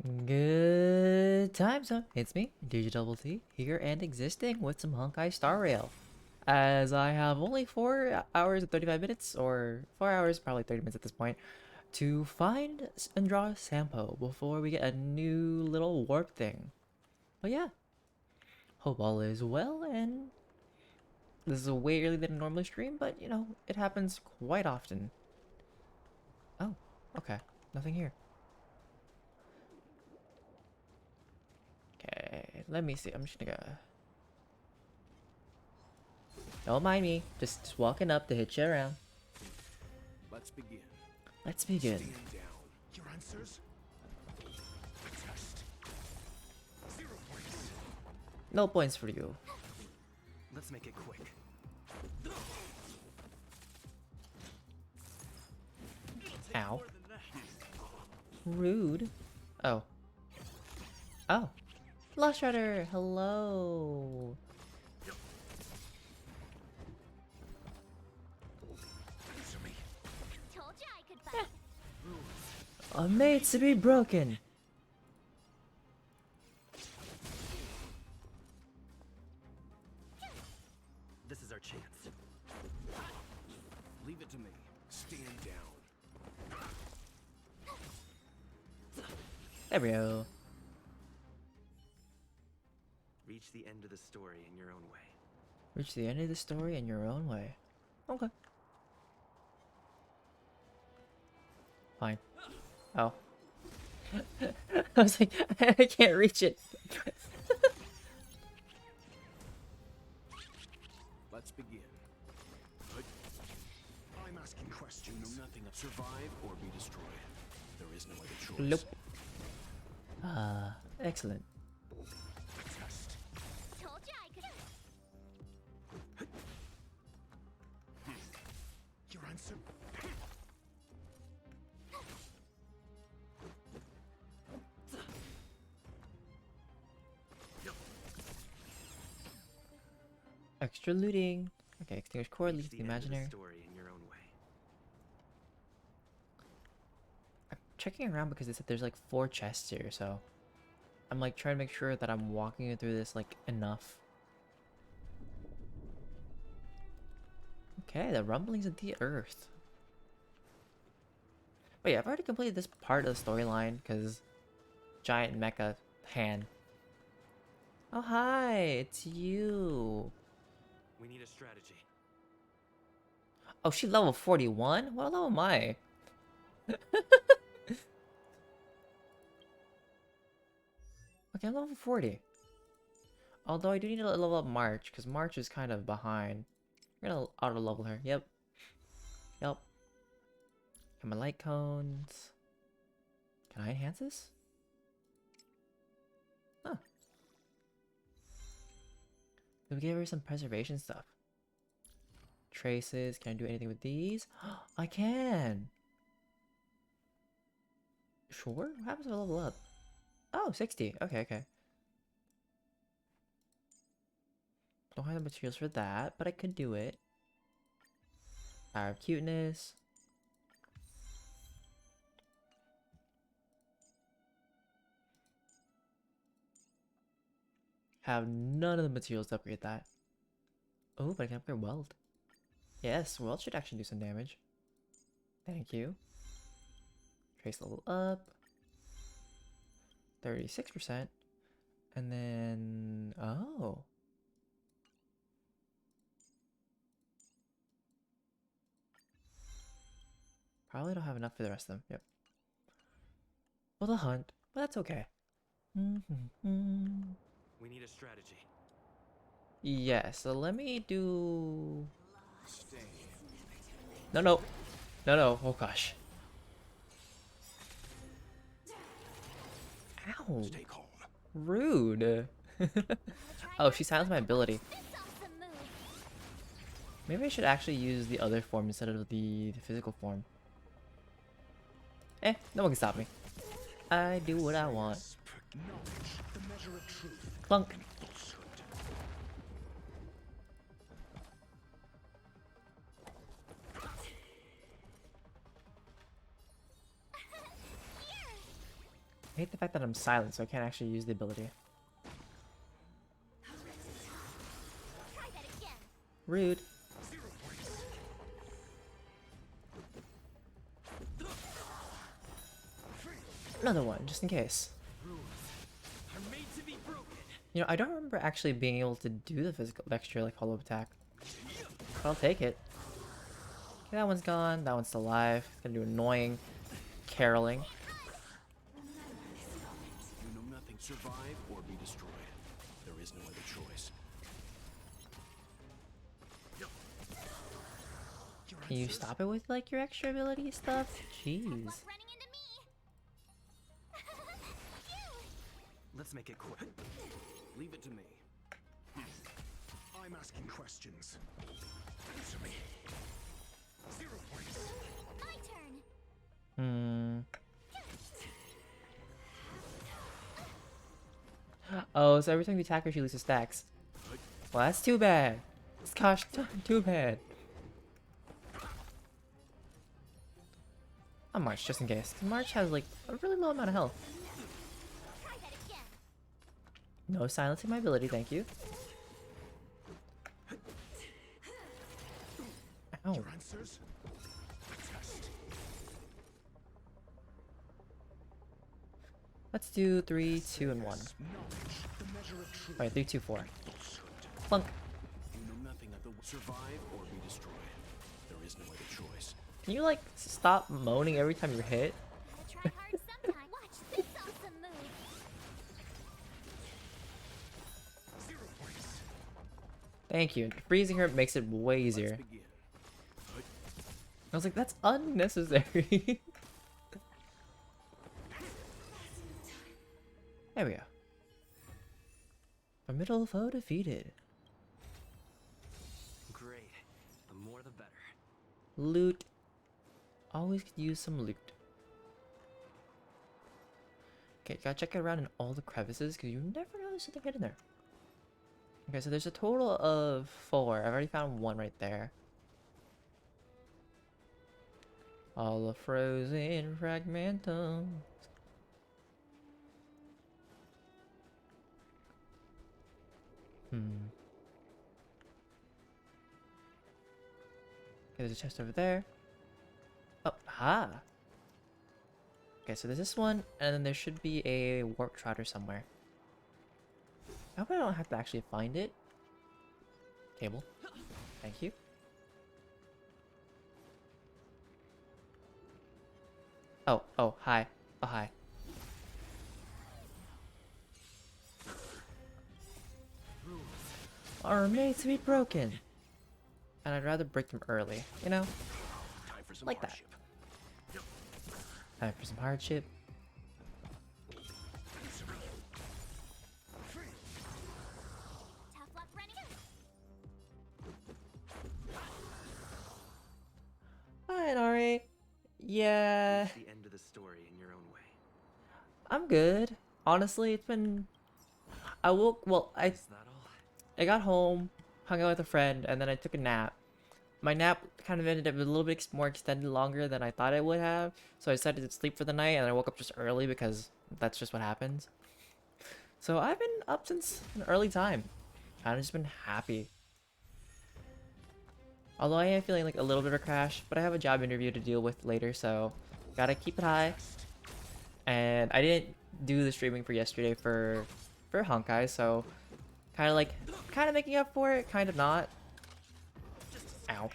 Good time, so it's me, DjDoubleT, here and existing with some Honkai Star Rail. As I have only 4 hours and 35 minutes, or 4 hours, probably 30 minutes at this point, to find and draw Sampo before we get a new little warp thing. But yeah, hope all is well, and this is way earlier than I normally stream, but you know, it happens quite often. Oh, okay, nothing here. Okay, let me see, I'm just gonna go. Don't mind me, just walking up to hit you around. Let's begin. Let's begin. Stand down. Your answers? Test. 0 points. No points for you. Let's make it quick. Ow. Rude. Oh. Oh. Lush Rider, hello. Answer me. Told you I could fight. A made to be broken. This is our chance. Leave it to me. Stand down. There we go. Reach the end of the story in your own way. Reach the end of the story in your own way. Okay. Fine. Oh. I was like, I can't reach it. Let's begin. I'm asking questions. Know nothing of survive or be destroyed. There is no other choice. Nope. Excellent. Test. Told you I could. Your answer? Extra looting. Okay, extinguish core, leave Reach the end of imaginary. story in your own way. I'm checking around because they said there's like 4 chests here, so I'm like trying to make sure that I'm walking through this like enough. Okay, the rumblings of the earth. But yeah, I've already completed this part of the storyline because giant mecha hand. Oh hi, it's you. We need a strategy. Oh, she level 41? What level am I? Okay, I'm level 40. Although I do need to level up March, because March is kind of behind. I'm gonna auto-level her. Yep. Yep. And my light cones. Can I enhance this? Huh. We gave her some preservation stuff. Traces. Can I do anything with these? I can! Sure? What happens if I level up? Oh, 60. Okay, okay. Don't have the materials for that, but I could do it. Power of cuteness. Have none of the materials to upgrade that. Oh, but I can upgrade weld. Yes, weld should actually do some damage. Thank you. Trace level up. 36%. And then... Oh. Probably don't have enough for the rest of them. Yep. Well, the hunt. But that's okay. We need a strategy. Yeah, so let me do... Stay. No, no. No, no. Oh, gosh. Ow. Stay calm. Rude. Oh, she silenced my ability. This awesome move. Maybe I should actually use the other form instead of the physical form. Eh, no one can stop me. I do what I want. Knowledge, the measure of truth. Clunk. Falsehood. hate the fact that I'm silent, so I can't actually use the ability. Try that again. Rude. Another one, just in case. Rules are made to be broken. You know, I don't remember actually being able to do the physical extra like hollow attack. But I'll take it. Okay, that one's gone. That one's still alive. It's gonna do annoying caroling. You know nothing. Survive or be destroyed. There is no other choice. Can you stop it with like your extra ability stuff? Jeez. Luck running into me. Phew. Let's make it quick. Leave it to me. I'm asking questions. Answer me. 0 points. My turn. Oh, so every time you attack her, she loses stacks. Well, that's too bad. Gosh, too bad. I'll March just in case. March has like a really low amount of health. Try that again. No silencing my ability, thank you. Ow. Your answers? Test. Let's do 3, 2, and 1. Knowledge, the measure of truth. Alright, 3, 2, 4. Falsehood. Plunk. You know nothing of the survive or be destroyed. There is no other choice. Can you like stop moaning every time you're hit? Gotta try hard sometime. Watch this awesome move. 0 points. Thank you. Freezing her makes it way easier. Let's begin. I was like, that's unnecessary. There we go. A middle foe defeated. Great. The more the better. Loot. Always could use some loot. Okay, gotta check around in all the crevices because you never know there's something hidden there. Okay, so there's a total of 4. I've already found 1 right there. All the frozen fragmentums. Okay, there's a chest over there. Oh, ha! Okay, so there's this one, and then there should be a warp trotter somewhere. I hope I don't have to actually find it. Table. Thank you. Oh, hi. Oh, hi. Are made to be broken. And I'd rather break them early, you know? Time for some Like that. hardship. Time for some hardship. Tough luck running in. Alright, Ari. Yeah, The end of the story in your own way. I'm good. Honestly, it's been... I woke... Well, Is that all? I got home, hung out with a friend, and then I took a nap. My nap kind of ended up a little bit more extended longer than I thought it would have, so I decided to sleep for the night, and I woke up just early because that's just what happens. So I've been up since an early time. I've just been happy. Although I am feeling like a little bit of a crash, but I have a job interview to deal with later, so gotta keep it high. And I didn't do the streaming for yesterday for Honkai, so kind of making up for it, kind of not. Ow.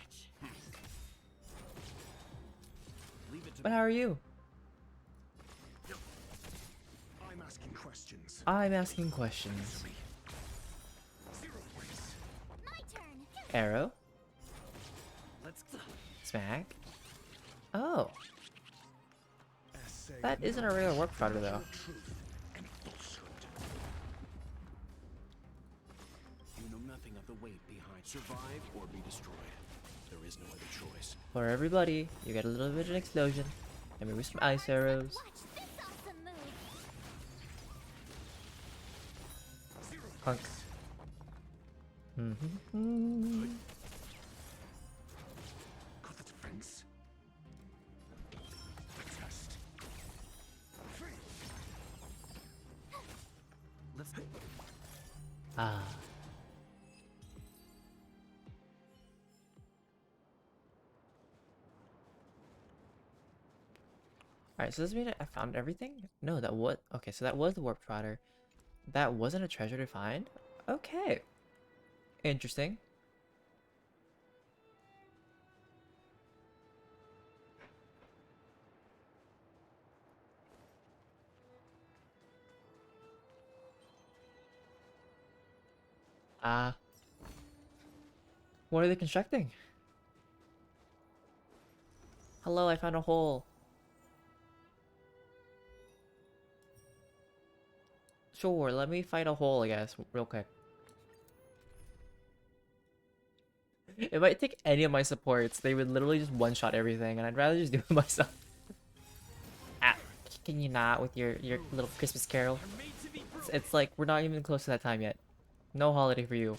Leave it to But me. how are you? I'm asking questions. I'm asking questions. 0 points. My turn. Arrow. Let's Smack. Oh, Essay that isn't a regular warp trotter though. of truth and falsehood. You know nothing of the weight behind survive or be destroyed. There is no other choice. For everybody, you get a little bit of an explosion. And maybe some ice arrows. Watch this awesome move. 0 Hunk. Mm-hmm. Got the defense. Test. Ah. Alright, so does this mean I found everything? No, that was... Okay, so that was the warp trotter. That wasn't a treasure to find? Okay. Interesting. Ah. What are they constructing? Hello, I found a hole. Sure, let me fight a hole, I guess, real quick. If I take any of my supports, they would literally just one-shot everything, and I'd rather just do it myself. Ah, can you not with your little Christmas carol? It's like, we're not even close to that time yet. No holiday for you.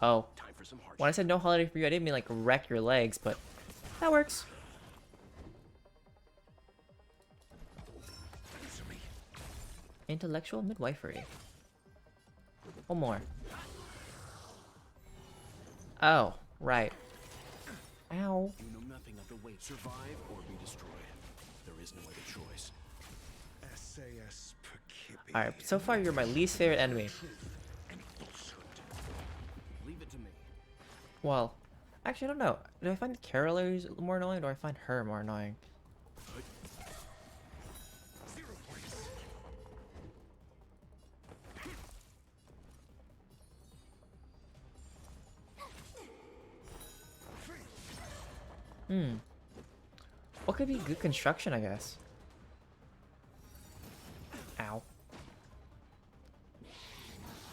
Oh. Time for some hardship. When I said no holiday for you, I didn't mean like wreck your legs, but that works. Answer me. Intellectual midwifery. One more. Oh, right. Ow. You know nothing of the way. Survive or be destroyed. There is no other choice. SAS per Kippy. Alright, so far you're my least favorite enemy. And falsehood. Leave it to me. Well, actually, I don't know. Do I find the carolers more annoying, or do I find her more annoying? 0 points. Hmm. What could be good construction, I guess? Ow.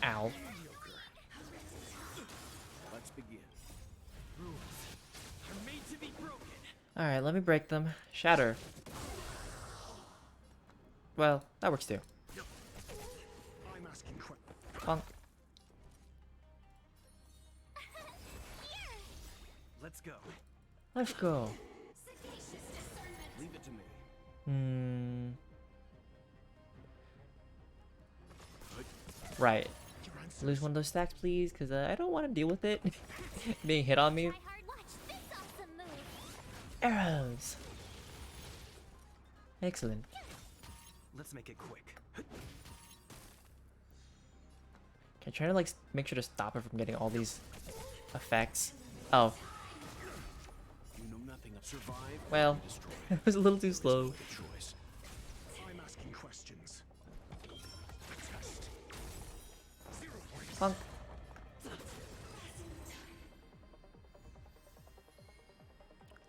Ow. Let's begin. Are made to be broken. Alright, let me break them. Shatter. Well, that works too. I'm asking Bonk. Let's go. Let's go. Leave it to me. Hmm. Right. your answers. Lose one of those stacks, please, because I don't want to deal with it being hit on me. Try hard. Watch this awesome move. Arrows. Excellent. Let's make it quick. Can I try to like make sure to stop her from getting all these effects? Oh, You know nothing of survive or well, be destroyed. it was a little too There is no slow. other choice. I'm asking questions. A test. 0 points. Bonk.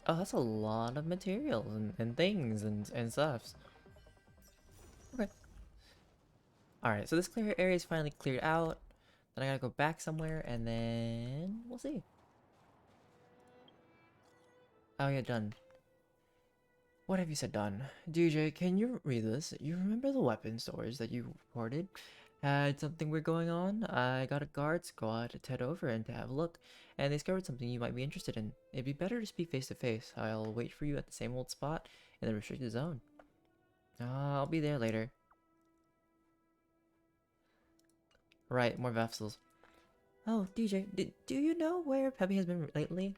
Oh, that's a lot of materials and things and stuffs. Okay. Alright, so this clear area is finally cleared out. Then I gotta go back somewhere and then we'll see. Oh yeah, done. What have you said done? DJ, can you read this? You remember the weapon stores that you reported? Had something weird going on? I got a guard squad to head over and to have a look, and they discovered something you might be interested in. It'd be better to speak face to face. I'll wait for you at the same old spot in the restricted zone. I'll be there later. Right, more vessels. Oh, DJ, do you know where Peppy has been lately?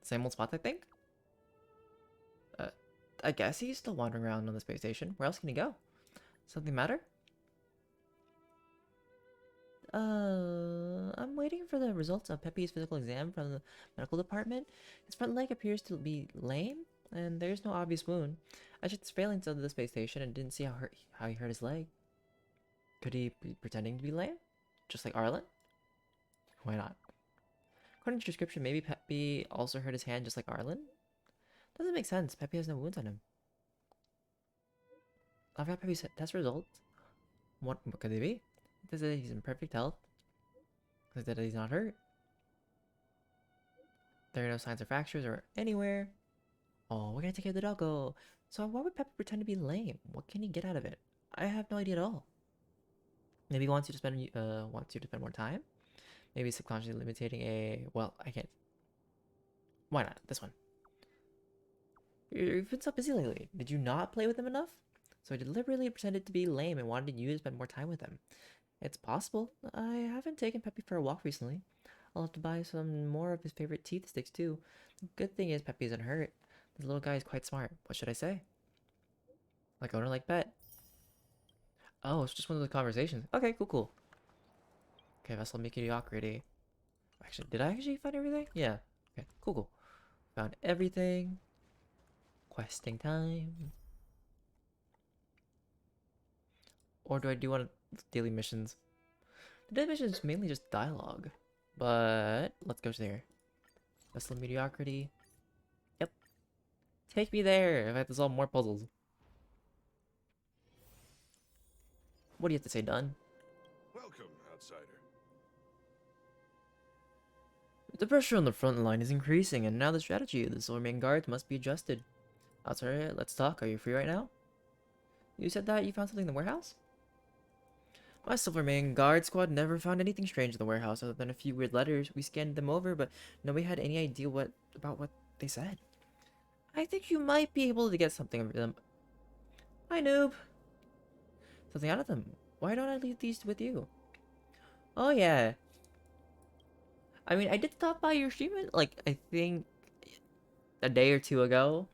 Same old spot, I think? I guess he's still wandering around on the space station. Where else can he go? Something matter? I'm waiting for the results of Pepe's physical exam from the medical department. His front leg appears to be lame, and there's no obvious wound. I checked the surveillance of the space station and didn't see how he hurt his leg. Could he be pretending to be lame? Just like Arlen? Why not? According to description, maybe Pepe also hurt his hand just like Arlen? Doesn't make sense. Pepe has no wounds on him. I've got Pepe's test results. What could they be? It says that he's in perfect health. It says that he's not hurt. There are no signs of fractures or anywhere. Oh, we're gonna take care of the doggo. So why would Pepe pretend to be lame? What can he get out of it? I have no idea at all. Maybe he wants you to spend more time. Maybe subconsciously limiting a I can't. Why not? This one. You've been so busy lately. Did you not play with him enough? so I deliberately pretended to be lame and wanted you to spend more time with him. It's possible. I haven't taken Peppy for a walk recently. I'll have to buy some more of his favorite teeth sticks too. The good thing is Peppy isn't hurt. This little guy is quite smart. What should I say? Like owner, like pet. Oh, it's just one of those conversations. Okay, cool, cool. Okay, vessel mediocrity. Actually, did I actually find everything? Yeah. Okay, cool, cool. Found everything. Questing time. Or do I do one daily missions? The daily mission is mainly just dialogue. But let's go there. Vessel mediocrity. Yep. Take me there if I have to solve more puzzles. What do you have to say, Dunn? Welcome, outsider. The pressure on the front line is increasing, and now the strategy of the Silverman Guards must be adjusted. Outsider, let's talk. Are you free right now? You said that you found something in the warehouse? My Silverman Guard squad never found anything strange in the warehouse other than a few weird letters. We scanned them over, but nobody had any idea about what they said. I think you might be able to get something of them. Hi, noob. Something out of them. Why don't I leave these with you? Oh, yeah. I mean, I did stop by your stream, like, I think a day or two ago.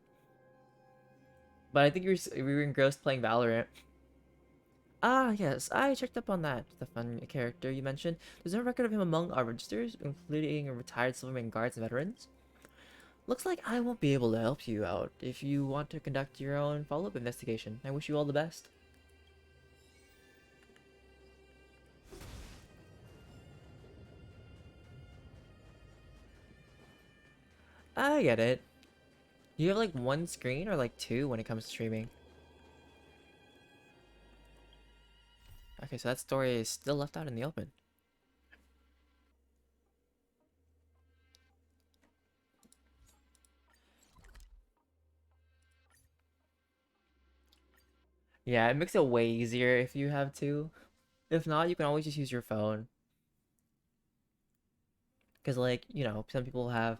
But I think we were engrossed playing Valorant. Ah, yes, I checked up on that. The fun character you mentioned. There's no record of him among our registers, including retired Silverman Guards and veterans. Looks like I won't be able to help you out if you want to conduct your own follow-up investigation. I wish you all the best. I get it. You have like one screen or like two when it comes to streaming? Okay, so that story is still left out in the open. Yeah, it makes it way easier if you have two. If not, you can always just use your phone. Because, like, you know, some people have,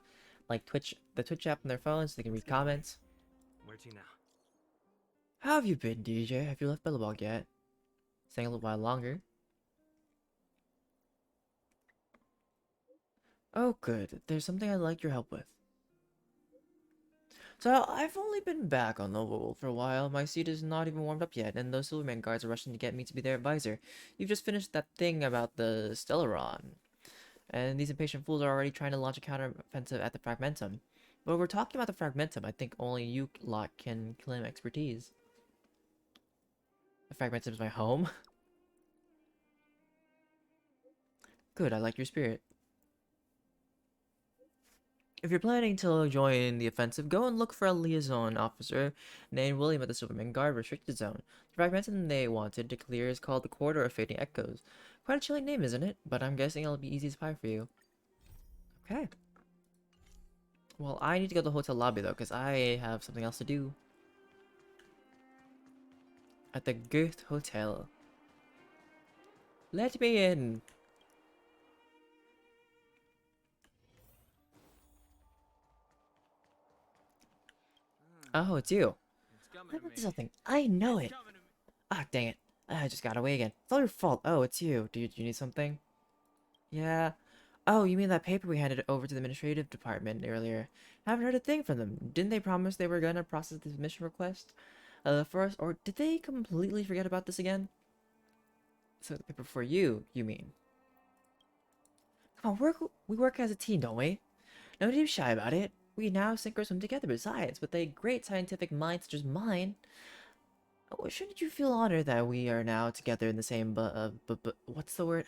like, the Twitch app on their phones, so they can read comments. Where to now? How have you been, DJ? Have you left Billabong yet? Staying a little while longer. Oh, good. There's something I'd like your help with. So, I've only been back on the world for a while. My seat is not even warmed up yet, and those Silverman guards are rushing to get me to be their advisor. You've just finished that thing about the Stellaron. And these impatient fools are already trying to launch a counter-offensive at the Fragmentum. But we're talking about the Fragmentum. I think only you lot can claim expertise. The Fragmentum is my home. Good, I like your spirit. If you're planning to join the offensive, go and look for a liaison officer named William at the Silverman Guard Restricted Zone. The Fragmentum they wanted to clear is called the Corridor of Fading Echoes. Quite a chilling name, isn't it? But I'm guessing it'll be easy as pie for you. Okay. Well, I need to go to the hotel lobby, though, because I have something else to do. At the Goethe Hotel. Let me in! Oh, it's you. It's coming I to meant me. something. I know It's it. coming to me. Ah, dang it. I just got away again. It's all your fault. Oh, it's you. Do you need something? Yeah. Oh, you mean that paper we handed over to the administrative department earlier? Haven't heard a thing from them. Didn't they promise they were gonna process this mission request for us? Or did they completely forget about this again? So the paper for you, you mean? Come on, we work as a team, don't we? No need to be shy about it. We now sink or swim together. Besides, with a great scientific mind such as mine, shouldn't you feel honored that we are now together in the same what's the word?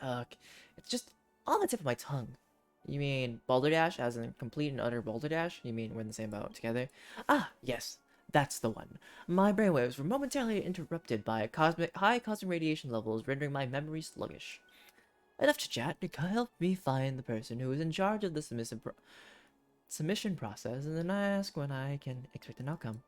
It's just on the tip of my tongue. You mean balderdash, as in complete and utter balderdash? You mean we're in the same boat together? Ah, yes, that's the one. My brainwaves were momentarily interrupted by high cosmic radiation levels, rendering my memory sluggish. Enough to chat. Help me find the person who is in charge of the submission process, and then I ask when I can expect an outcome.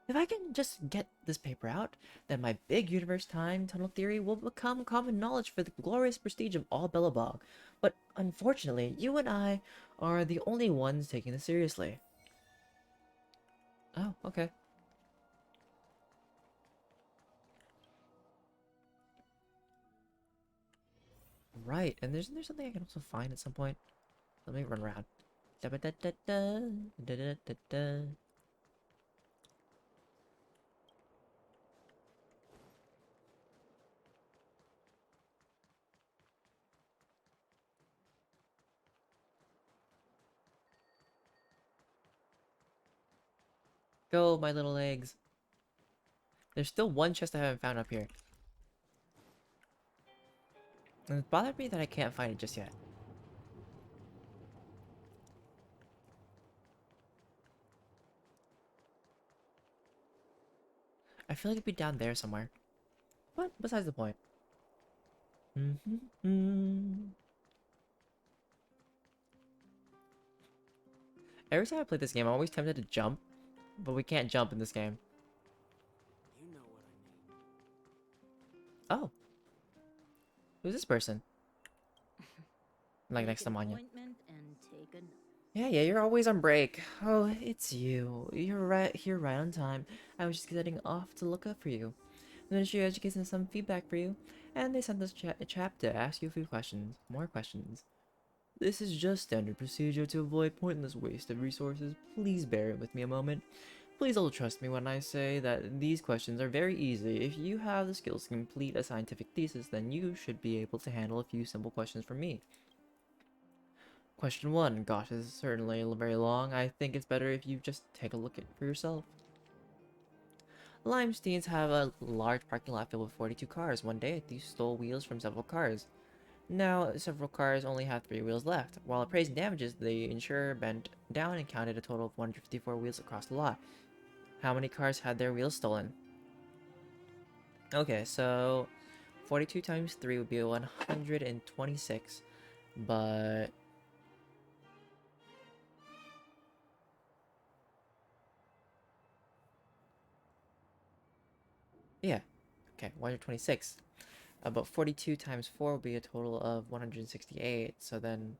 If I can just get this paper out, then my big universe time tunnel theory will become common knowledge for the glorious prestige of all Billabong. But unfortunately, you and I are the only ones taking this seriously. Oh, okay. right. And there's something I can also find at some point. Let me run around. Da-ba-da-da-da, da-da-da-da. Go, my little eggs. There's still one chest I haven't found up here. And it bothered me that I can't find it just yet. I feel like it'd be down there somewhere. But besides the point. Every time I play this game, I'm always tempted to jump, but we can't jump in this game. You know what I mean. Oh. Who's this person? Like next to Manya. Yeah, you're always on break. Oh, it's you. You're right here right on time. I was just getting off to look up for you. The Ministry of Education has some feedback for you, and they sent us a chap to ask you a few questions. More questions. This is just standard procedure to avoid pointless waste of resources. Please bear with me a moment. Please all trust me when I say that these questions are very easy. If you have the skills to complete a scientific thesis, then you should be able to handle a few simple questions from me. Question 1. Gosh, this is certainly very long. I think it's better if you just take a look at it for yourself. Limesteins have a large parking lot filled with 42 cars. One day, thieves stole wheels from several cars. Now, several cars only have 3 wheels left. While appraising damages, the insurer bent down and counted a total of 154 wheels across the lot. How many cars had their wheels stolen? Okay, so 42 times 3 would be 126, but yeah, okay, 126. But 42 times 4 would be a total of 168, so then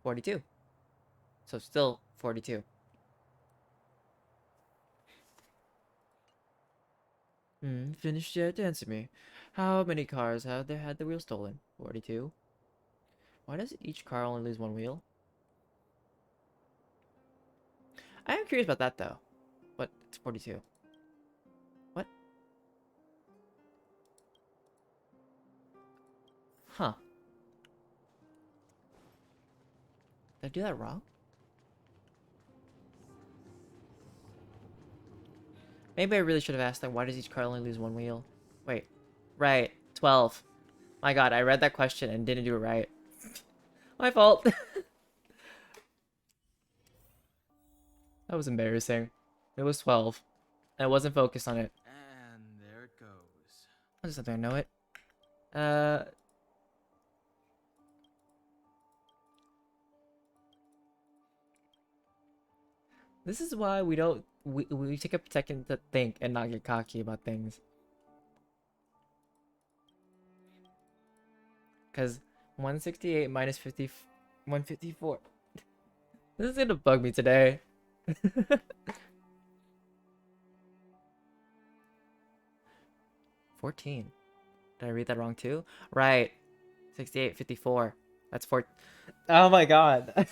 42. So still 42. Finished yet? Answer me. How many cars have they had the wheel stolen? 42. Why does each car only lose 1 wheel? I am curious about that though. But it's 42. What? Huh. Did I do that wrong? Maybe I really should have asked, like, why does each car only lose 1 wheel? Wait. Right. 12. My god, I read that question and didn't do it right. My fault. That was embarrassing. It was 12. I wasn't focused on it. And there it goes. I just don't know it. Uh... This is why we don't... We take a second to think and not get cocky about things. Because 168 minus 154. This is gonna bug me today. 14. Did I read that wrong too? Right. 68, 54. That's 4. Oh my god.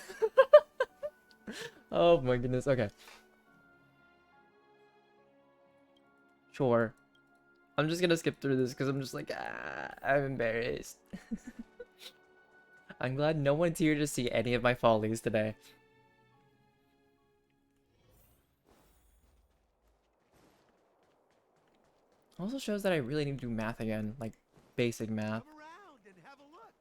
Oh my goodness. Okay. Sure. I'm just gonna skip through this because I'm just like, I'm embarrassed. I'm glad no one's here to see any of my follies today. Also shows that I really need to do math again, like basic math. Come around and have a look.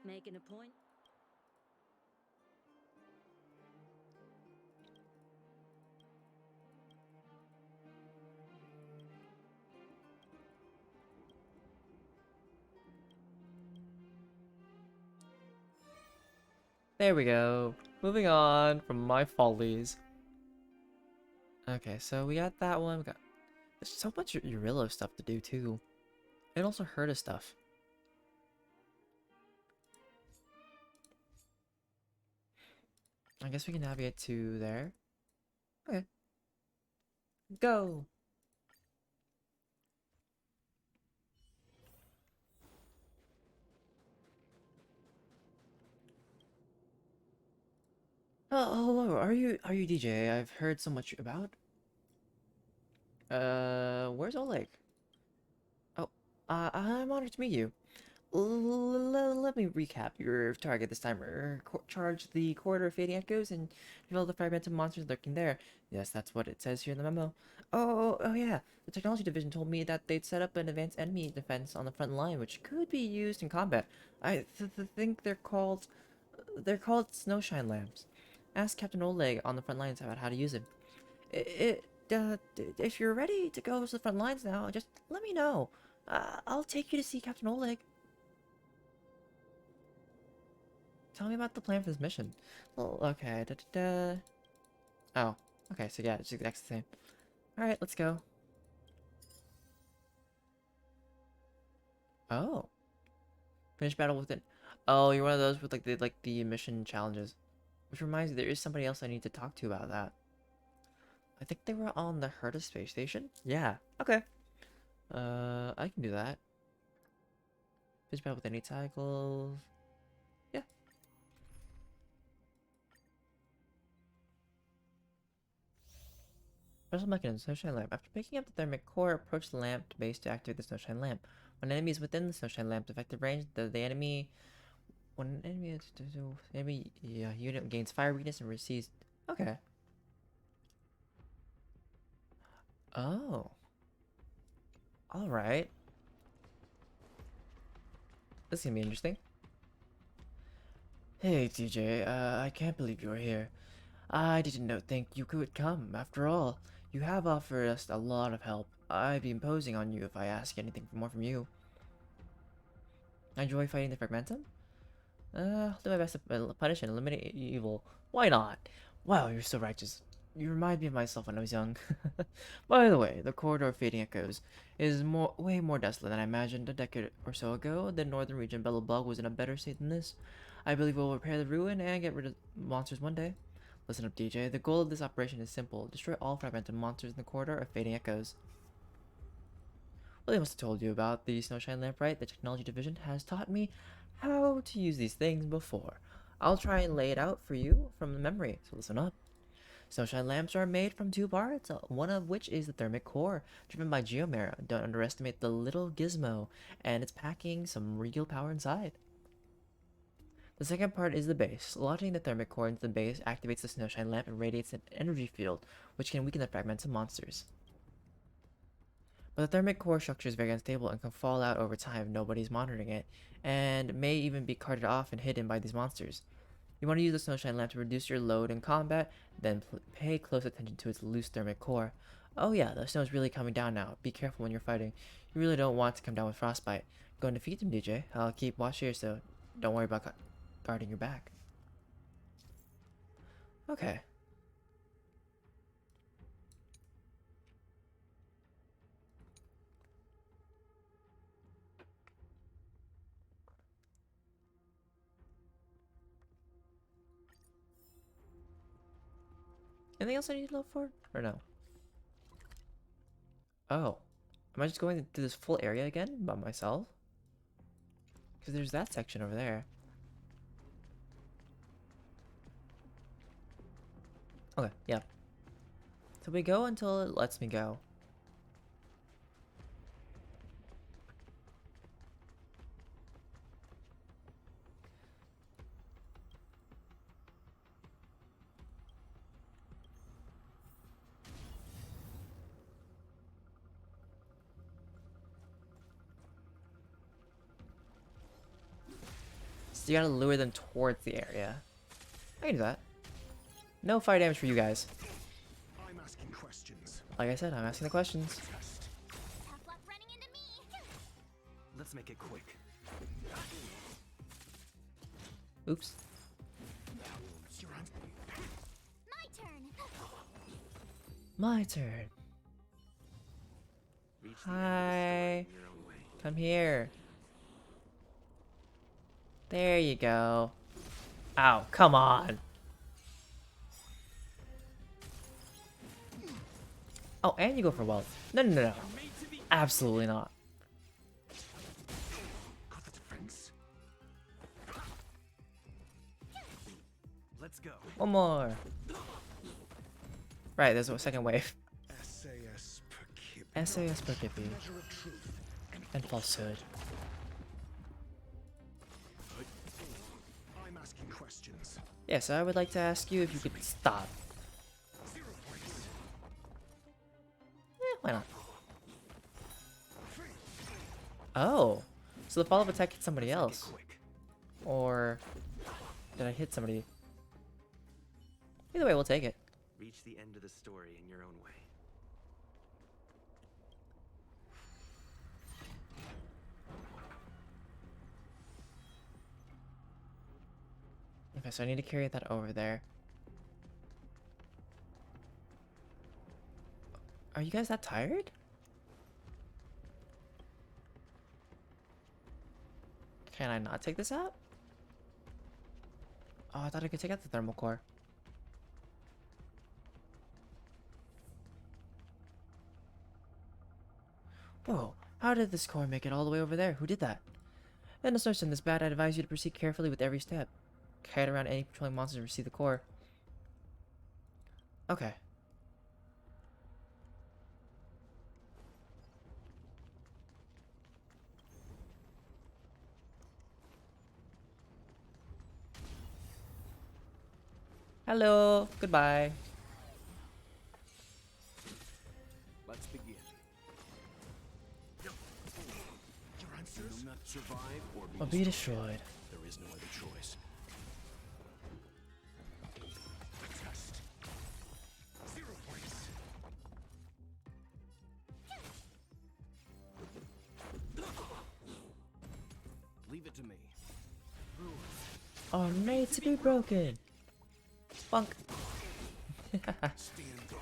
Making a point? There we go. Moving on from my follies. Okay, so we got that one. We got there's so much Urillo stuff to do too. And also Herta stuff. I guess we can navigate to there. Okay. Go! Oh, hello. Are you DJ? I've heard so much about. Where's Oleg? Oh, I'm honored to meet you. Let me recap your target this time. Charge the corridor of fading echoes and develop the fragmented monsters lurking there. Yes, that's what it says here in the memo. Oh, yeah. The technology division told me that they'd set up an advanced enemy defense on the front line, which could be used in combat. I think they're called snowshine lamps. Ask Captain Oleg on the front lines about how to use them. If you're ready to go to the front lines now, just let me know. I'll take you to see Captain Oleg. Tell me about the plan for this mission. Well, okay. Oh, okay. So yeah, it's exactly the same. All right, let's go. Oh, finish battle with it. Oh, you're one of those with like the mission challenges. Which reminds me, there is somebody else I need to talk to about that. I think they were on the Herta space station. Yeah. Okay. I can do that. Finish battle with any cycles. Yeah. Special mechanism, Snowshine Lamp. After picking up the thermic core, approach the lamp base to activate the Snowshine Lamp. When an enemy is within the Snowshine Lamp's effective range, the enemy... When an enemy is... enemy unit gains fire weakness and receives... Okay. Oh. Alright. This is gonna be interesting. Hey, TJ. I can't believe you're here. I didn't think you could come. After all, you have offered us a lot of help. I'd be imposing on you if I ask anything more from you. I enjoy fighting the Fragmentum. I'll do my best to punish and eliminate evil. Why not? Wow, you're so righteous. You remind me of myself when I was young. By the way, the corridor of fading echoes is way more desolate than I imagined a decade or so ago. The northern region of Belobog was in a better state than this. I believe we'll repair the ruin and get rid of monsters one day. Listen up, DJ. The goal of this operation is simple. Destroy all fragmented monsters in the corridor of fading echoes. Well, they must have told you about the Snowshine Lamp, right? The technology division has taught me how to use these things before. I'll try and lay it out for you from memory, so listen up. Snowshine lamps are made from two parts, one of which is the thermic core, driven by geomarrow. Don't underestimate the little gizmo, and it's packing some real power inside. The second part is the base. Launching the thermic core into the base activates the Snowshine lamp and radiates an energy field, which can weaken the fragments of monsters. But the thermic core structure is very unstable and can fall out over time if nobody's monitoring it, and may even be carted off and hidden by these monsters. You want to use the Snowshine lamp to reduce your load in combat, then pay close attention to its loose thermic core. Oh yeah, the snow is really coming down now. Be careful when you're fighting. You really don't want to come down with frostbite. Go and defeat them, DJ. I'll keep watch here, so don't worry about guarding your back. Okay. Anything else I need to look for? Or no? Oh. Am I just going to this full area again by myself? Because there's that section over there. Okay, yeah. So we go until it lets me go. So you gotta lure them towards the area. I can do that. No fire damage for you guys. I'm asking questions. Like I said, I'm asking the questions. Test. Tough luck running into me. Let's make it quick. Oops. Your answer. My turn. My turn. Reach the Hi. end of the story in your own way. Come here. There you go. Ow, come on. Oh, and you go for wealth. No, no, no, no. Absolutely not. Got the defense. Let's go. One more. Right, there's a second wave. SAS per kip. SAS per Kippy. Measure of truth. And falsehood. I'm asking questions. Yes, I would like to ask you if you could stop. 0 points. Why not? Oh. So the follow-up attack hit somebody else. Quick. Or did I hit somebody? Either way, we'll take it. Reach the end of the story in your own way. Okay, so I need to carry that over there. Are you guys that tired? Can I not take this out? Oh, I thought I could take out the thermal core. Whoa, how did this core make it all the way over there? Who did that? In a situation this bad, I'd advise you to proceed carefully with every step. Kite around any patrolling monsters to receive the core. Okay. Hello. Goodbye. Let's begin. Your You answers? will not survive or Or be destroyed. There is no other choice. Test. 0 points. Leave it to me. Are made to be broken. Funk. Stand down.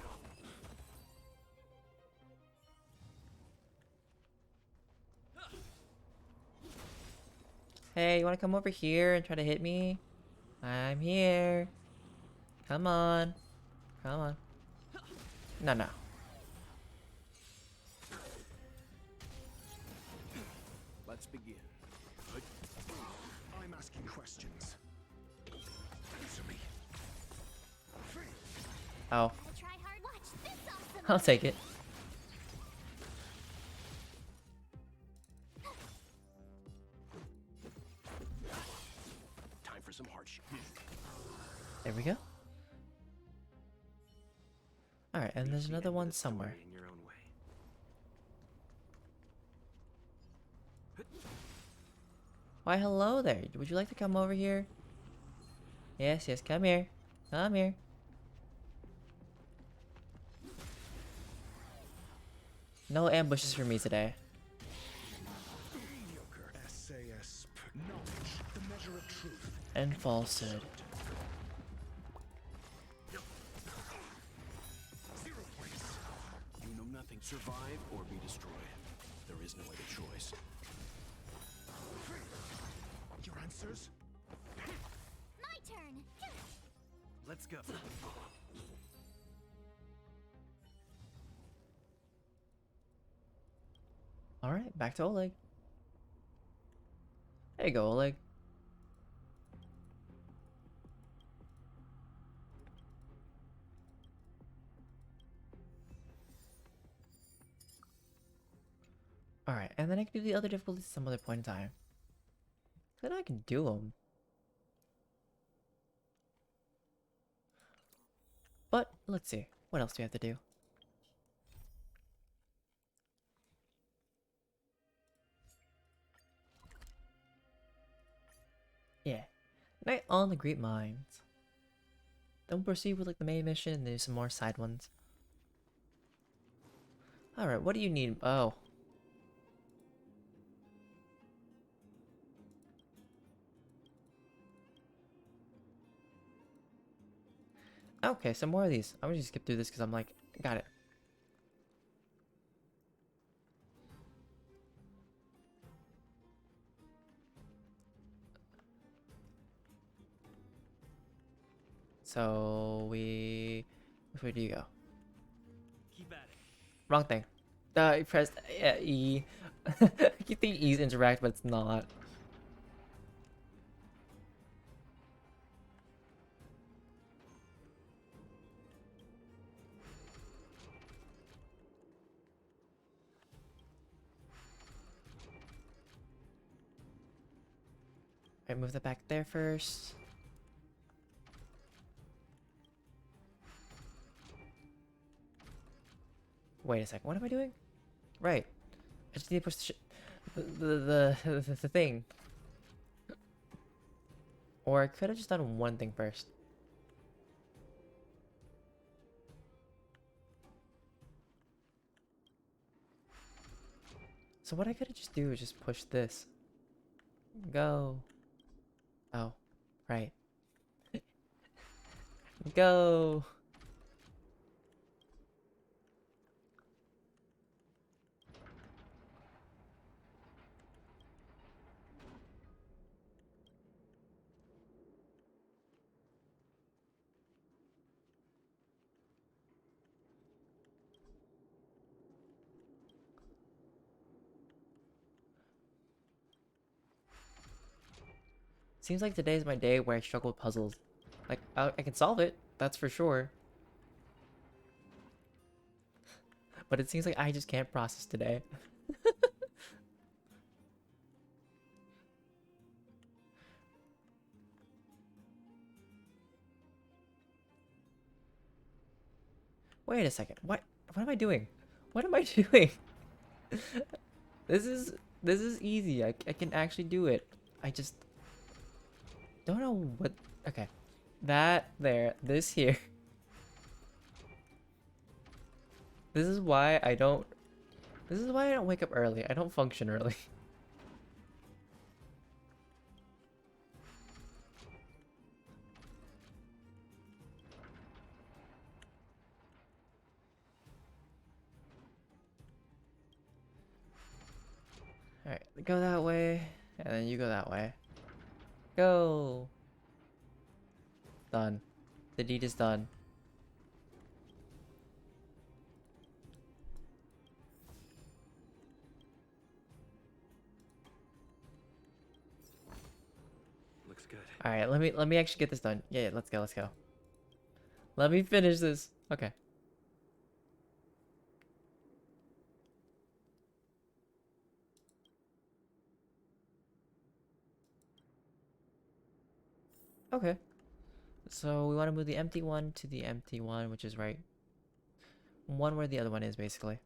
Hey, you wanna come over here and try to hit me? I'm here. Come on. Come on. No, no. Let's begin. I'm asking questions. Answer me. Oh, Gotta try hard. Watch this awesome I'll take it. Time for some hardship. There we go. Alright, and there's Reach the another end of one the story somewhere. in your own way. Why, hello there. Would you like to come over here? Yes, yes, come here. Come here. No ambushes for me today. Mediocre. SAS per knowledge. The measure of truth. And falsehood. 0 points. You know nothing. Survive or be destroyed. There is no other choice. Your answers? My turn. Let's go. Alright, back to Oleg. There you go, Oleg. Alright, and then I can do the other difficulties at some other point in time. Then I can do them. But, let's see. What else do we have to do? Yeah. Night on the Great Mines. Then we'll proceed with like the main mission and there's some more side ones. Alright, what do you need? Oh. Okay, some more of these. I'm gonna just skip through this because I'm like, got it. So which way do you go? Keep at it. Wrong thing. I pressed E. I keep thinking E's interact, but it's not. Alright, move that back there first. Wait a second, what am I doing? Right. I just need to push the thing. Or I could have just done one thing first. So what I could have just do is just push this. Go. Oh, right. Go. Seems like today's my day where I struggle with puzzles. Like, I can solve it, that's for sure. But it seems like I just can't process today. Wait a second. What am I doing? What am I doing? This is easy. I can actually do it. I just don't know what. Okay. That there, this here. This is why I don't wake up early. I don't function early. Alright, go that way, and then you go that way. Go! Done. The deed is done. Looks good. Alright, let me actually get this done. Yeah, let's go, let's go. Let me finish this. Okay. Okay. So we want to move the empty one to the empty one, which is right. One where the other one is, basically.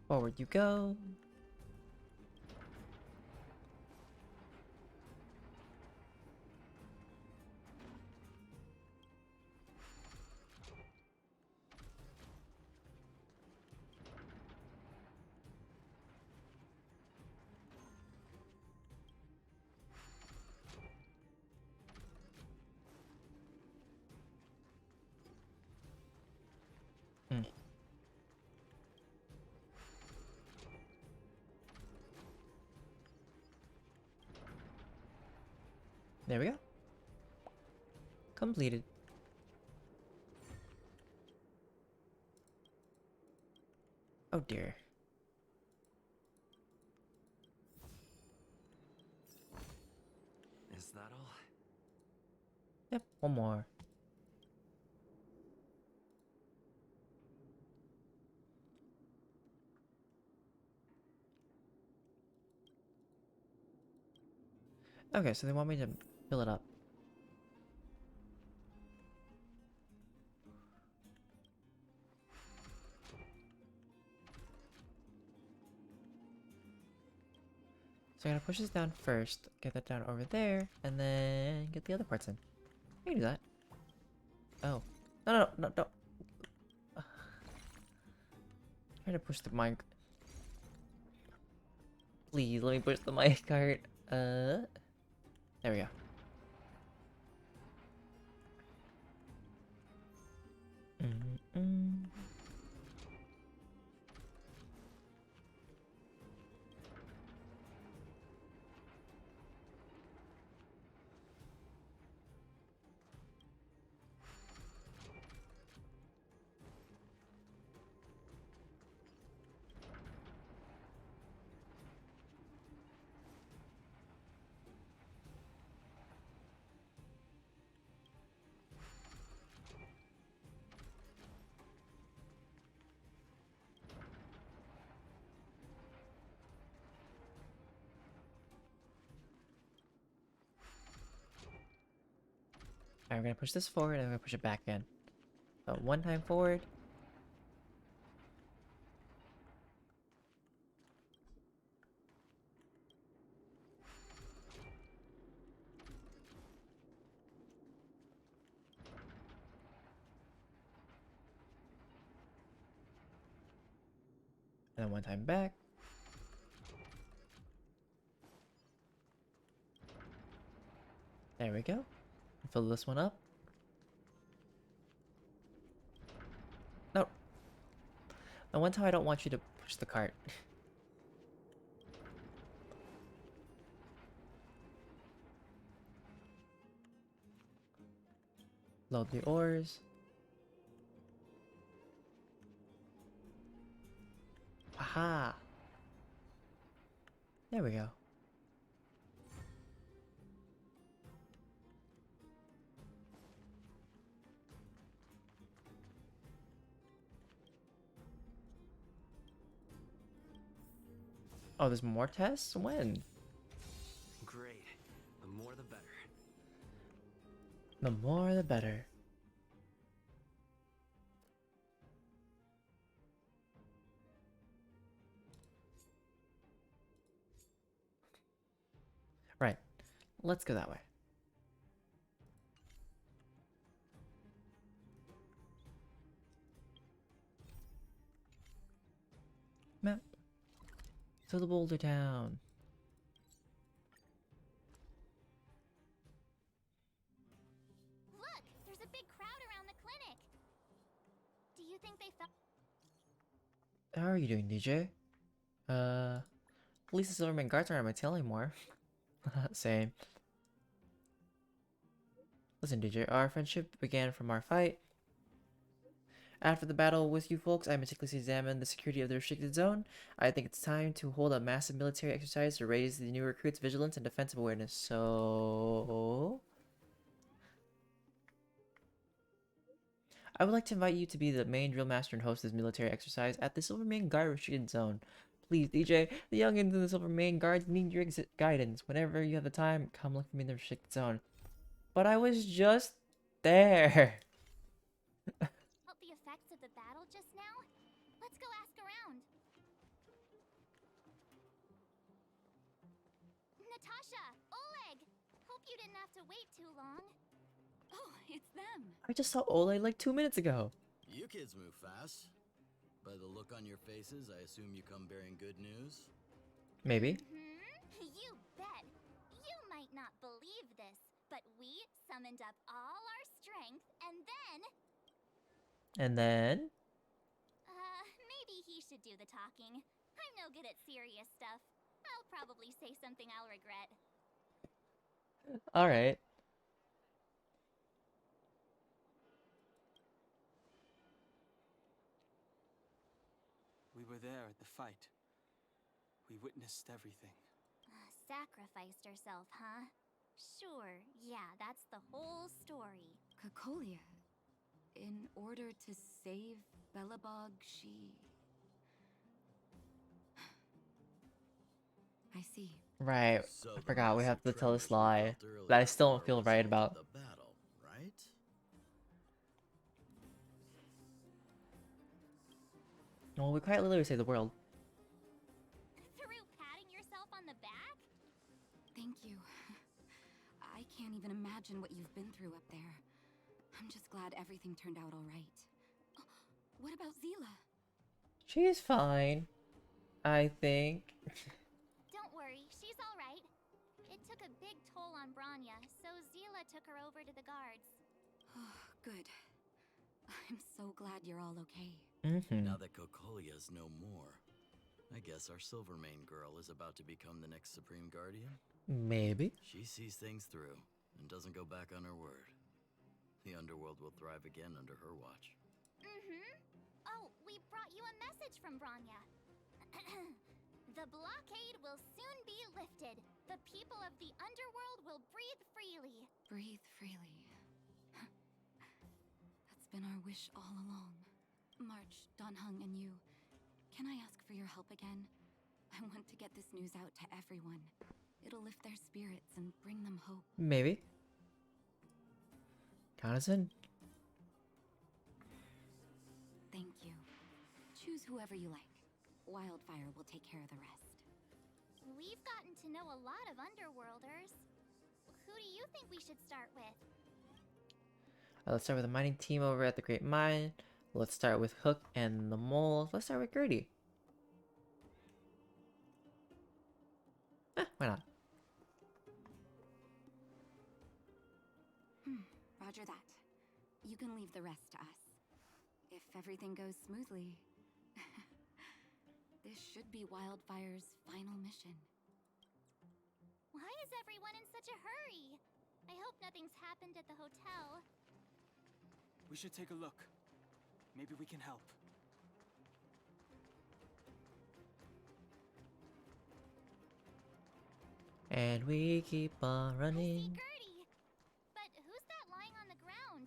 Forward you go. Mm. There we go. Completed. Oh dear. Is that all? Yep, one more. Okay, so they want me to fill it up. So I gotta push this down first, get that down over there, and then get the other parts in. I can do that. Oh. No, don't. Trying to push the mic. Please, let me push the mic cart. There we go. Mm-mm. Alright, we're gonna push this forward and we're gonna push it back in. So one time forward. And then one time back. There we go. Fill this one up. No. The one time I don't want you to push the cart. Load the ores. Aha! There we go. Oh, there's more tests? When? Great. The more the better. The more the better. Right. Let's go that way. Map. To the Boulder Town. Look, there's a big crowd around the clinic. Do you think they found? How are you doing, DJ? At least the Silverman guards aren't on my tail anymore. Same. Listen, DJ, our friendship began from our fight. After the battle with you folks, I meticulously examined the security of the restricted zone. I think it's time to hold a massive military exercise to raise the new recruits' vigilance and defensive awareness. So... I would like to invite you to be the main drill master and host this military exercise at the Silverman Guard restricted zone. Please, DJ, the youngins in the Silverman Guards need your guidance. Whenever you have the time, come look for me in the restricted zone. But I was just there. Felt the effects of the battle just now? Let's go ask around. Natasha! Oleg! Hope you didn't have to wait too long. Oh, it's them. I just saw Ole like 2 minutes ago. You kids move fast. By the look on your faces, I assume you come bearing good news? Maybe. You bet. You might not believe this, but we summoned up all our strength and then... And then... maybe he should do the talking. I'm no good at serious stuff. I'll probably say something I'll regret. Alright. We were there at the fight. We witnessed everything. Sacrificed herself, huh? Sure, yeah, that's the whole story. Kakolia. In order to save Belobog, she... I see. Right. So I the forgot we have to massive tell this tremors we lie felt that I earlier still were don't feel a right result of about. the battle, right? Well, we quite literally saved the world. Through patting yourself on the back? Thank you. I can't even imagine what you've been through up there. I'm just glad everything turned out all right. Oh, what about Zila? She's fine, I think. Don't worry, she's all right. It took a big toll on Branya, so Zila took her over to the guards. Oh, good. I'm so glad you're all okay. Now that Cocolia's no more, I guess our Silvermane girl is about to become the next Supreme Guardian? Maybe. She sees things through and doesn't go back on her word. The underworld will thrive again under her watch. Oh, we brought you a message from Branya. The blockade will soon be lifted. The people of the underworld will breathe freely. Breathe freely. That's been our wish all along. March, Donhung, and you, can I ask for your help again? I want to get this news out to everyone. It'll lift their spirits and bring them hope. Maybe. Count us in. Thank you. Choose whoever you like. Wildfire will take care of the rest. We've gotten to know a lot of underworlders. Who do you think we should start with? Let's start with the mining team over at the Great Mine. Let's start with Hook and the Mole. Let's start with Gertie. Why not? Roger that. You can leave the rest to us. If everything goes smoothly, this should be Wildfire's final mission. Why is everyone in such a hurry? I hope nothing's happened at the hotel. We should take a look. Maybe we can help. And we keep on I see running. Gertie. But who's that lying on the ground?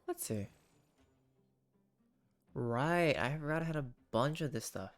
Let's see. Right, I forgot I had a bunch of this stuff.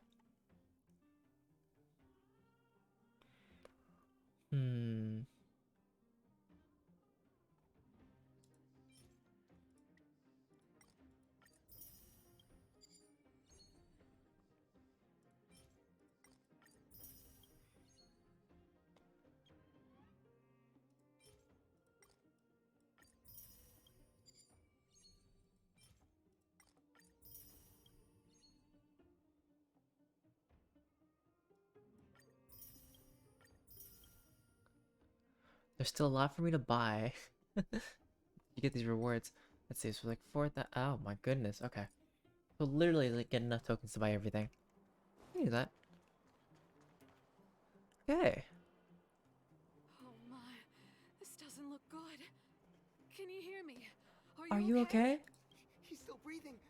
There's still a lot for me to buy. You get these rewards. Let's see, so like 4,000. Oh my goodness. Okay. So literally like get enough tokens to buy everything. I can do that. Okay. Oh my, this doesn't look good. Can you hear me? Are you okay? He's still breathing.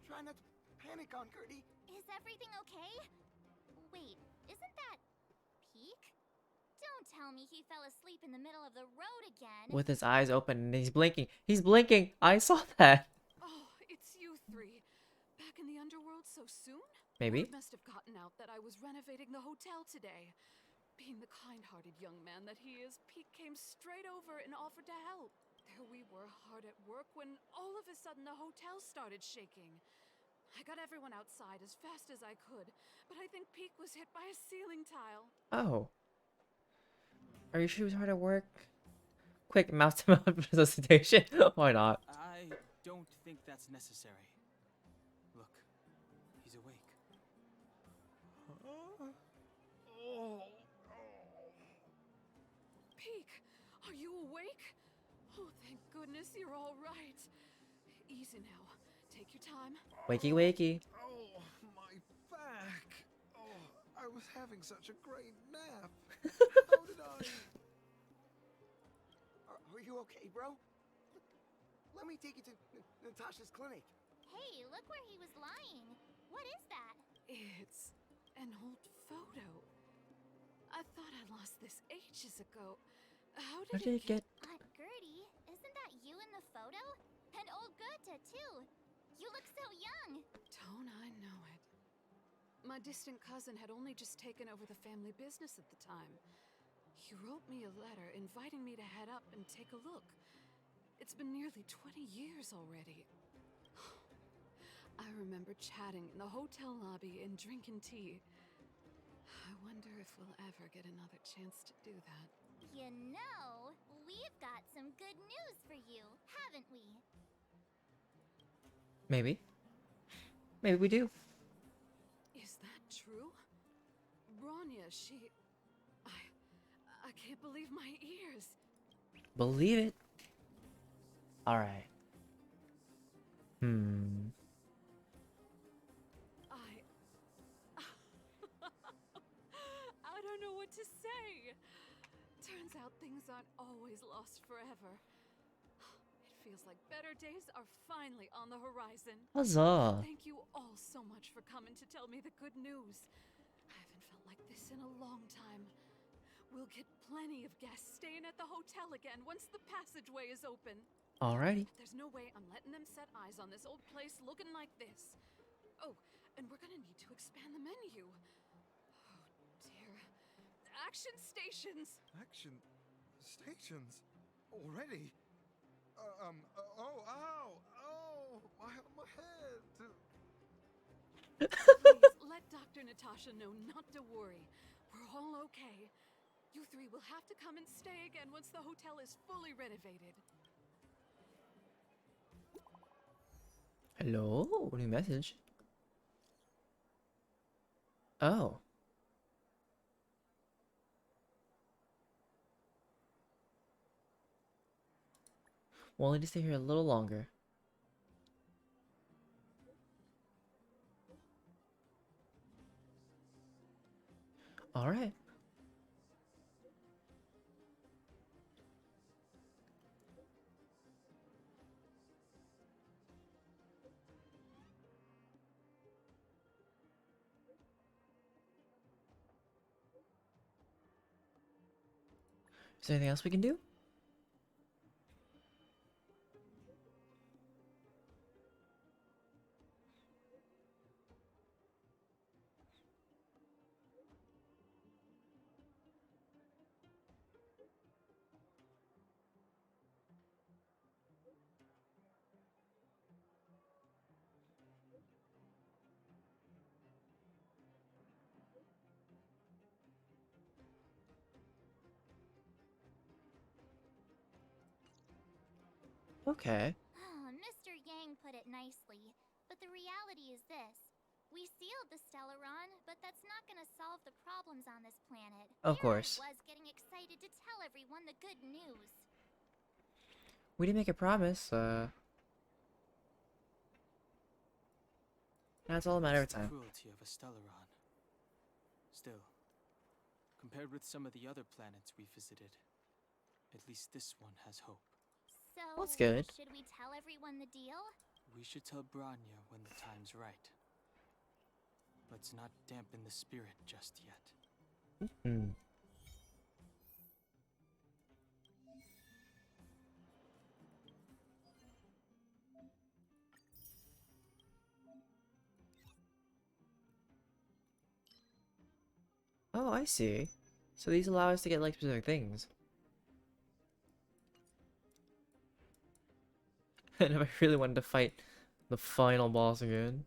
Try not to panic on Gertie. Is everything okay? Wait, isn't that Peak? Don't tell me he fell asleep in the middle of the road again. With his eyes open and he's blinking. He's blinking. I saw that. Oh, it's you three. Back in the underworld so soon? Maybe. Word must have gotten out that I was renovating the hotel today. Being the kind-hearted young man that he is, Pete came straight over and offered to help. There we were hard at work when all of a sudden the hotel started shaking. I got everyone outside as fast as I could, but I think Pete was hit by a ceiling tile. Oh. Are you sure he was hard at work? Quick, mouse to mouth resuscitation. Why not? I don't think that's necessary. Look, he's awake. Peek, are you awake? Oh, thank goodness you're all right. Easy now. Take your time. Wakey, wakey. Oh, my back. Oh, I was having such a great nap. How did I? Are you okay, bro? Let me take you to Natasha's clinic. Hey, look where he was lying. What is that? It's an old photo. I thought I lost this ages ago. How How did did it it get? Aunt Gertie, isn't that you in the photo? And old Goethe, too. You look so young. Don't I know it? My distant cousin had only just taken over the family business at the time. He wrote me a letter inviting me to head up and take a look. It's been nearly 20 years already. I remember chatting in the hotel lobby and drinking tea. I wonder if we'll ever get another chance to do that. You know, we've got some good news for you, haven't we? Maybe. Maybe we do. Is that true? Bronya, I can't believe my ears. Believe it. Alright. Hmm. I don't know what to say. Turns out things aren't always lost forever. It feels like better days are finally on the horizon. Huzzah. Thank you all so much for coming to tell me the good news. I haven't felt like this in a long time. We'll get plenty of guests staying at the hotel again once the passageway is open. Alrighty. But there's no way I'm letting them set eyes on this old place looking like this. Oh, and we're gonna need to expand the menu. Oh, dear. Action stations! Action stations? Already? My head. Please, let Dr. Natasha know not to worry. We're all okay. You three will have to come and stay again once the hotel is fully renovated. Hello? New message. Oh. We'll need to stay here a little longer. Alright. Is there anything else we can do? Okay. Oh, Mr. Yang put it nicely, but the reality is this. We sealed the Stellaron, but that's not gonna solve the problems on this planet. Of Here course. I was getting excited to tell everyone the good news. We didn't make a promise, that's all a matter of It's the time. cruelty of a Stellaron. Still, compared with some of the other planets we visited, at least this one has hope. So, That's good. should we tell everyone the deal? We should tell Bronya when the time's right. Let's not dampen the spirit just yet. Hmm. Oh, I see. So these allow us to get like specific things. And if I really wanted to fight the final boss again.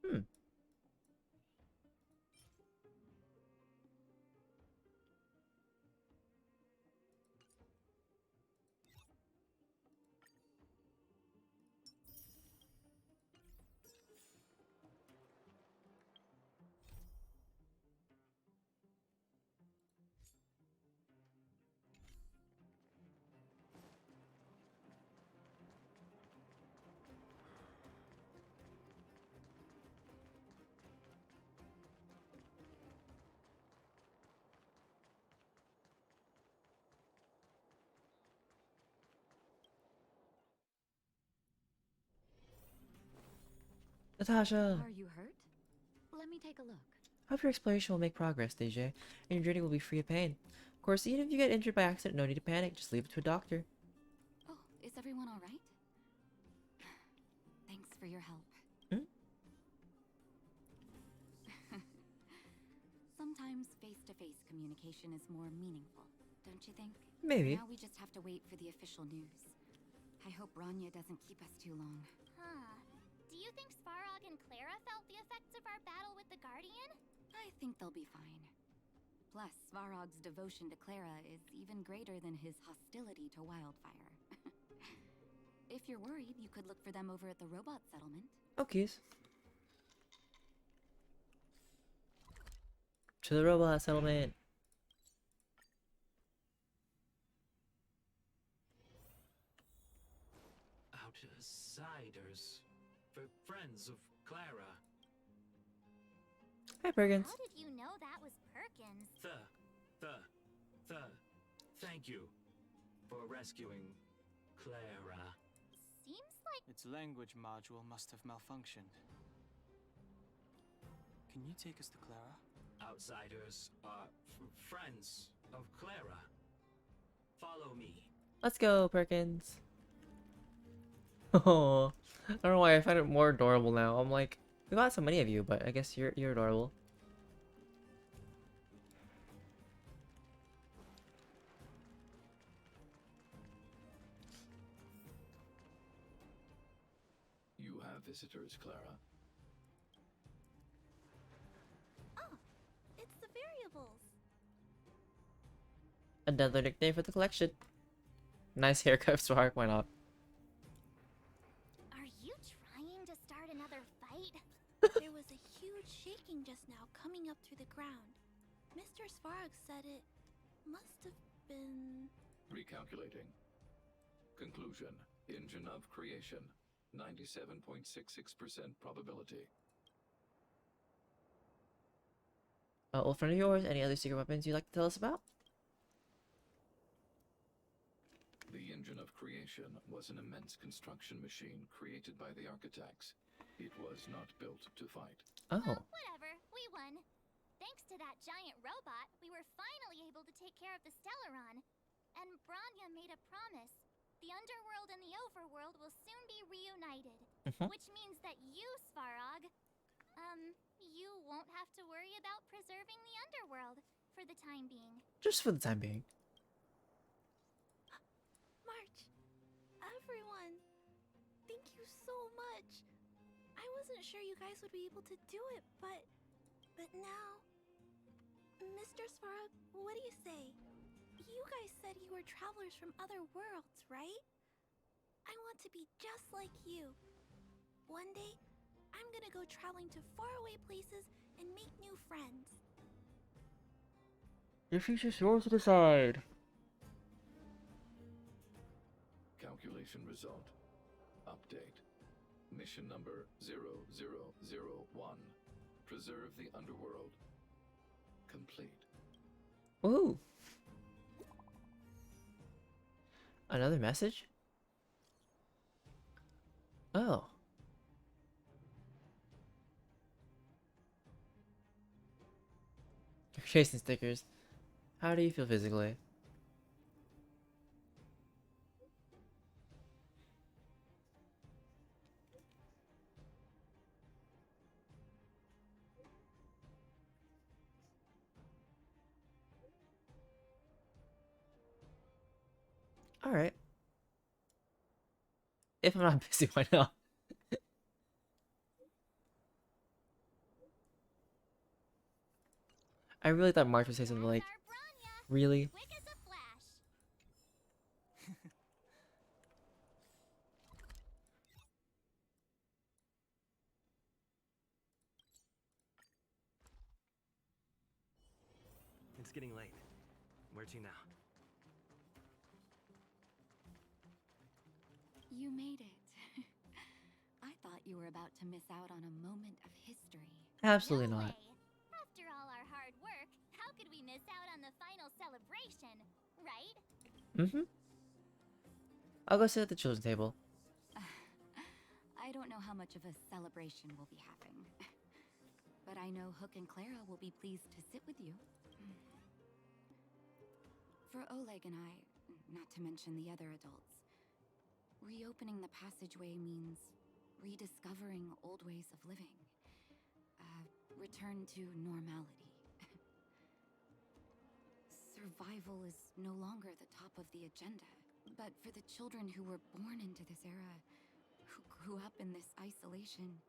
Hmm. Natasha! Are you hurt? Let me take a look. Hope your exploration will make progress, DJ, and your journey will be free of pain. Of course, even if you get injured by accident, no need to panic. Just leave it to a doctor. Oh, is everyone all right? Thanks for your help. Hmm? Sometimes face-to-face communication is more meaningful. don't you think? Maybe. Now we just have to wait for the official news. I hope Bronya doesn't keep us too long. Huh. Do you think Svarog and Clara felt the effects of our battle with the Guardian? I think they'll be fine. Plus, Svarog's devotion to Clara is even greater than his hostility to Wildfire. If you're worried, you could look for them over at the robot settlement. Okay. To the robot settlement. Outsiders. For friends of Clara. Hi, Perkins. How did you know that was Perkins? Thank you for rescuing Clara. Seems like Its language module must have malfunctioned. Can you take us to Clara? Outsiders are friends of Clara. Follow me. Let's go, Perkins. Oh, I don't know why I find it more adorable now. I'm like, we got so many of you, but I guess you're adorable. You have visitors, Clara. oh, it's the variables. Another nickname for the collection. Nice haircut, Spark. Why not? Are you trying to start another fight? There was a huge shaking just now coming up through the ground. Mr. Svarog said it must have been... Recalculating. Conclusion. Engine of creation. 97.66% probability. Old friend of yours, any other secret weapons you'd like to tell us about? The engine of creation was an immense construction machine created by the architects. It was not built to fight. Oh. Whatever, we won. Thanks to that giant robot, we were finally able to take care of the Stellaron. And Bronya made a promise. The underworld and the overworld will soon be reunited. Which means that you, Svarog, you won't have to worry about preserving the underworld for the time being. Just for the time being. March, everyone, thank you so much. I wasn't sure you guys would be able to do it, but now... Mr. Svarog, what do you say? You guys said you were travelers from other worlds, right? I want to be just like you. One day, I'm gonna go traveling to faraway places and make new friends. Your future's yours to decide. Calculation result. Update. Mission number 0001. Preserve the underworld. Complete. Woohoo! Another message? Oh. You're chasing stickers. How do you feel physically? Alright. If I'm not busy, why not? I really thought March would say something like, really? Quick as a flash. It's getting late. Where to now? You made it. I thought you were about to miss out on a moment of history. Absolutely No not. way. After all our hard work, how could we miss out on the final celebration, right? Mm-hmm. I'll go sit at the children's table. I don't know how much of a celebration we'll be having. But I know Hook and Clara will be pleased to sit with you. For Oleg and I, not to mention the other adults, reopening the passageway means rediscovering old ways of living. Return to normality. survival is no longer the top of the agenda. But for the children who were born into this era, who grew up in this isolation,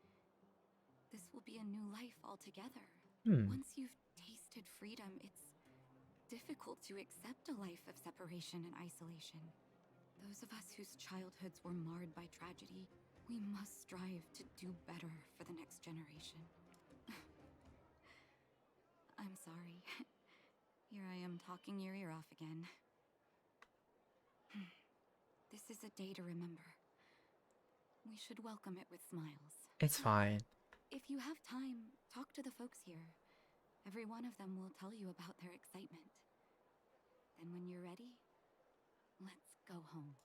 this will be a new life altogether. Once you've tasted freedom, it's difficult to accept a life of separation and isolation. Those of us whose childhoods were marred by tragedy, we must strive to do better for the next generation. I'm sorry. Here I am talking your ear off again. This is a day to remember. We should welcome it with smiles. It's fine. If you have time, talk to the folks here. Every one of them will tell you about their excitement. Then when you're ready, let's go home.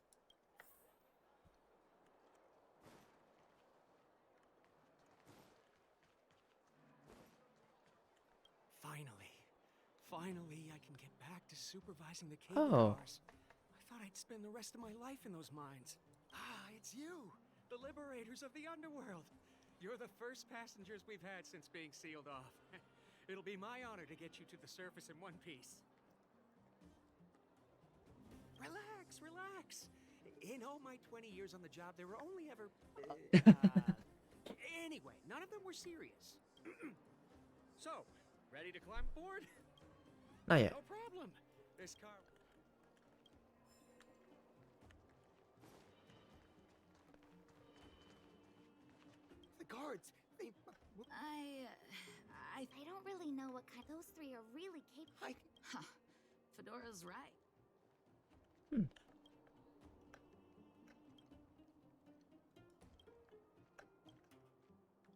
Finally, I can get back to supervising the cable cars. I thought I'd spend the rest of my life in those mines. Ah, it's you, the liberators of the underworld. You're the first passengers we've had since being sealed off. It'll be my honor to get you to the surface in one piece. Relax, relax. In all my 20 years on the job, there were only ever... Anyway, none of them were serious. So, ready to climb aboard? Not yet. No problem. This car... The guards, they... I don't really know what kind. Those three are really capable. Huh. Fedora's right.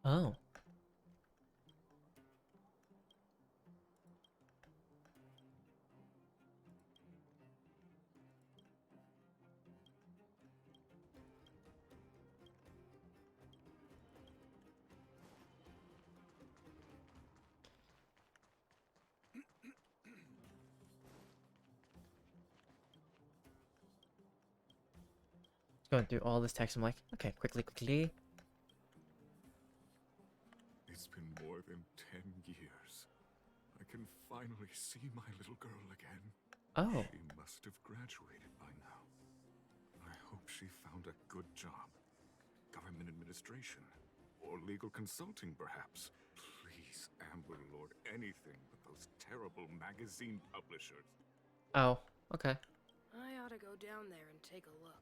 Oh. Going through all this text, I'm like, okay, quickly. It's been more than 10 years. I can finally see my little girl again. Oh. She must have graduated by now. I hope she found a good job. Government administration. Or legal consulting, perhaps. Please, Amber Lord, anything but those terrible magazine publishers. Oh, okay. I ought to go down there and take a look.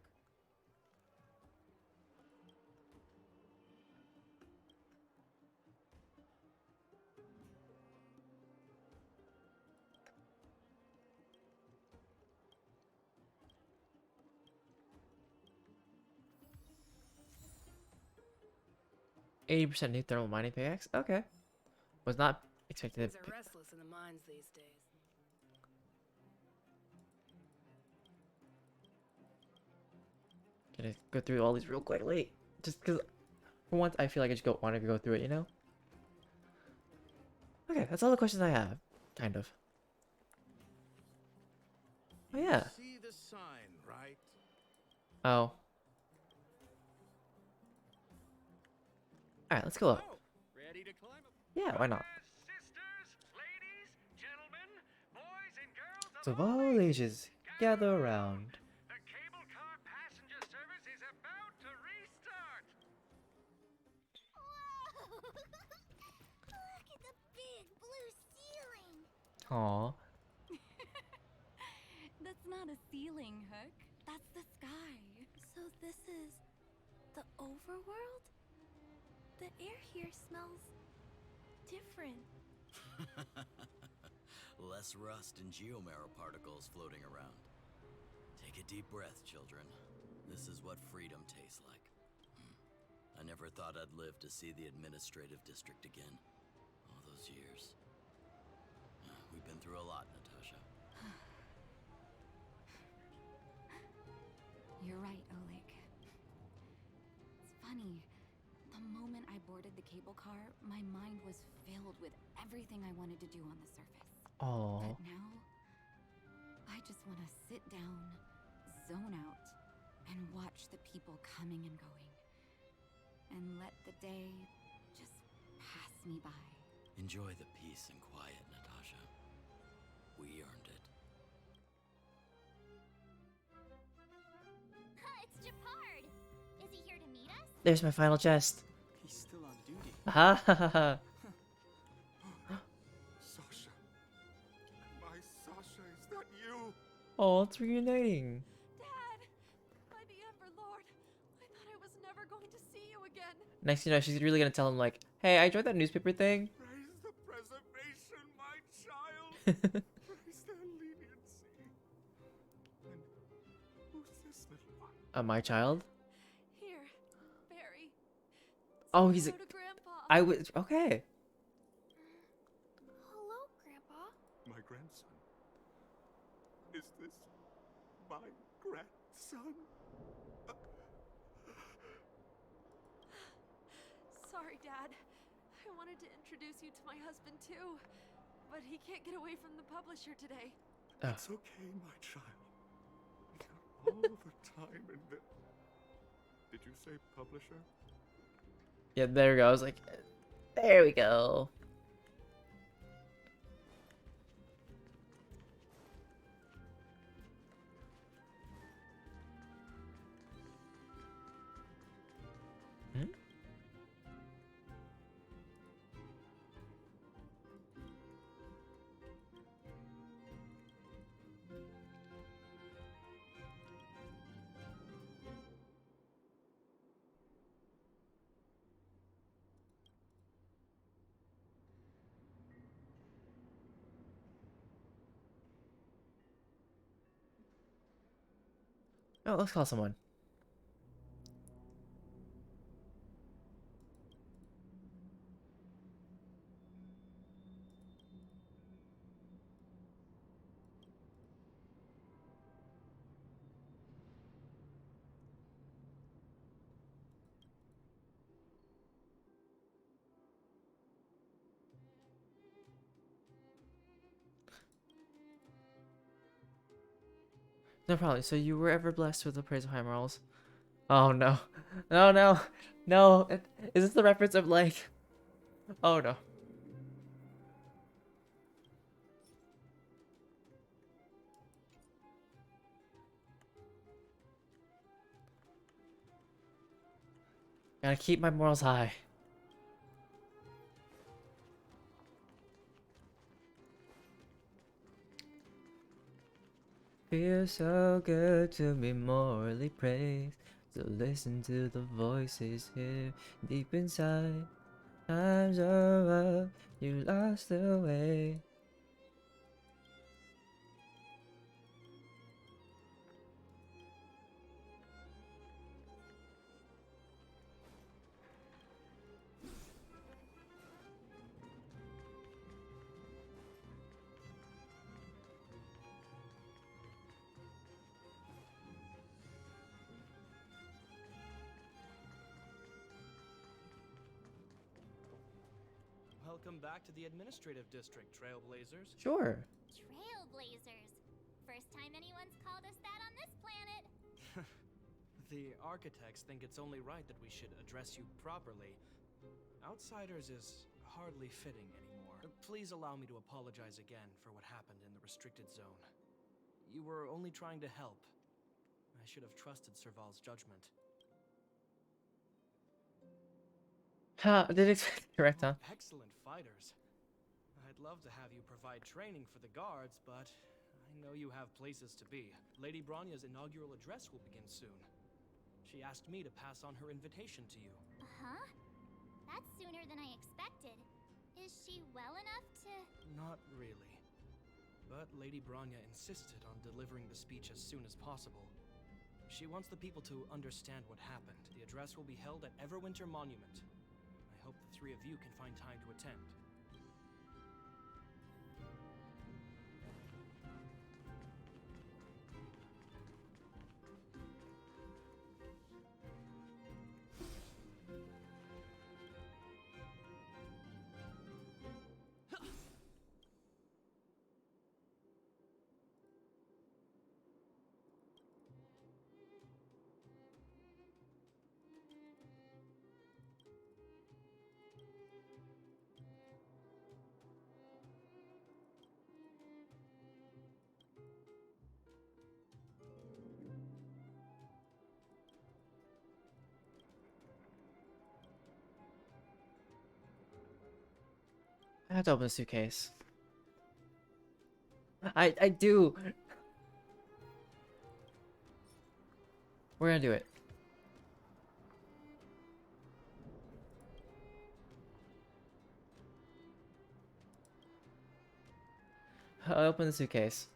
%80 new thermal mining pickaxe? Okay. Was not expecting Things it. are restless in the mines these days. Gonna go through all these real quickly. Just because for once I feel like I just want to go through it, you know? Okay, that's all the questions I have. Kind of. Oh yeah. See the sign, right? Oh. Alright, let's go up. Ready to climb up? Yeah, why not? Sisters, ladies, gentlemen, boys and girls So of all ages, gather around. The cable car passenger service is about to restart. Whoa! Look at the big blue ceiling. Aw. That's not a ceiling, Hook. That's the sky. So this is the overworld? The air here smells different. Less rust and geomarrow particles floating around. Take a deep breath, children. This is what freedom tastes like. I never thought I'd live to see the administrative district again. All those years. We've been through a lot, Natasha. You're right, Oleg. It's funny. The moment I boarded the cable car, my mind was filled with everything I wanted to do on the surface. Oh. But now, I just want to sit down, zone out, and watch the people coming and going. And let the day just pass me by. Enjoy the peace and quiet, Natasha. We earned it. There's my final chest. He's still on duty. Ha ha ha ha. Sasha. My Sasha, is that you? Oh, it's reuniting. Dad! By the Ember Lord, I thought I was never going to see you again. Next, you know, she's really gonna tell him like, "Hey, I joined that newspaper thing." Praise the preservation, my child. Praise their leniency. And who's this little one? My child. Here, Barry. Oh, he's a. Go to Grandpa. I was okay. Hello, Grandpa. My grandson. Is this my grandson? Sorry, Dad. I wanted to introduce you to my husband too, but he can't get away from the publisher today. It's okay, my child. We got all the time in the... Did you say publisher? Yeah, there we go. I was like, there we go. Hmm? Oh, let's call someone. No problem. So you were ever blessed with the praise of high morals? Oh no. No, no. No. Is this the reference of like... Oh no. Gotta keep my morals high. Feels so good to be morally praised. So listen to the voices here deep inside. Times are up, you lost the way. Welcome back to the administrative district, Trailblazers. Sure. Trailblazers. First time anyone's called us that on this planet. The architects think it's only right that we should address you properly. Outsiders is hardly fitting anymore. Please allow me to apologize again for what happened in the restricted zone. You were only trying to help. I should have trusted Serval's judgment. Ha, did expect correct, huh? Excellent fighters. I'd love to have you provide training for the guards, but I know you have places to be. Lady Bronya's inaugural address will begin soon. She asked me to pass on her invitation to you. Huh? That's sooner than I expected. Is she well enough to... Not really. But Lady Bronya insisted on delivering the speech as soon as possible. She wants the people to understand what happened. The address will be held at Everwinter Monument. I hope the three of you can find time to attend. I have to open the suitcase. I do. We're gonna do it. I open the suitcase.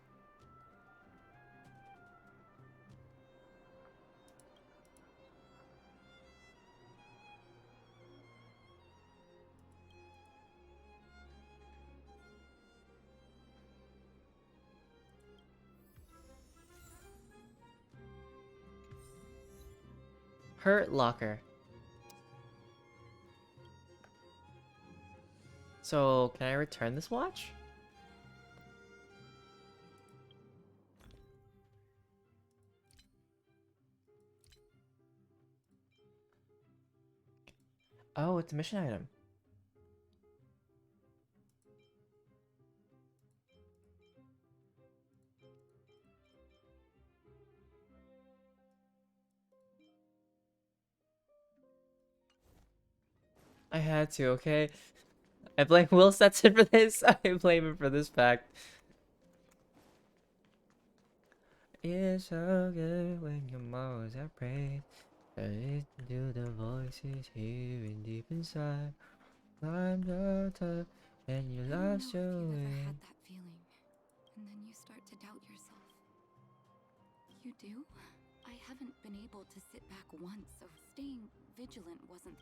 Hurt locker. So, can I return this watch? Oh, it's a mission item. I had to, okay? I blame Will Stetson for this. I blame him for this fact. It's so good when your mouths are praised. Listen to the voices here and deep inside. I'm so tough and you lost your Ever way. had that feeling, and then you start to doubt yourself? You do? I haven't been able to sit back once, so staying vigilant wasn't.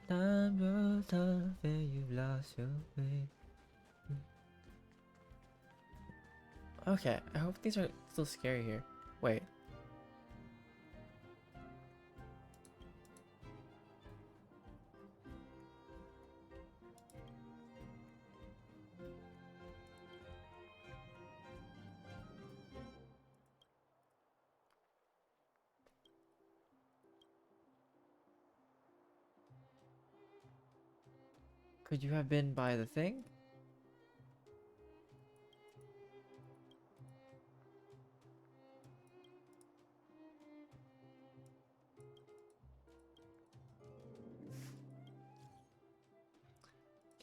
I'm so tough and you lost your way. Okay, I hope these are still scary here. Wait. Could you have been by the thing?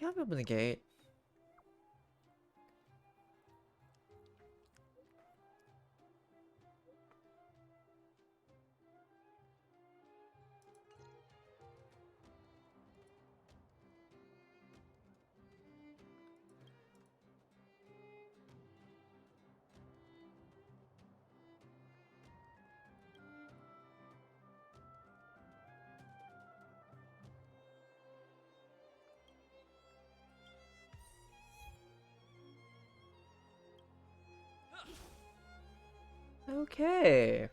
Can't open the gate. Okay.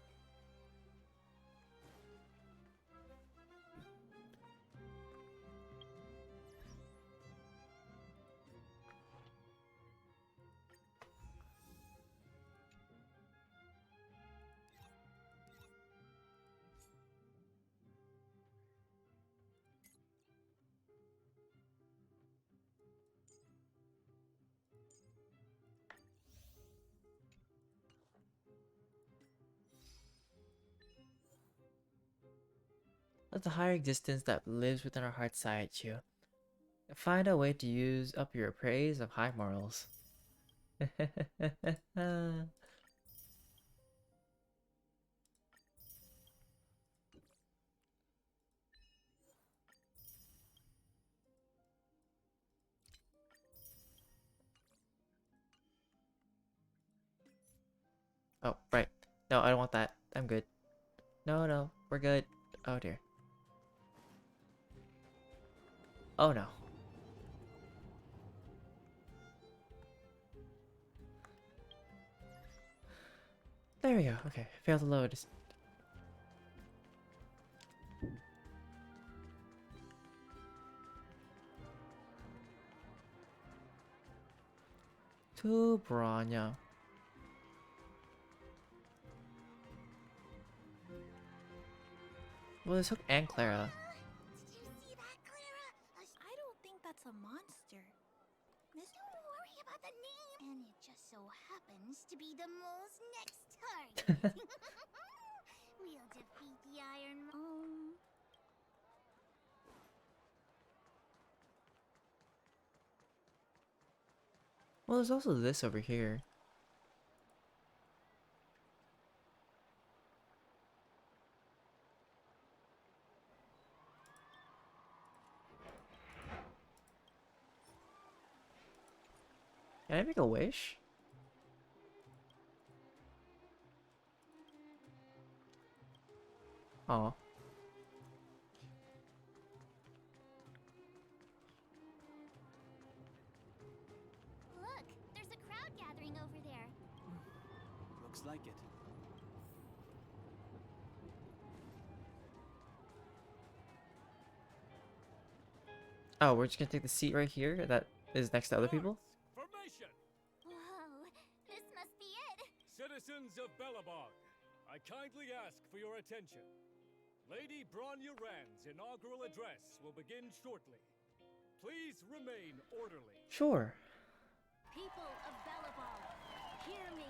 Let the higher existence that lives within our hearts sigh at you. Find a way to use up your praise of high morals. Oh, right. No, I don't want that. I'm good. No, no, we're good. Oh dear. Oh no. There we go. Okay, failed to load. To Bronya. Well, there's Hook and Clara. Did you see that, Clara? I don't think that's a monster. Don't worry about the name. And it just so happens to be the mole's next target. We'll defeat the Iron. Well, there's also this over here. Can I make a wish? Oh. Look, there's a crowd gathering over there. Looks like it. Oh, we're just gonna take the seat right here that is next to other people? Formation! Whoa, this must be it. Citizens of Belobog, I kindly ask for your attention. Lady Bronya Rand's inaugural address will begin shortly. Please remain orderly. Sure. People of Belobog, hear me.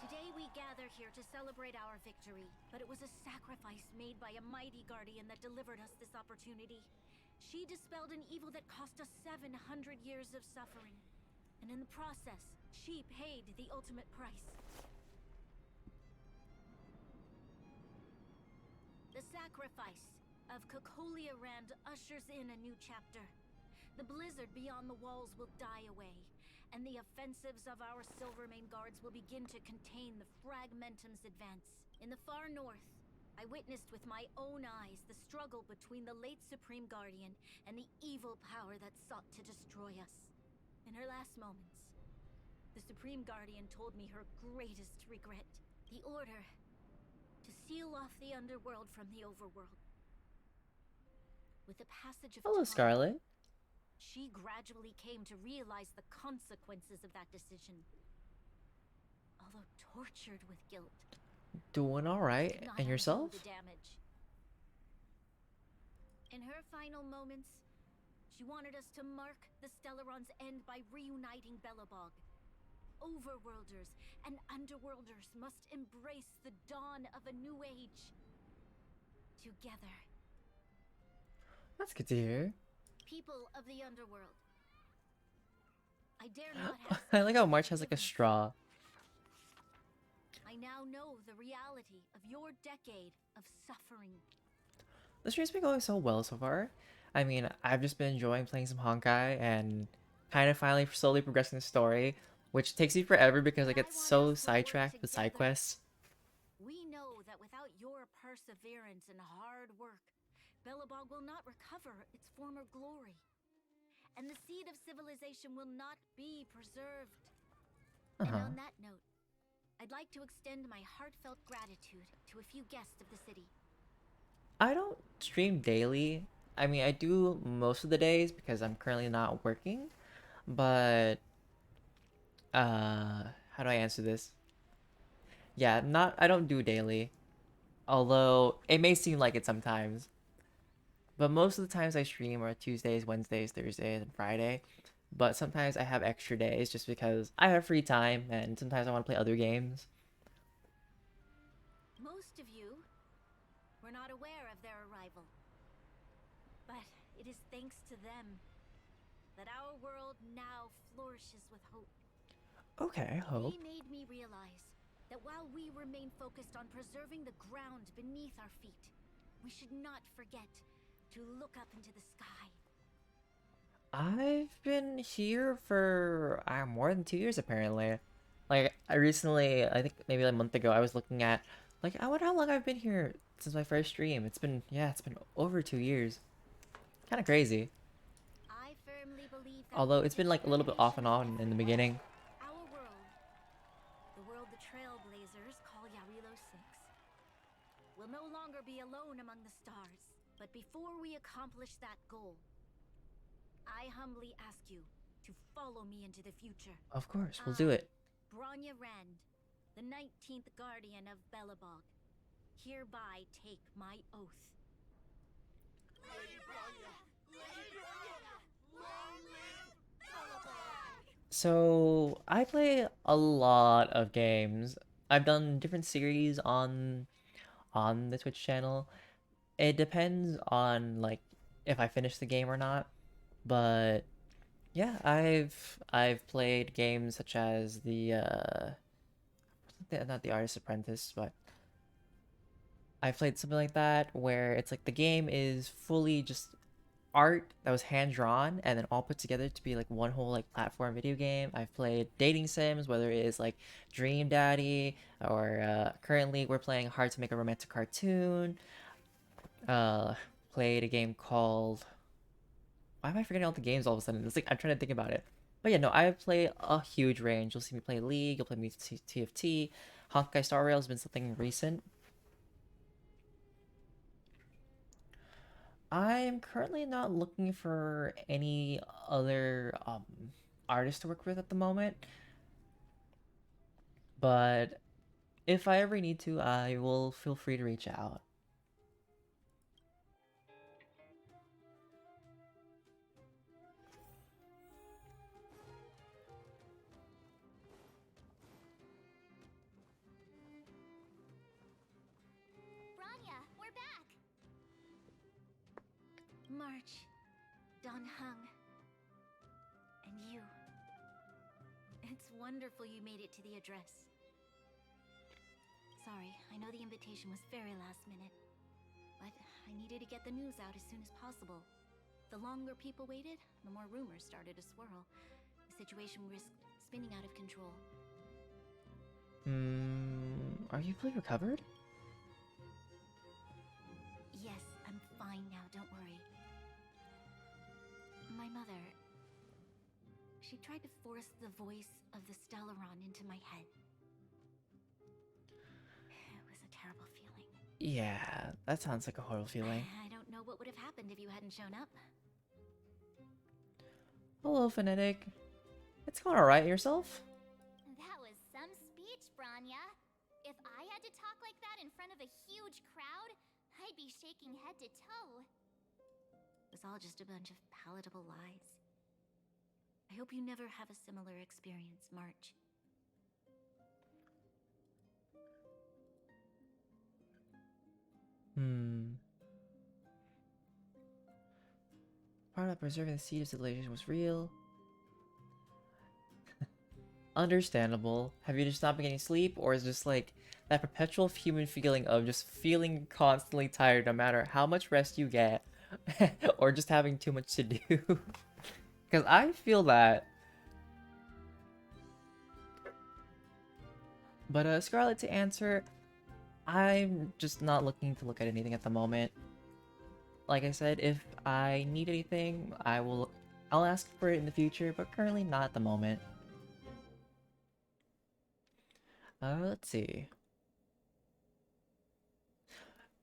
Today we gather here to celebrate our victory, but it was a sacrifice made by a mighty guardian that delivered us this opportunity. She dispelled an evil that cost us 700 years of suffering, and in the process, she paid the ultimate price. The sacrifice of Cocolia Rand ushers in a new chapter. The blizzard beyond the walls will die away, and the offensives of our Silvermane guards will begin to contain the Fragmentum's advance. In the far north, I witnessed with my own eyes the struggle between the late Supreme Guardian and the evil power that sought to destroy us. In her last moments, the Supreme Guardian told me her greatest regret, the order to seal off the underworld from the overworld. With the passage of Hello, time, Scarlet. she gradually came to realize the consequences of that decision. Although tortured with guilt, Doing alright. did not And undo yourself? the damage. In her final moments, she wanted us to mark the Stellaron's end by reuniting Belobog. Overworlders and Underworlders must embrace the dawn of a new age. Together. That's good to hear. People of the Underworld, I dare not ask I like how for March has like a forgiveness. straw. I now know the reality of your decade of suffering. The stream's been going so well so far. I mean, I've just been enjoying playing some Honkai and kind of finally slowly progressing the story, which takes me forever because I get so sidetracked with side quests. We know that without your perseverance and hard work, Belobog will not recover its former glory. And the seed of civilization will not be preserved. And on that note, I'd like to extend my heartfelt gratitude to a few guests of the city. I don't stream daily. I mean, I do most of the days because I'm currently not working. But how do I answer this? Yeah, I don't do daily. Although it may seem like it sometimes. But most of the times I stream are Tuesdays, Wednesdays, Thursdays, and Friday. But sometimes I have extra days just because I have free time and sometimes I want to play other games. Most of you were not aware of their arrival. But it is thanks to them that our world now flourishes with hope. Okay, hope. They made me realize that while we remain focused on preserving the ground beneath our feet, we should not forget to look up into the sky. I've been here for more than 2 years apparently. Like I recently, I think maybe a month ago, I was looking at like I wonder how long I've been here since my first stream. It's been over 2 years. Kind of crazy. I firmly believe that Although it's been like a little bit off and on in the beginning. our world, the world the Trailblazers call Yarilo 6, will no longer be alone among the stars. But before we accomplish that goal, I humbly ask you to follow me into the future. Of course, we'll do it. Bronya Rand, the 19th Guardian of Belobog, hereby take my oath. Lady Bronya! Lady Bronya! Long live Belobog! So I play a lot of games. I've done different series on the Twitch channel. It depends on like if I finish the game or not. But Yeah, I've played games such as not the Artist Apprentice, but I played something like that where it's like the game is fully just art that was hand drawn and then all put together to be like one whole like platform video game. I've played dating sims, whether it is like Dream Daddy or currently we're playing Hard to Make a Romantic Cartoon. Uh, Played a game called. Why am I forgetting all the games all of a sudden? It's like I'm trying to think about it. But yeah, no, I play a huge range. You'll see me play League. You'll play me TFT. Honkai Star Rail has been something recent. I'm currently not looking for any other artists to work with at the moment, but if I ever need to, I will feel free to reach out. Branya, we're back! March, Don Hung, and you. It's wonderful you made it to the address. Sorry, I know the invitation was very last minute, but I needed to get the news out as soon as possible. The longer people waited, the more rumors started to swirl. The situation risked spinning out of control. Are you fully recovered? Yes, I'm fine now, don't worry. My mother... she tried to force the voice of the Stellaron into my head. It was a terrible feeling. Yeah, that sounds like a horrible feeling. I don't know what would have happened if you hadn't shown up. Hello, Phonetic. It's going alright yourself? That was some speech, Branya. If I had to talk like that in front of a huge crowd, I'd be shaking head to toe. It was all just a bunch of palatable lies. I hope you never have a similar experience, March. Part of preserving the seed of civilization was real. Understandable. Have you just not been getting sleep, or is it just like that perpetual human feeling of just feeling constantly tired no matter how much rest you get, or just having too much to do? Because I feel that. But Scarlet, to answer, I'm just not looking to look at anything at the moment. Like I said, if I need anything, I'll ask for it in the future, but currently not at the moment. Let's see.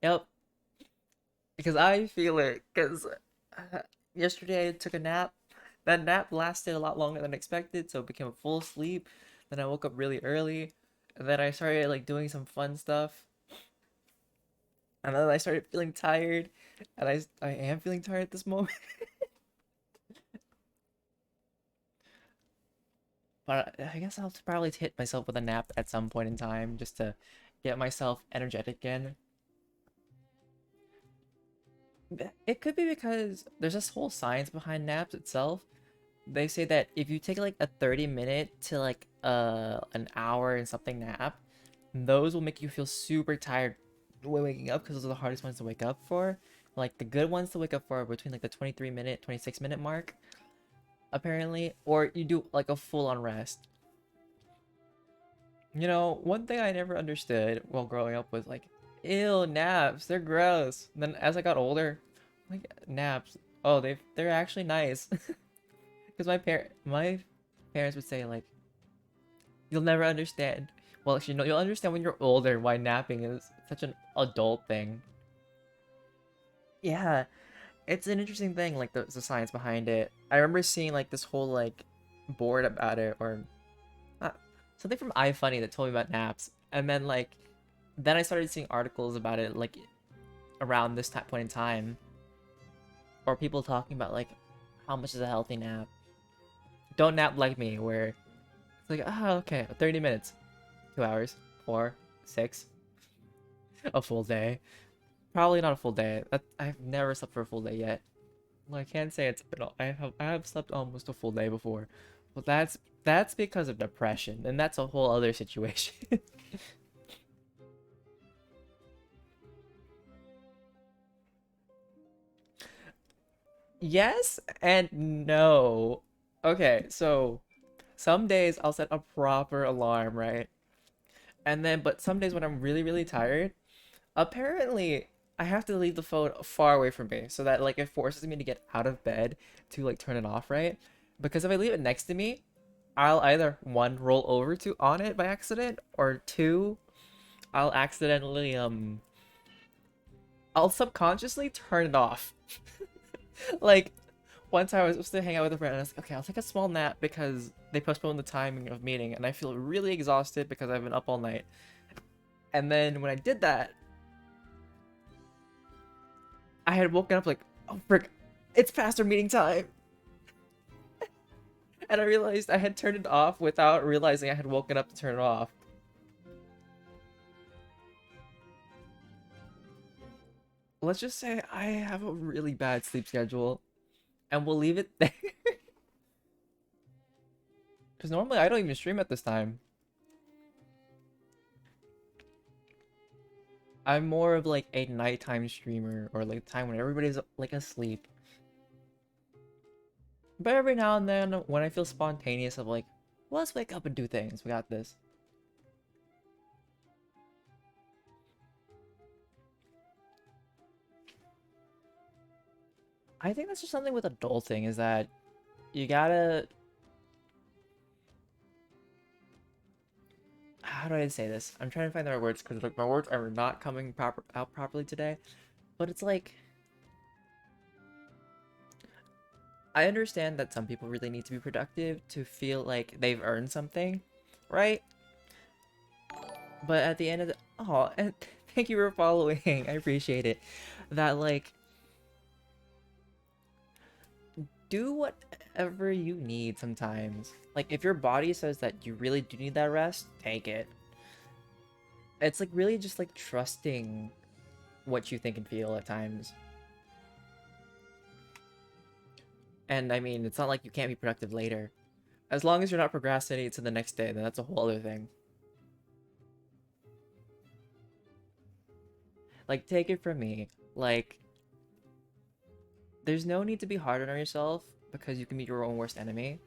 Yep. Because I feel it, because yesterday I took a nap. That nap lasted a lot longer than expected, so it became a full sleep. Then I woke up really early, and then I started like doing some fun stuff. And then I started feeling tired, and I am feeling tired at this moment. But I guess I'll probably hit myself with a nap at some point in time just to get myself energetic again. It could be because there's this whole science behind naps itself. They say that if you take like a 30-minute to like an hour and something nap, those will make you feel super tired when waking up because those are the hardest ones to wake up for. Like the good ones to wake up for are between like the 23-minute, 26-minute mark, apparently, or you do like a full-on rest. You know, one thing I never understood while growing up was like, ew, naps, they're gross. And then as I got older, like naps, oh, they're actually nice. Because my parents would say like, you'll never understand. Well, actually, no, you'll understand when you're older why napping is such an adult thing. Yeah, it's an interesting thing, like the science behind it. I remember seeing like this whole like board about it, or something from iFunny that told me about naps, and then I started seeing articles about it like around this point in time, or people talking about like how much is a healthy nap. Don't nap like me, where it's like, oh, okay, 30 minutes, 2 hours, 4, 6, a full day. Probably not a full day. I've never slept for a full day yet. Well, I can't say it's been. I have slept almost a full day before, but that's because of depression, and that's a whole other situation. Yes and no. Okay, so some days I'll set a proper alarm, right? And then, but some days when I'm really, really tired, apparently I have to leave the phone far away from me so that like it forces me to get out of bed to like turn it off, right? Because if I leave it next to me, I'll either one roll over to on it by accident, or two, I'll accidentally I'll subconsciously turn it off. Like one time I was supposed to hang out with a friend and I was like, okay, I'll take a small nap because they postponed the timing of meeting and I feel really exhausted because I've been up all night. And then when I did that, I had woken up like, oh frick, it's past our meeting time. And I realized I had turned it off without realizing I had woken up to turn it off. Let's just say I have a really bad sleep schedule, and we'll leave it there. Because normally I don't even stream at this time. I'm more of like a nighttime streamer, or like time when everybody's like asleep. But every now and then, when I feel spontaneous of like, well, let's wake up and do things, we got this. I think that's just something with adulting, is that you gotta... How do I say this? I'm trying to find the right words because like my words are not coming out properly today. But it's like... I understand that some people really need to be productive to feel like they've earned something, right? But at the end of the... Oh, and thank you for following. I appreciate it. That like... Do whatever you need sometimes. Like, if your body says that you really do need that rest, take it. It's like really just like trusting what you think and feel at times. And I mean, it's not like you can't be productive later. As long as you're not procrastinating to the next day, then that's a whole other thing. Like, take it from me. Like, there's no need to be hard on yourself because you can be your own worst enemy.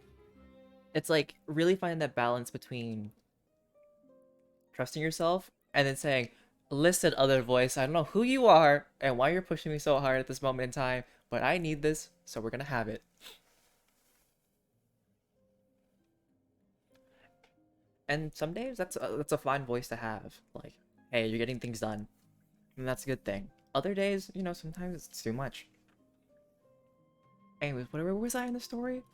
It's like really finding that balance between trusting yourself and then saying, listen, other voice, I don't know who you are and why you're pushing me so hard at this moment in time, but I need this, so we're gonna have it. And some days that's a fine voice to have. Like, hey, you're getting things done, and that's a good thing. Other days, you know, sometimes it's too much. Anyways, whatever was I in the story?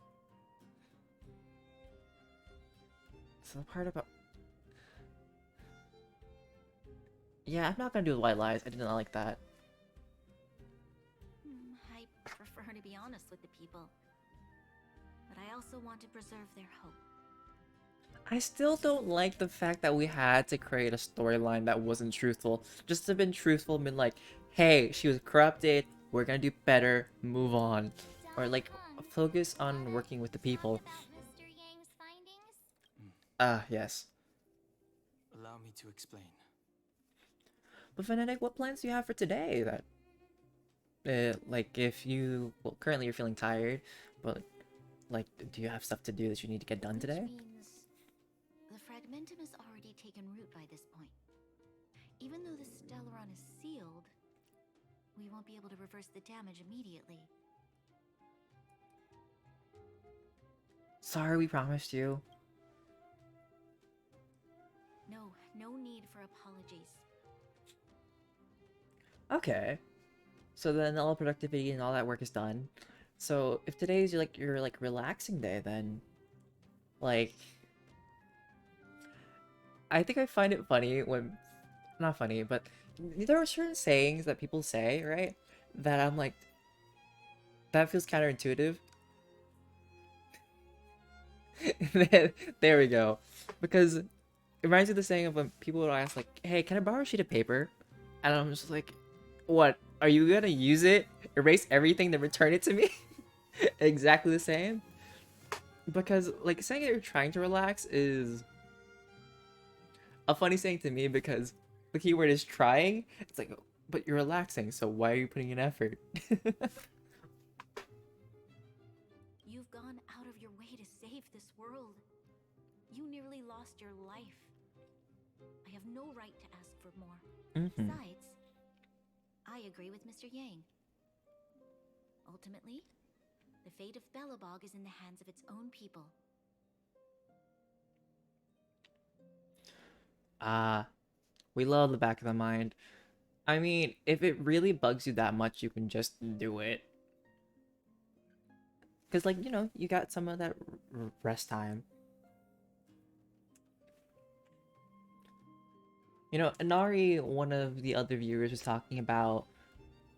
So the part about... Yeah, I'm not gonna do white lies. I did not like that. I prefer to be honest with the people. But I also want to preserve their hope. I still don't like the fact that we had to create a storyline that wasn't truthful. Just to have been truthful and been like, hey, she was corrupted, we're gonna do better, move on. Or like, focus on working with the people. Yes. Allow me to explain. But Fanatic, what plans do you have for today? That, like, if you, well, currently you're feeling tired, but like, do you have stuff to do that you need to get done today? Which means the fragmentum has already taken root by this point. Even though the Stellaron is sealed, we won't be able to reverse the damage immediately. Sorry, we promised you. No need for apologies. Okay. So then all productivity and all that work is done. So if today's your relaxing day, then like I think I find it funny when, not funny, but there are certain sayings that people say, right? That I'm like, that feels counterintuitive. There we go. Because it reminds me of the saying of when people would ask like, hey, can I borrow a sheet of paper? And I'm just like, what? Are you gonna use it, erase everything, then return it to me? Exactly the same? Because, like, saying that you're trying to relax is a funny saying to me because the keyword is trying. It's like, but you're relaxing, so why are you putting in effort? You've gone out of your way to save this world. You nearly lost your life. I have no right to ask for more. Besides, I agree with Mr. Yang. Ultimately, the fate of Belobog is in the hands of its own people. We love the back of the mind. I mean, if it really bugs you that much, you can just do it. Because, like, you know, you got some of that rest time. You know, Inari, one of the other viewers, was talking about,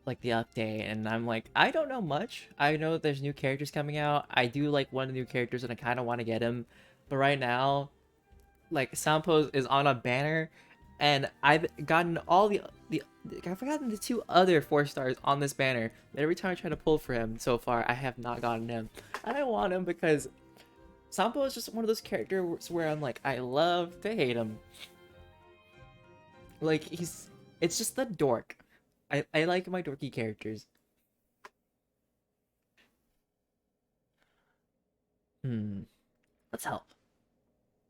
like, the update, and I'm like, I don't know much. I know there's new characters coming out. I do like one of the new characters, and I kind of want to get him. But right now, like, Sampo is on a banner, and I've gotten all the I've forgotten the 2 other 4 stars on this banner. And every time I try to pull for him so far, I have not gotten him. And I want him because Sampo is just one of those characters where I'm like, I love to hate him. Like, it's just the dork. I like my dorky characters. Let's help.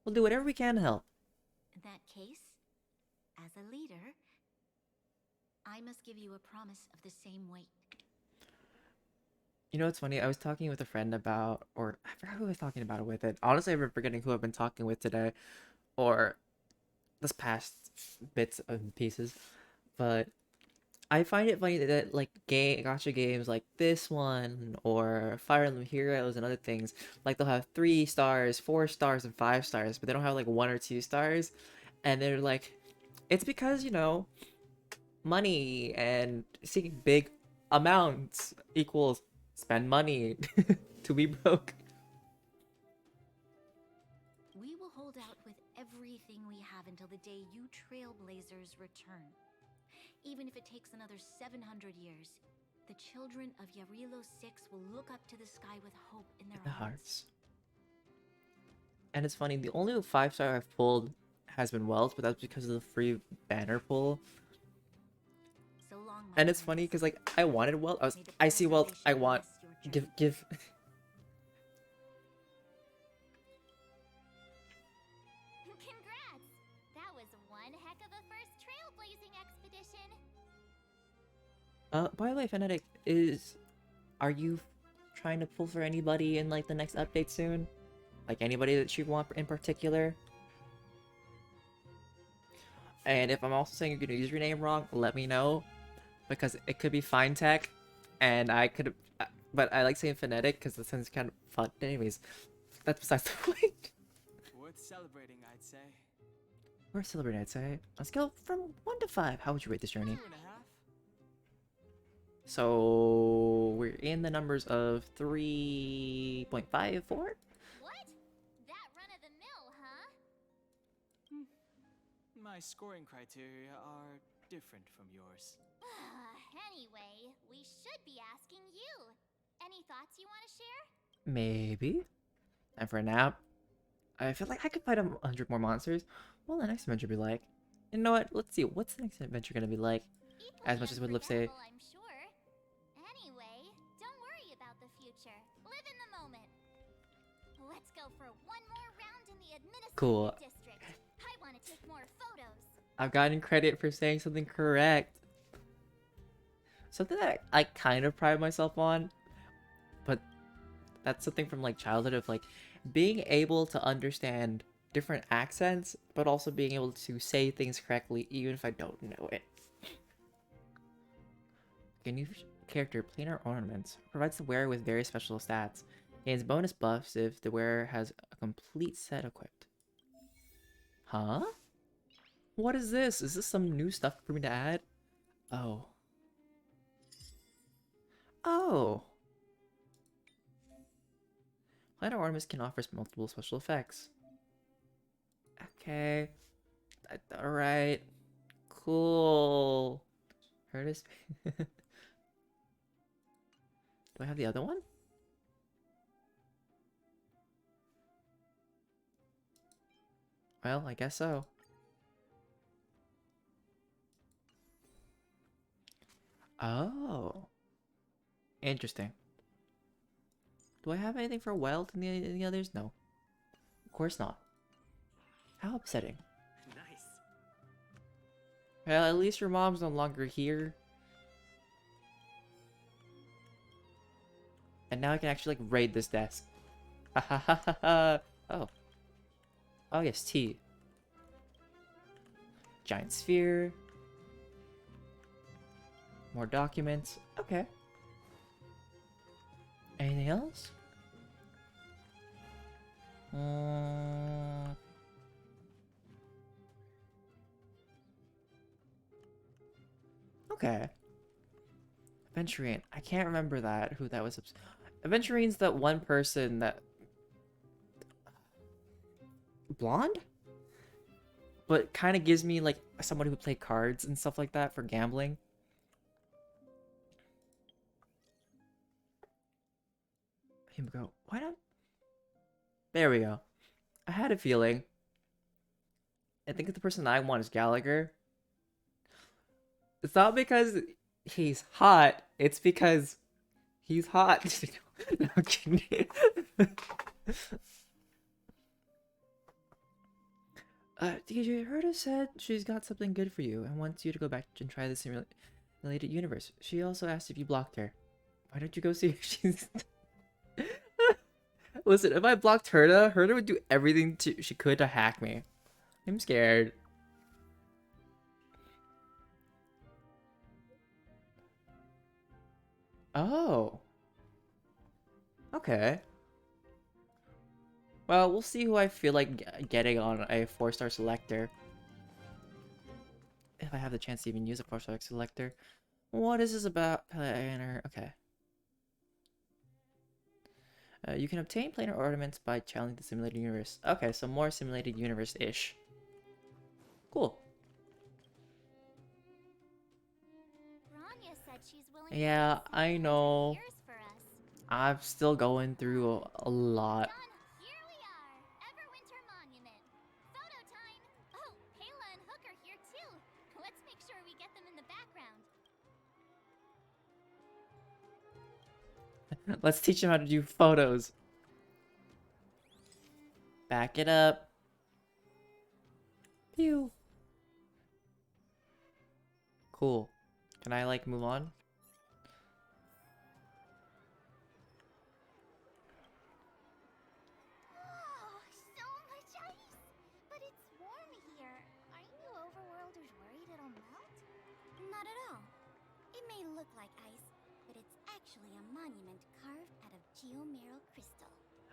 We'll do whatever we can to help. In that case, as a leader, I must give you a promise of the same weight. You know what's funny? I was talking with a friend about, or I forgot who I was talking about it with. It honestly, I'm forgetting who I've been talking with today, or this past bits and pieces. But I find it funny that like gacha games like this one or Fire Emblem Heroes and other things, like they'll have 3 stars, 4 stars, and 5 stars, but they don't have like 1 or 2 stars, and they're like, it's because, you know, money and seeking big amounts equals spend money to be broke. We will hold out with everything we have until the day you trailblazers return. Even if it takes another 700 years, the children of Yarilo 6 will look up to the sky with hope in their hearts. And it's funny, the only 5-star I've pulled has been Wells, but that's because of the free banner pull. So long, and it's funny because like I wanted Wells. I see Wells. I want give. Congrats! That was one heck of a first trailblazing expedition. By the way, Fanatic, are you trying to pull for anybody in like the next update soon? Like anybody that you want in particular? And if I'm also saying you're gonna use your name wrong, let me know, because it could be Fine Tech, and I could, but I like saying phonetic because it sounds kind of fun. Anyways, that's besides the point. Worth celebrating, I'd say. Worth celebrating, I'd say. On a scale from 1 to 5, how would you rate this journey? 2.5. So we're in the numbers of 3.54. What? That run of the mill, huh? My scoring criteria are different from yours. Anyway, we should be asking you. Any thoughts you want to share? Maybe. And for a nap. I feel like I could fight 100 more monsters. What will the next adventure be like? You know what? Let's see. What's the next adventure gonna be like? As much as would Lip say. I'm sure. Anyway, don't worry about the future. Live in the moment. Let's go for one more round in the administrative district. I want to take more photos. I've gotten credit for saying something correct. Something that I kind of pride myself on, but that's something from like childhood of like being able to understand different accents, but also being able to say things correctly even if I don't know it. A new character, planar ornaments, provides the wearer with very special stats. Gains bonus buffs if the wearer has a complete set equipped. Huh? What is this? Is this some new stuff for me to add? Oh. Oh! Planar ornaments can offer multiple special effects. Okay. Alright. Cool. Heard his Do I have the other one? Well, I guess so. Oh. Interesting. Do I have anything for Wild in the others? No. Of course not. How upsetting. Nice. Well, at least your mom's no longer here. And now I can actually, like, raid this desk. Ha ha ha ha ha. Oh. Oh, yes, tea. Giant sphere. More documents. Okay. Anything else? Okay. Aventurine. I can't remember that. Who that was. Aventurine's that one person that... Blonde? But kind of gives me, like, someone who play cards and stuff like that for gambling. Here we go. Why not? There we go. I had a feeling. I think the person I want is Gallagher. It's not because he's hot. It's because he's hot. No, I'm kidding. DJ, Herta said she's got something good for you and wants you to go back and try the simulated universe. She also asked if you blocked her. Why don't you go see if she's... Listen, if I blocked Herta, Herta would do everything she could to hack me. I'm scared. Oh. Okay. Well, we'll see who I feel like getting on a 4-star selector. If I have the chance to even use a 4-star selector. What is this about? Okay. You can obtain planar ornaments by challenging the simulated universe. Okay, so more simulated universe-ish. Cool. Rania said she's willing Yeah, to I know. years for us. I'm still going through a lot. Here we are, Everwinter Monument. Photo time. Oh, Kayla and Hook are here too. Let's make sure we get them in the background. Let's teach him how to do photos. Back it up. Pew. Cool. Can I, like, move on? Oh, so much ice. But it's warm here. Aren't you overworlders worried it'll melt? Not at all. It may look like ice, but it's actually a monument carved out of geomeral crystal.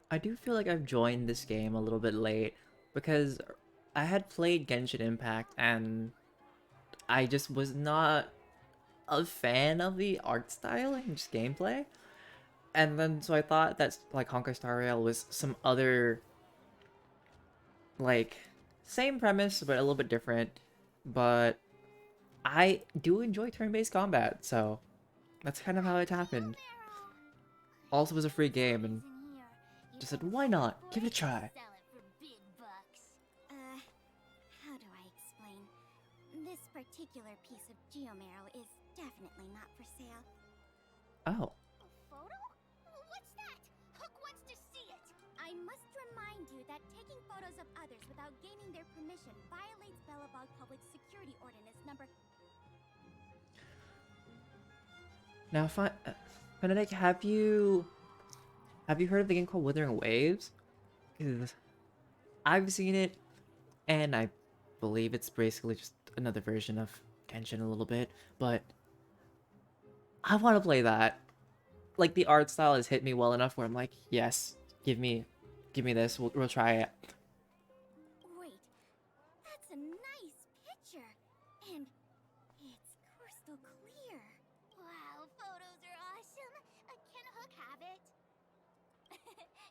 I do feel like I've joined this game a little bit late because I had played Genshin Impact and I just was not a fan of the art style and just gameplay. And then so I thought that like Honkai Star Rail was some other like same premise but a little bit different. But I do enjoy turn-based combat, so that's kind of how it happened. Also, it was a free game and just said, why not? Give it a try. How do I explain? This particular piece of geomarrow is definitely not for sale. Oh. A photo? What's that? Hook wants to see it. I must remind you that taking photos of others without gaining their permission violates Belobog Public Security Ordinance number... Now, Benedict, have you heard of the game called Wuthering Waves? 'Cause I've seen it, and I believe it's basically just another version of Genshin a little bit, but I want to play that. Like, the art style has hit me well enough where I'm like, yes, give me this, we'll try it. Wait, that's a nice picture, and it's crystal clear. Wow, photos are awesome. Can Hook have it?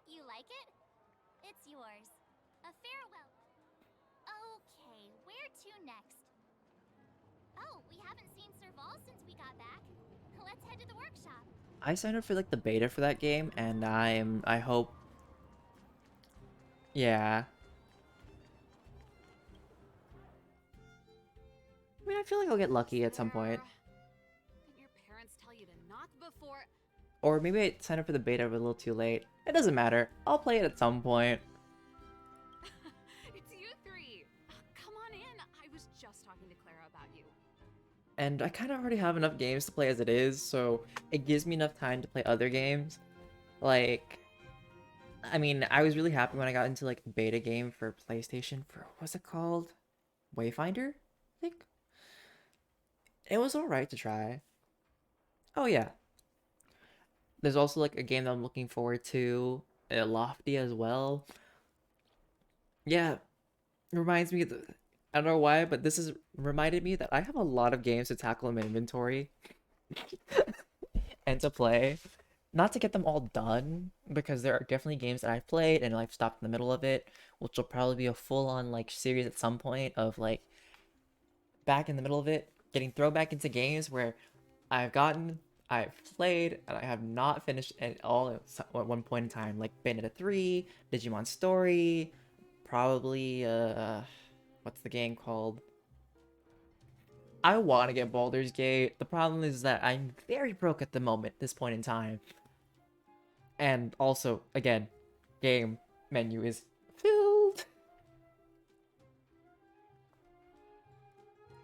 You like it? It's yours. A farewell. Okay, where to next? Oh, we haven't seen Serval since we got back. Let's head to the workshop. I signed up for like the beta for that game, and I hope, yeah. I mean, I feel like I'll get lucky at some point. Didn't your parents tell you to knock before? Or maybe I signed up for the beta a little too late. It doesn't matter. I'll play it at some point. It's you three. Come on in. I was just talking to Clara about you. And I kind of already have enough games to play as it is, so it gives me enough time to play other games. Like, I mean, I was really happy when I got into like a beta game for PlayStation for, what's it called? Wayfinder, I think? It was alright to try. Oh yeah. There's also like a game that I'm looking forward to, Lofty as well. Yeah, it reminds me of I don't know why, but this is reminded me that I have a lot of games to tackle in my inventory and to play. Not to get them all done, because there are definitely games that I've played and I've stopped in the middle of it, which will probably be a full-on like series at some point of like back in the middle of it, getting thrown back into games where I've played, and I have not finished it all at one point in time, like Bayonetta 3, Digimon Story, probably, what's the game called? I want to get Baldur's Gate. The problem is that I'm very broke at the moment, this point in time. And also, again, game menu is filled.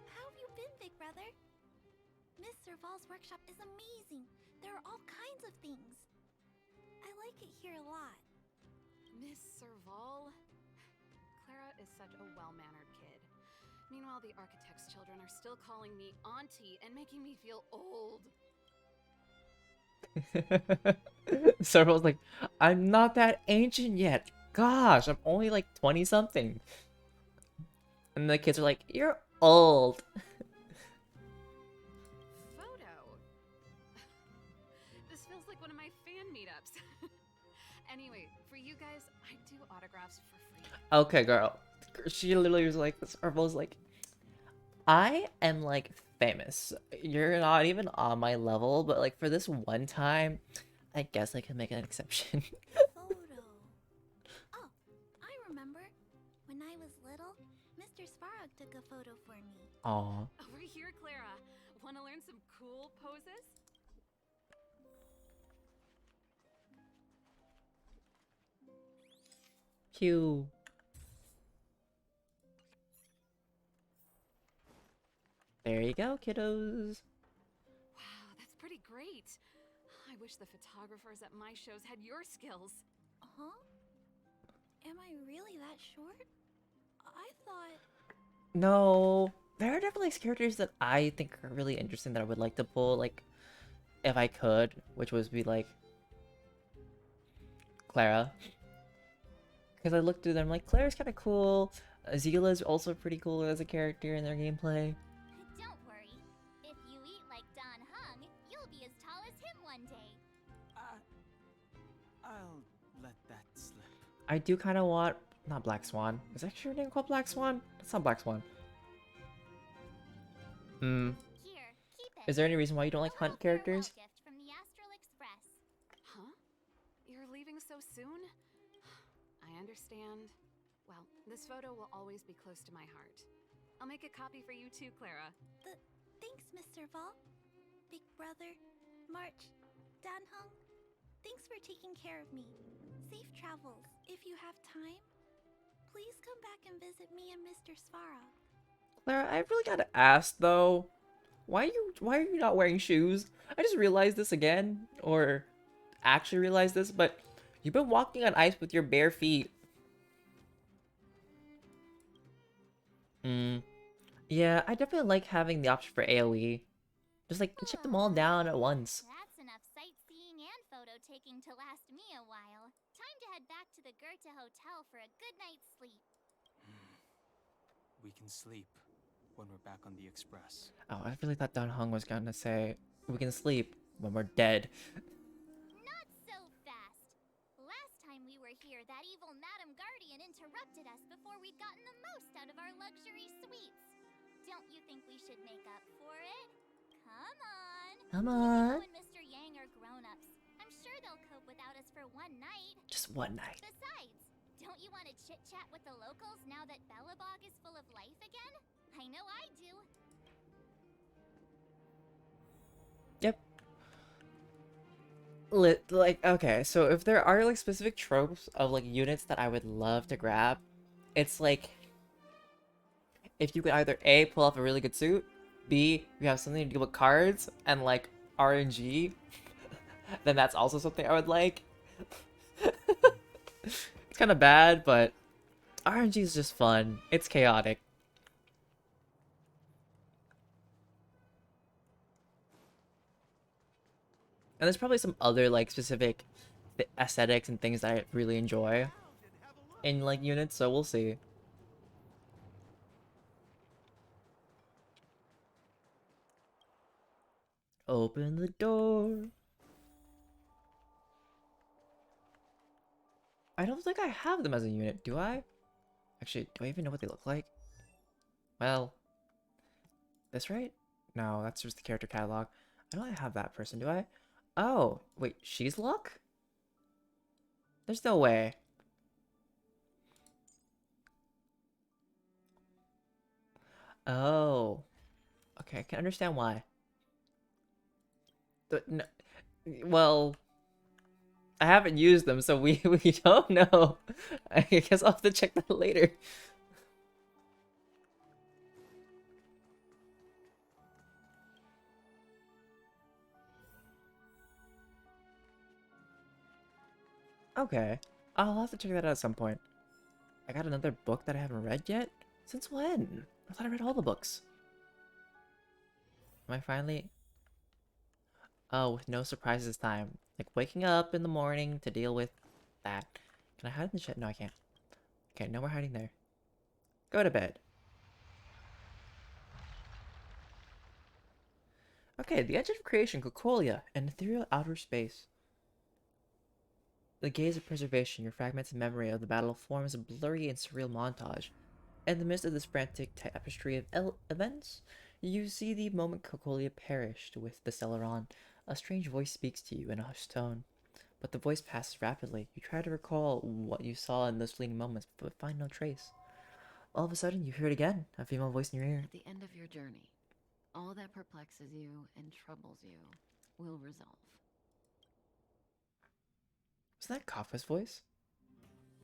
How have you been, big brother? Miss Serval's workshop is amazing. There are all kinds of things. I like it here a lot. Miss Serval? Clara is such a well-mannered kid. Meanwhile, the architect's children are still calling me auntie and making me feel old. Serval's like, I'm not that ancient yet. Gosh, I'm only like 20 something. And the kids are like, you're old. Photo? This feels like one of my fan meetups. Anyway, for you guys, I do autographs for free. Okay, girl. She literally was like, Serval's like, I am like famous. You're not even on my level, but like for this one time, I guess I can make an exception. Photo. Oh, I remember. When I was little, Mr. Svarog took a photo for me. Aw. Over here, Clara. Want to learn some cool poses? Cute. There you go, kiddos. Wow, that's pretty great. I wish the photographers at my shows had your skills. Huh? Am I really that short? I thought... No, there are definitely characters that I think are really interesting that I would like to pull, like, if I could, which would be like Clara. Because I looked through them, like, Clara's kind of cool. Azila's also pretty cool as a character in their gameplay. Don't worry. If you eat like Don Hung, you'll be as tall as him one day. I'll let that slip. I do kind of want, not Black Swan. Is that your name called Black Swan? That's not Black Swan. Here, keep it. Is there any reason why you don't like hunt characters? Gift from the Astral Express. Huh? You're leaving so soon? I understand. Well, this photo will always be close to my heart. I'll make a copy for you too, Clara. Thanks, Mr. Val. Big brother, March, Danhung. Thanks for taking care of me. Safe travels. If you have time, please come back and visit me and Mr. Svara. Clara, I really gotta ask though, why are you not wearing shoes? I just realized this again, or actually realized this, but you've been walking on ice with your bare feet. Yeah, I definitely like having the option for AoE. Just like chip them all down at once. That's enough sightseeing and photo taking to last me a while. Time to head back to the Goethe Hotel for a good night's sleep. We can sleep when we're back on the express. Oh, I really thought Don Hung was gonna say we can sleep when we're dead. Not so fast. Last time we were here, that evil Madam Guardian interrupted us before we'd gotten the most out of our luxury suites. Don't you think we should make up for it? Come on. Come on. You and Mr. Yang are grown about us for one night. Just one night. Besides, don't you want to chit-chat with the locals now that Belobog is full of life again? I know I do. Yep. Like, okay, so if there are like specific tropes of like units that I would love to grab, it's like if you could either A, pull off a really good suit, B, you have something to do with cards and like RNG, then that's also something I would like. It's kind of bad, but RNG is just fun. It's chaotic. And there's probably some other like specific aesthetics and things that I really enjoy in like units, so we'll see. Open the door. I don't think I have them as a unit, do I? Actually, do I even know what they look like? Well, this right? No, that's just the character catalog. I don't have that person, do I? Oh, wait, she's Luck? There's no way. Oh. Okay, I can understand why. No, well, I haven't used them, so we don't know. I guess I'll have to check that later. Okay, I'll have to check that out at some point. I got another book that I haven't read yet? Since when? I thought I read all the books. Am I finally... Oh, with no surprises this time. Like waking up in the morning to deal with that. Can I hide in the shed? No, I can't. Okay, no more hiding there. Go to bed. Okay, the edge of creation, Cocolia, an ethereal outer space. The gaze of preservation, your fragmented memory of the battle forms a blurry and surreal montage. In the midst of this frantic tapestry of events, you see the moment Cocolia perished with the Celeron. A strange voice speaks to you in a hushed tone, but the voice passes rapidly. You try to recall what you saw in those fleeting moments, but find no trace. All of a sudden, you hear it again, a female voice in your ear. At the end of your journey, all that perplexes you and troubles you will resolve. Was that Kafka's voice?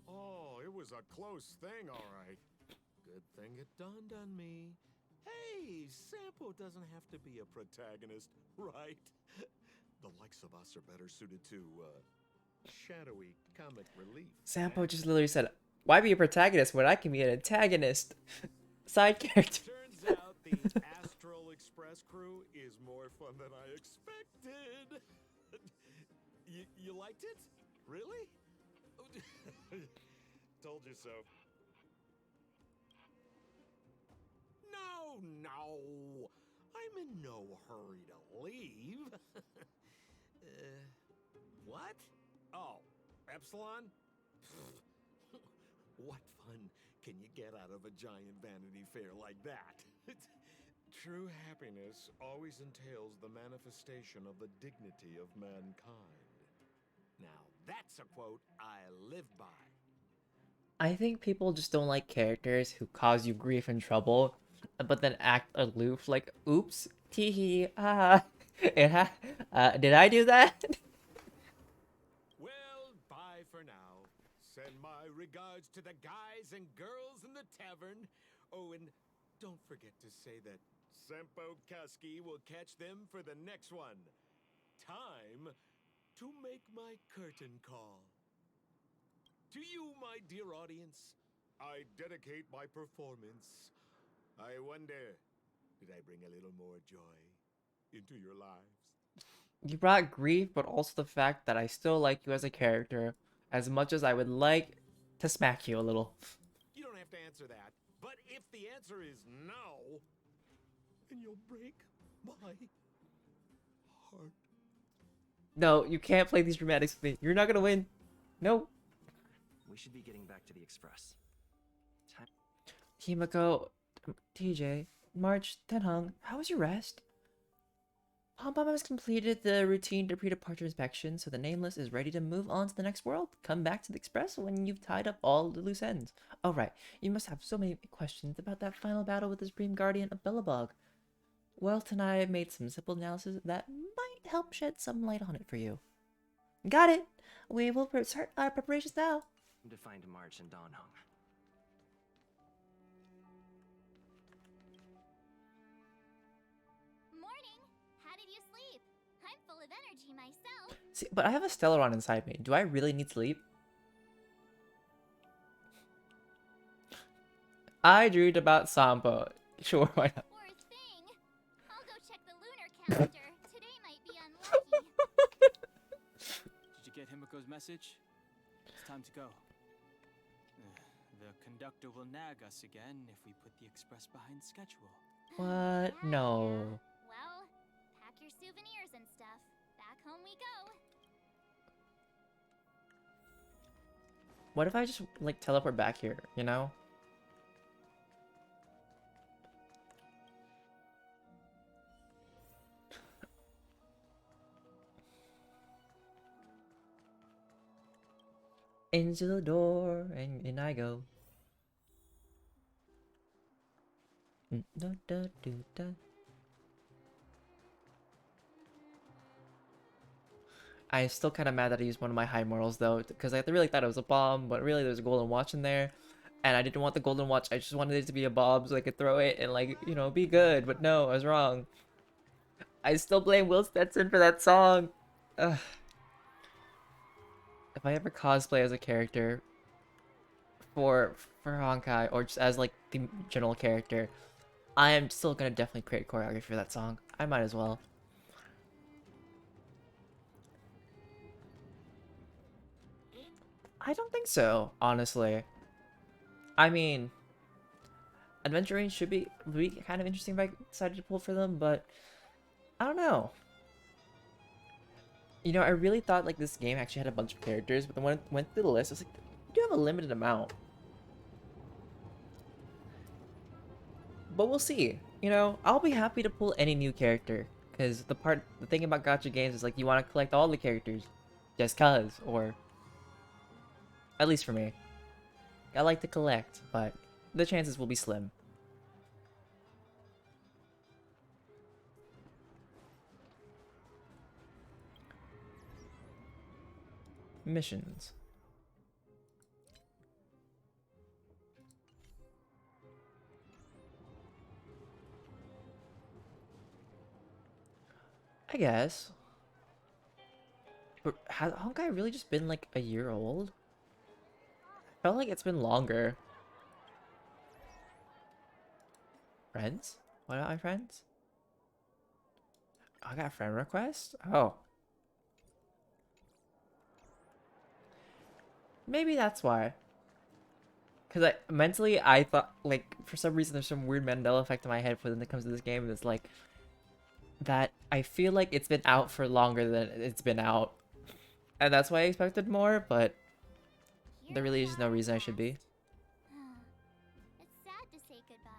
Oh, it was a close thing, all right. Good thing it dawned on me. Hey, Sampo doesn't have to be a protagonist, right? The likes of us are better suited to, shadowy comic relief. Sampo just literally said, why be a protagonist when I can be an antagonist? Side character. Turns out the Astral Express crew is more fun than I expected. You liked it? Really? Told you so. No. I'm in no hurry to leave. What? Oh, Epsilon? What fun can you get out of a giant Vanity Fair like that? True happiness always entails the manifestation of the dignity of mankind. Now, that's a quote I live by. I think people just don't like characters who cause you grief and trouble, but then act aloof, like, oops, teehee, did I do that? Well, bye for now. Send my regards to the guys and girls in the tavern. Oh, and don't forget to say that Sampo Kaski will catch them for the next one. Time to make my curtain call. To you, my dear audience, I dedicate my performance. I wonder, did I bring a little more joy into your lives? You brought grief, but also the fact that I still like you as a character, as much as I would like to smack you a little. You don't have to answer that, but if the answer is no, then you'll break my heart. No, you can't play these dramatics with me. You're not gonna win. No. We should be getting back to the Express. Himiko, TJ, March, Tenhung, how was your rest? Honkai has completed the routine pre-departure inspection, so the nameless is ready to move on to the next world. Come back to the Express when you've tied up all the loose ends. Oh right, you must have so many questions about that final battle with the Supreme Guardian of Belobog. Well, tonight I've made some simple analysis that might help shed some light on it for you. Got it! We will start our preparations now. To find March and Donhung. Morning! How did you sleep? I'm full of energy myself. See, but I have a Stellaron inside me. Do I really need sleep? I dreamed about Sampo. Sure, why not? Poor thing. I'll go check the lunar calendar. Today might be unlucky. Did you get Himiko's message? It's time to go. The conductor will nag us again if we put the express behind schedule. What? No. Well, pack your souvenirs and stuff. Back home we go. What if I just, like, teleport back here, you know? Into the door, and in I go. Da, da, do, da. I'm still kind of mad that I used one of my high morals though, because I really thought it was a bomb, but really there's a golden watch in there, and I didn't want the golden watch. I just wanted it to be a bomb so I could throw it and, like, you know, be good. But no, I was wrong. I still blame Will Stetson for that song. Ugh. If I ever cosplay as a character for Honkai, or just as, like, the general character, I am still gonna definitely create choreography for that song. I might as well. I don't think so, honestly. I mean, adventuring should be kind of interesting if I decided to pull for them, but I don't know. You know, I really thought, like, this game actually had a bunch of characters, but then when I went through the list, I was like, you do have a limited amount. But we'll see. You know, I'll be happy to pull any new character, because the thing about gacha games is, like, you want to collect all the characters just cuz, or at least for me. I like to collect, but the chances will be slim. Missions. I guess. But has Honkai really just been like a year old? I felt like it's been longer. Friends? What are my friends? I got a friend request? Oh. Maybe that's why. Because mentally, I thought, like, for some reason, there's some weird Mandela effect in my head when it comes to this game. That's like, that I feel like it's been out for longer than it's been out. And that's why I expected more, but there really is no reason I should be. It's sad to say goodbye.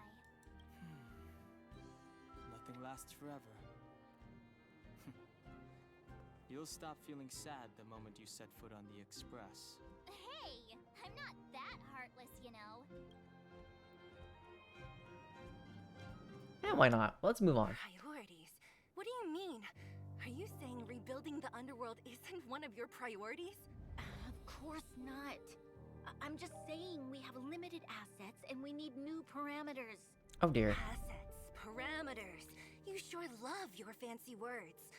Nothing lasts forever. You'll stop feeling sad the moment you set foot on the express. Hey, I'm not that heartless, you know. Yeah, why not? Let's move on. Priorities? What do you mean? Are you saying rebuilding the underworld isn't one of your priorities? Of course not. I'm just saying we have limited assets and we need new parameters. Oh dear. Assets, parameters. You sure love your fancy words.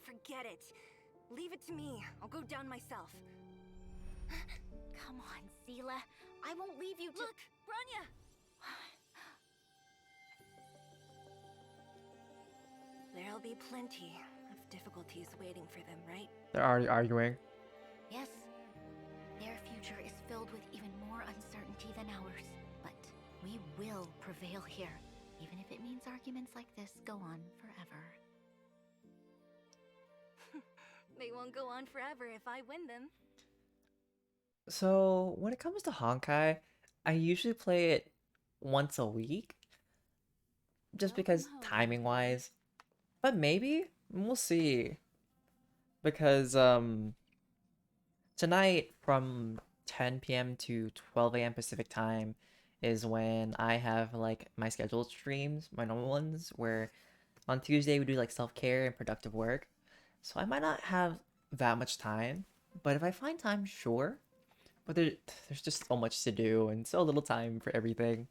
Forget it. Leave it to me. I'll go down myself. Come on, Seela. I won't leave you to— Look, Branya! There'll be plenty of difficulties waiting for them, right? They're already arguing. Yes. Their future is filled with even more uncertainty than ours. But we will prevail here, even if it means arguments like this go on forever. They won't go on forever if I win them. So, when it comes to Honkai, I usually play it once a week. Just because timing-wise. But maybe we'll see. Because tonight from 10 p.m. to 12 a.m. Pacific time is when I have like my scheduled streams, my normal ones, where on Tuesday we do like self-care and productive work. So I might not have that much time, but if I find time, sure. But there's just so much to do and so little time for everything.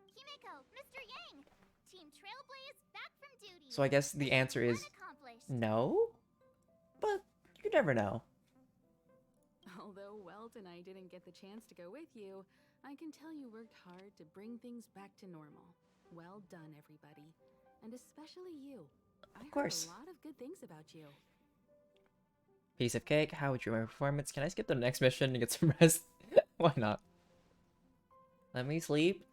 Himeko, Mr. Yang! Team Trailblaze back from duty. So I guess the answer is no? But you never know. Although Welt and I didn't get the chance to go with you, I can tell you worked hard to bring things back to normal. Well done, everybody. And especially you. Of course. I heard a lot of good things about you. Piece of cake, how would you rate my performance? Can I skip the next mission and get some rest? Why not? Let me sleep.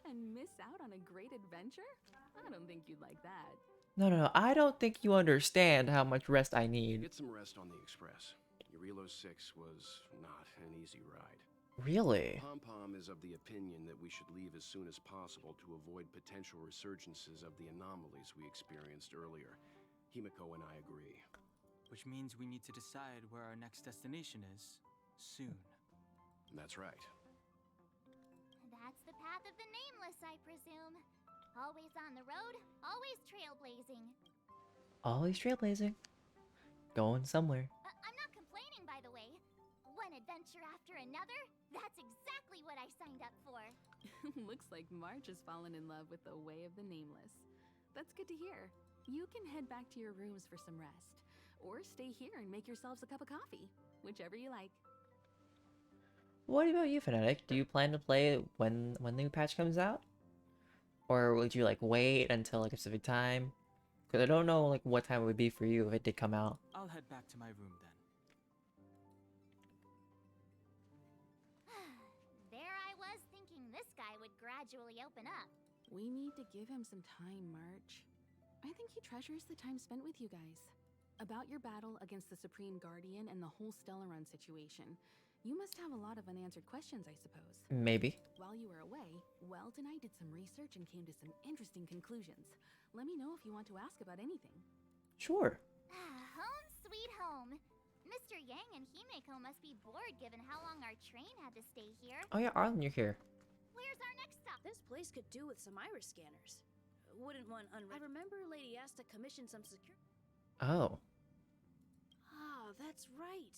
And miss out on a great adventure? I don't think you'd like that. No, I don't think you understand how much rest I need. Get some rest on the express. Eurilo 6 was not an easy ride. Really? Pom-Pom is of the opinion that we should leave as soon as possible to avoid potential resurgences of the anomalies we experienced earlier. Himeko and I agree. Which means we need to decide where our next destination is, soon. That's right. That's the path of the Nameless, I presume. Always on the road, always trailblazing. Always trailblazing. Going somewhere. I'm not complaining, by the way. One adventure after another, that's exactly what I signed up for. Looks like March has fallen in love with the way of the Nameless. That's good to hear. You can head back to your rooms for some rest. Or stay here and make yourselves a cup of coffee. Whichever you like. What about you, Fnatic? Do you plan to play when the new patch comes out? Or would you like wait until like a specific time? Because I don't know like what time it would be for you if it did come out. I'll head back to my room then. There I was thinking this guy would gradually open up. We need to give him some time, March. I think he treasures the time spent with you guys. About your battle against the Supreme Guardian and the whole Stellaron situation, you must have a lot of unanswered questions, I suppose. Maybe. While you were away, Welt and I did some research and came to some interesting conclusions. Let me know if you want to ask about anything. Sure. Home sweet home. Mr. Yang and Himeko must be bored given how long our train had to stay here. Oh yeah, Arlen, you're here. Where's our next stop? This place could do with some iris scanners. Wouldn't one I remember Lady Asta commissioned some security. Oh. Ah, that's right.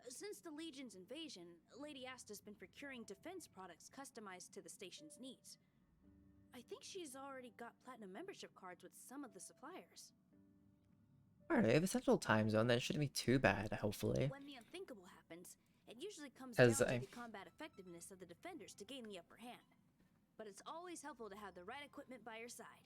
Since the Legion's invasion, Lady Asta's been procuring defense products customized to the station's needs. I think she's already got platinum membership cards with some of the suppliers. Alright, if it's Central Time Zone, then it shouldn't be too bad, hopefully. When the unthinkable happens, it usually comes As down to the combat effectiveness of the defenders to gain the upper hand. But it's always helpful to have the right equipment by your side.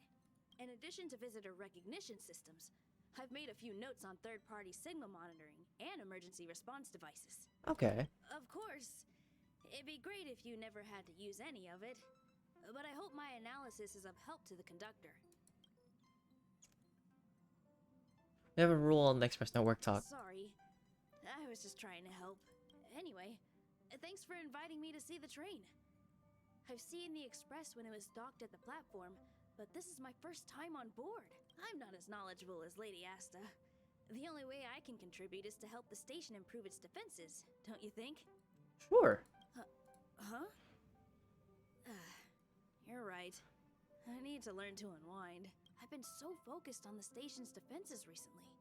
In addition to visitor recognition systems, I've made a few notes on third-party signal monitoring and emergency response devices. Okay. Of course, it'd be great if you never had to use any of it, but I hope my analysis is of help to the conductor. We have a rule on the Express Network talk. Sorry, I was just trying to help. Anyway, thanks for inviting me to see the train. I've seen the Express when it was docked at the platform, but this is my first time on board. I'm not as knowledgeable as Lady Asta. The only way I can contribute is to help the station improve its defenses, don't you think? Sure. Huh? You're right. I need to learn to unwind. I've been so focused on the station's defenses recently.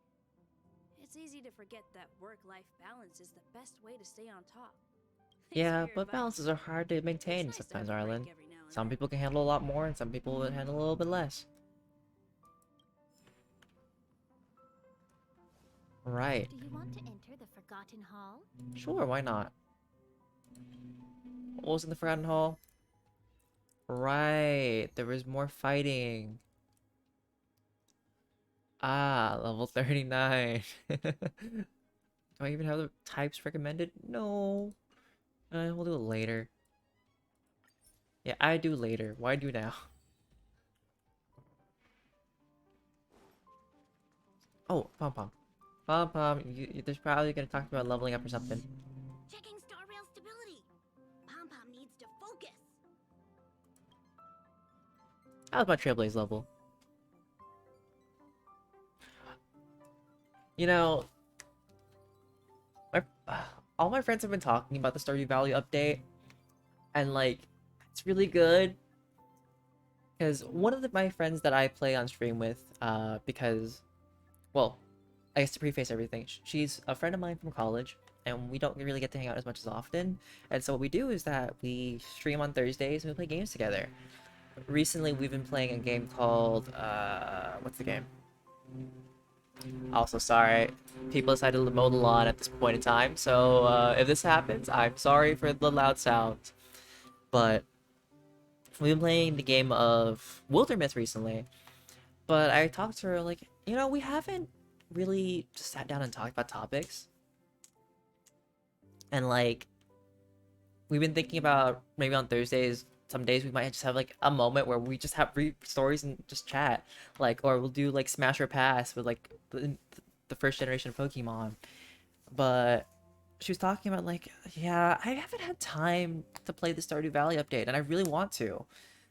It's easy to forget that work-life balance is the best way to stay on top. Yeah, but balances are hard to maintain sometimes, Arlen. Some people can handle a lot more, and some people would handle a little bit less. Right. Do you want to enter the Forgotten Hall? Sure, why not? What was in the Forgotten Hall? Right, there was more fighting. Ah, level 39. Do I even have the types recommended? No. We'll do it later. Yeah, I do later. Why do now? Oh, Pom-Pom. Pom-Pom, there's probably gonna talk about leveling up or something. Checking star rail stability. Pom-Pom needs to focus. That was my Trailblaze level. You know, my, all my friends have been talking about the Stardew Valley update, and like, it's really good. Because one of my friends that I play on stream with, because, well, I guess to preface everything, she's a friend of mine from college, and we don't really get to hang out as much as often. And so what we do is that we stream on Thursdays and we play games together. Recently, we've been playing a game called, what's the game? Also, sorry, people decided to mow the lawn at this point in time, so if this happens, I'm sorry for the loud sounds. But we've been playing the game of Wilderness recently, but I talked to her like, you know, we haven't really just sat down and talked about topics. And like, we've been thinking about maybe on Thursdays, some days we might just have like a moment where we just have brief stories and just chat. Like, or we'll do like Smash or Pass with like the first generation of Pokemon. But she was talking about like, yeah, I haven't had time to play the Stardew Valley update, and I really want to.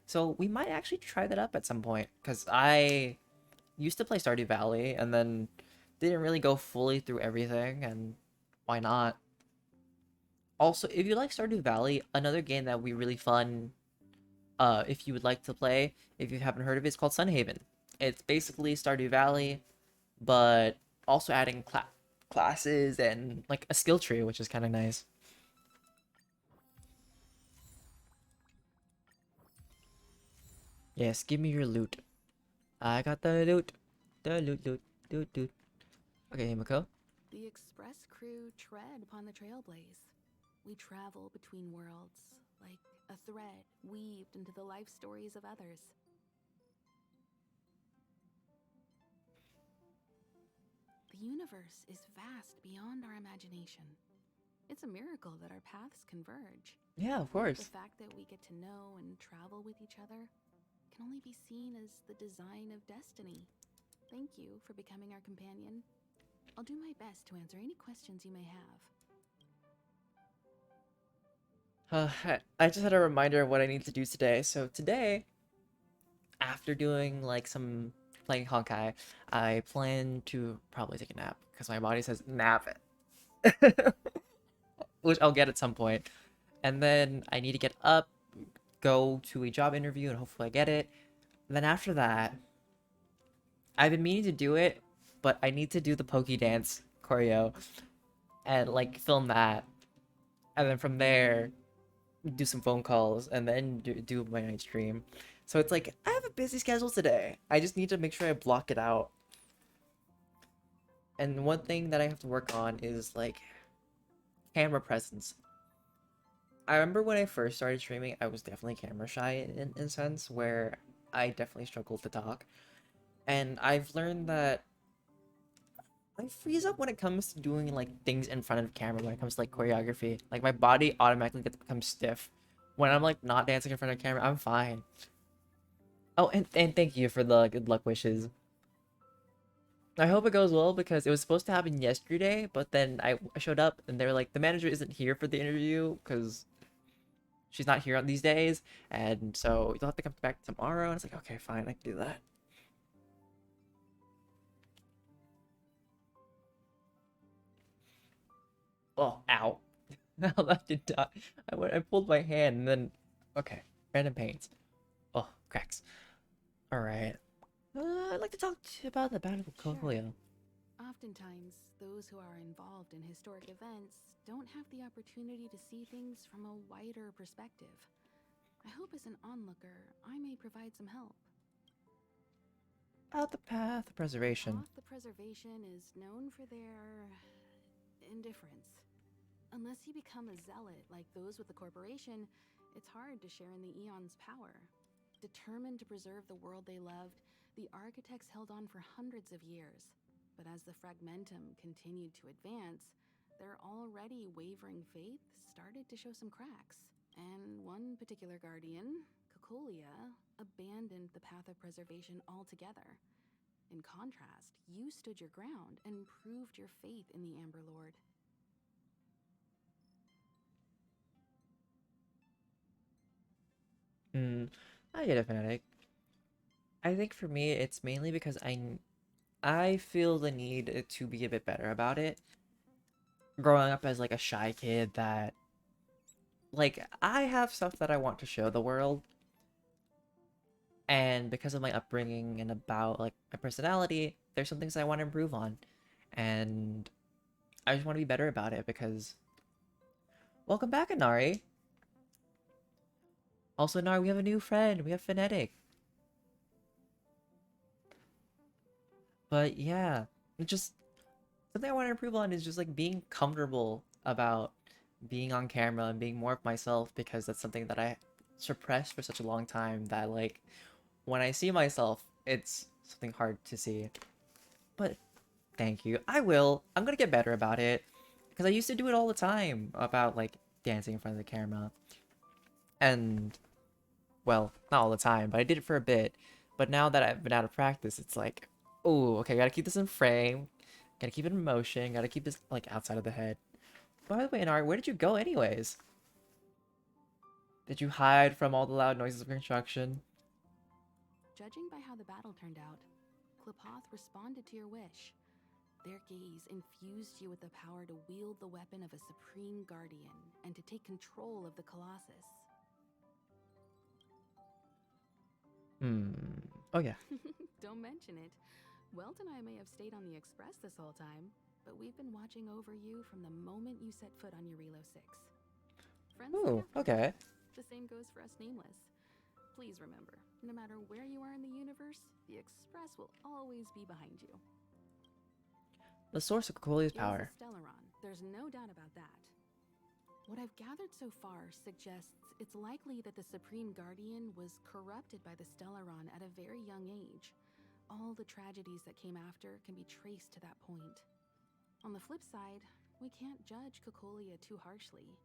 So we might actually try that up at some point, because I used to play Stardew Valley and then didn't really go fully through everything, and why not? Also, if you like Stardew Valley, another game that would be really fun, if you would like to play, if you haven't heard of it, it's called Sunhaven. It's basically Stardew Valley, but also adding classes and like a skill tree, which is kind of nice. Yes, give me your loot. I got the loot. The loot. Okay, Himiko. The express crew tread upon the trailblaze. We travel between worlds, like a thread weaved into the life stories of others. The universe is vast beyond our imagination. It's a miracle that our paths converge. Yeah, of course. The fact that we get to know and travel with each other can only be seen as the design of destiny. Thank you for becoming our companion. I'll do my best to answer any questions you may have. I just had a reminder of what I need to do today. So today, after doing like some playing Honkai, I plan to probably take a nap because my body says nap it, which I'll get at some point. And then I need to get up, go to a job interview, and hopefully I get it. And then after that, I've been meaning to do it, but I need to do the Poke Dance choreo and like film that. And then from there, do some phone calls and then do my night stream. So it's like, I have a busy schedule today. I just need to make sure I block it out. And one thing that I have to work on is like camera presence. I remember when I first started streaming, I was definitely camera shy in a sense where I definitely struggled to talk. And I've learned that I freeze up when it comes to doing like things in front of camera when it comes to like choreography. Like my body automatically gets become stiff. When I'm like not dancing in front of camera, I'm fine. Oh, and thank you for the good luck wishes. I hope it goes well because it was supposed to happen yesterday, but then I showed up and they were like, the manager isn't here for the interview because she's not here on these days, and so you'll have to come back tomorrow. And it's like, okay, fine, I can do that. Oh, ow. No, that did not. I pulled my hand and then, okay, random pains. Oh, cracks. All right. I'd like to talk to you about the Battle of Kohoyo. Oftentimes, those who are involved in historic events don't have the opportunity to see things from a wider perspective. I hope as an onlooker, I may provide some help. About the Path of Preservation. The Preservation is known for their indifference. Unless you become a zealot like those with the corporation, it's hard to share in the Eon's power. Determined to preserve the world they loved, the architects held on for hundreds of years. But as the fragmentum continued to advance, their already wavering faith started to show some cracks. And one particular guardian, Cocolia, abandoned the path of preservation altogether. In contrast, you stood your ground and proved your faith in the Amber Lord. I get it, Fanatic. I think for me, it's mainly because I feel the need to be a bit better about it. Growing up as like a shy kid that like I have stuff that I want to show the world, and because of my upbringing and about like my personality, there's some things I want to improve on, and I just want to be better about it because welcome back, Inari. Also, Inari, we have a new friend. We have Phonetic. But yeah, it's just something I want to improve on is just like being comfortable about being on camera and being more of myself because that's something that I suppressed for such a long time that like when I see myself, it's something hard to see. But thank you. I will. I'm gonna get better about it because I used to do it all the time about like dancing in front of the camera. And well, not all the time, but I did it for a bit. But now that I've been out of practice, it's like, oh, okay, gotta keep this in frame, gotta keep it in motion, gotta keep this like outside of the head. By the way, Inari, where did you go anyways? Did you hide from all the loud noises of construction? Judging by how the battle turned out, Klipoth responded to your wish. Their gaze infused you with the power to wield the weapon of a supreme guardian and to take control of the Colossus. Oh yeah. Don't mention it. Welt and I may have stayed on the Express this whole time, but we've been watching over you from the moment you set foot on Eurilo 6. Friends Ooh, look after okay. you. The same goes for us Nameless. Please remember, no matter where you are in the universe, the Express will always be behind you. The source of Coolia's It was power. a Stellaron, there's no doubt about that. What I've gathered so far suggests it's likely that the Supreme Guardian was corrupted by the Stellaron at a very young age. All the tragedies that came after can be traced to that point. On the flip side, we can't judge Cocolia too harshly.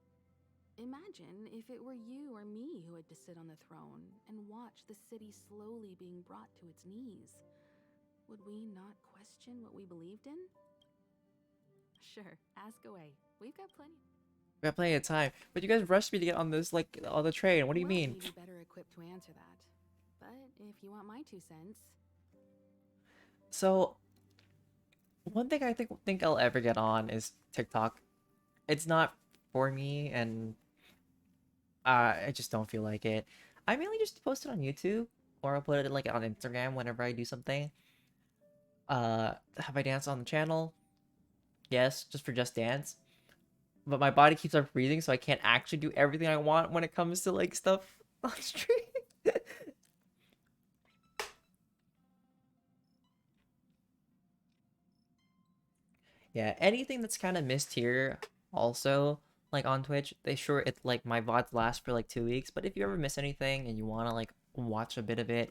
Imagine if it were you or me who had to sit on the throne and watch the city slowly being brought to its knees. Would we not question what we believed in? Sure, ask away. We've got plenty. We got plenty of time, but you guys rushed me to get on this like on the train. What do you Well, mean? may be better equipped to answer that. But if you want my 2 cents. So, one thing I think I'll ever get on is TikTok. It's not for me, and I just don't feel like it. I mainly just post it on YouTube, or I'll put it like on Instagram whenever I do something. Have I danced on the channel? Yes, just for Just Dance. But my body keeps on freezing, so I can't actually do everything I want when it comes to like stuff on stream. Yeah, anything that's kind of missed here also, like on Twitch, they sure it like my VODs last for like 2 weeks, but if you ever miss anything and you want to like watch a bit of it,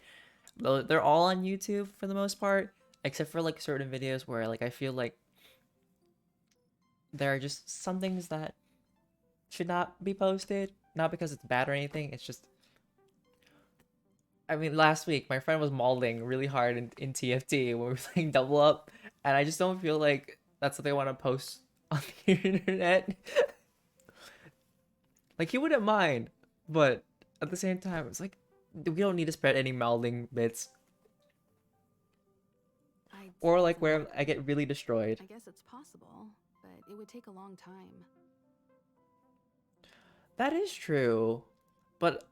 they're all on YouTube for the most part, except for like certain videos where like I feel like there are just some things that should not be posted, not because it's bad or anything, it's just I mean, last week my friend was modeling really hard in TFT when we were playing Double Up, and I just don't feel like that's what they want to post on the internet. Like he wouldn't mind, but at the same time, it's like we don't need to spread any modeling bits. Or like where I get really destroyed. I guess it's possible, but it would take a long time. That is true, but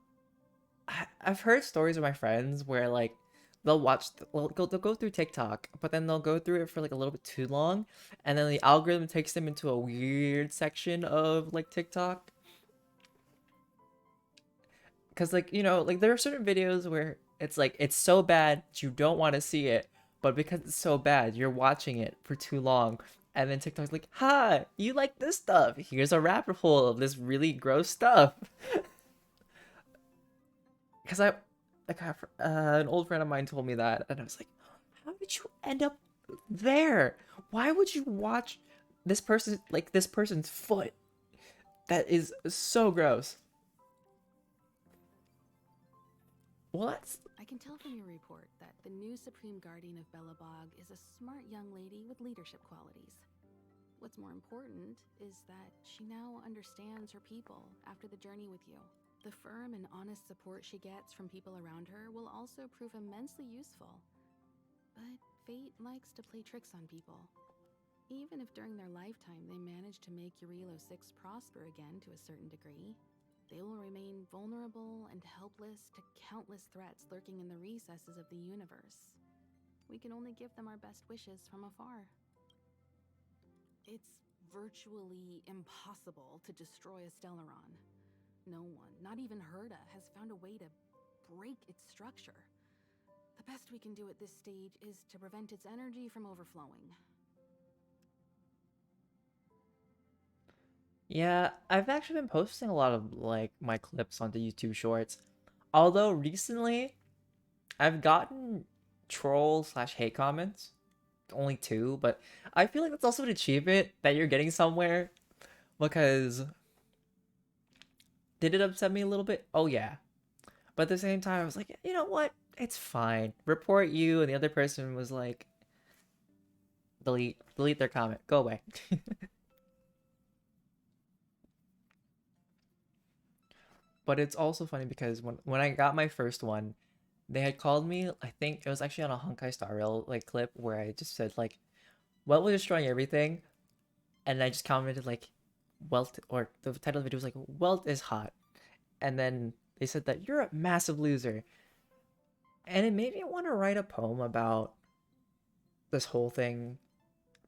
I've heard stories of my friends where like they'll go through TikTok, but then they'll go through it for like a little bit too long, and then the algorithm takes them into a weird section of like TikTok. Cause like like there are certain videos where it's like it's so bad that you don't want to see it, but because it's so bad, you're watching it for too long. And then TikTok's like, "Ha, you like this stuff? Here's a rabbit hole of this really gross stuff." Because an old friend of mine told me that, and I was like, "How did you end up there? Why would you watch this person's foot? That is so gross." What? I can tell from your report that the new Supreme Guardian of Belobog is a smart young lady with leadership qualities. What's more important is that she now understands her people after the journey with you. The firm and honest support she gets from people around her will also prove immensely useful. But fate likes to play tricks on people. Even if during their lifetime they manage to make Urilo 6 prosper again to a certain degree, they will remain vulnerable and helpless to countless threats lurking in the recesses of the universe. We can only give them our best wishes from afar. It's virtually impossible to destroy a Stellaron. No one, not even Herda, has found a way to break its structure. The best we can do at this stage is to prevent its energy from overflowing. Yeah, I've actually been posting a lot of like my clips onto YouTube Shorts. Although recently, I've gotten troll slash hate comments. Only 2, but I feel like that's also an achievement that you're getting somewhere. Because did it upset me a little bit? Oh yeah. But at the same time, I was like, you know what? It's fine. Report you, and the other person was like, delete their comment. Go away. But it's also funny because when I got my first one, they had called me, I think it was actually on a Honkai Star Rail like clip where I just said like, "Well, we're destroying everything," and I just commented like, "Welt," or the title of the video was like, "Welt is hot," and then they said that you're a massive loser, and it made me want to write a poem about this whole thing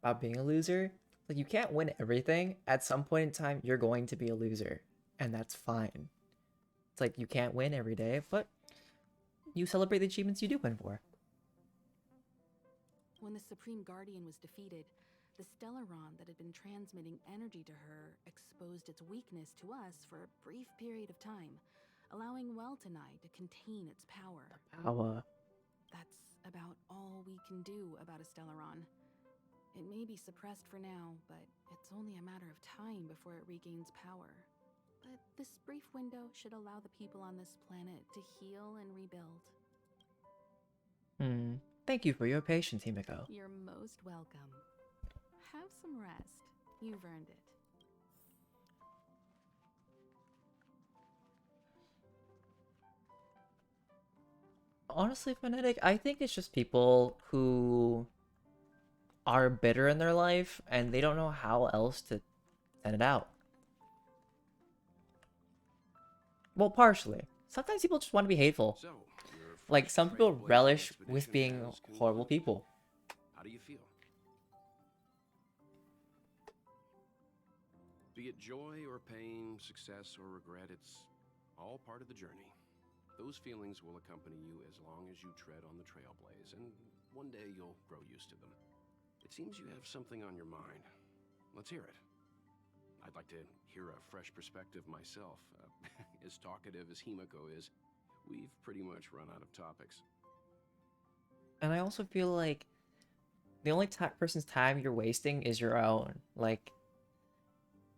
about being a loser. Like you can't win everything. At some point in time, you're going to be a loser, and that's fine. It's like you can't win every day, but you celebrate the achievements you do win for. When the Supreme Guardian was defeated, the Stellaron that had been transmitting energy to her exposed its weakness to us for a brief period of time, allowing Welt and I to contain its power. That's about all we can do about a Stellaron. It may be suppressed for now, but it's only a matter of time before it regains power. But this brief window should allow the people on this planet to heal and rebuild. Thank you for your patience, Himiko. You're most welcome. Have some rest. You've earned it. Honestly, Phonetic, I think it's just people who are bitter in their life and they don't know how else to send it out. Well, partially. Sometimes people just want to be hateful. Like, some people relish with being horrible people. How do you feel? Be it joy or pain, success or regret, it's all part of the journey. Those feelings will accompany you as long as you tread on the trailblaze, and one day you'll grow used to them. It seems you have something on your mind. Let's hear it. I'd like to hear a fresh perspective myself. As talkative as Himiko is, we've pretty much run out of topics. And I also feel like the only person's time you're wasting is your own. Like,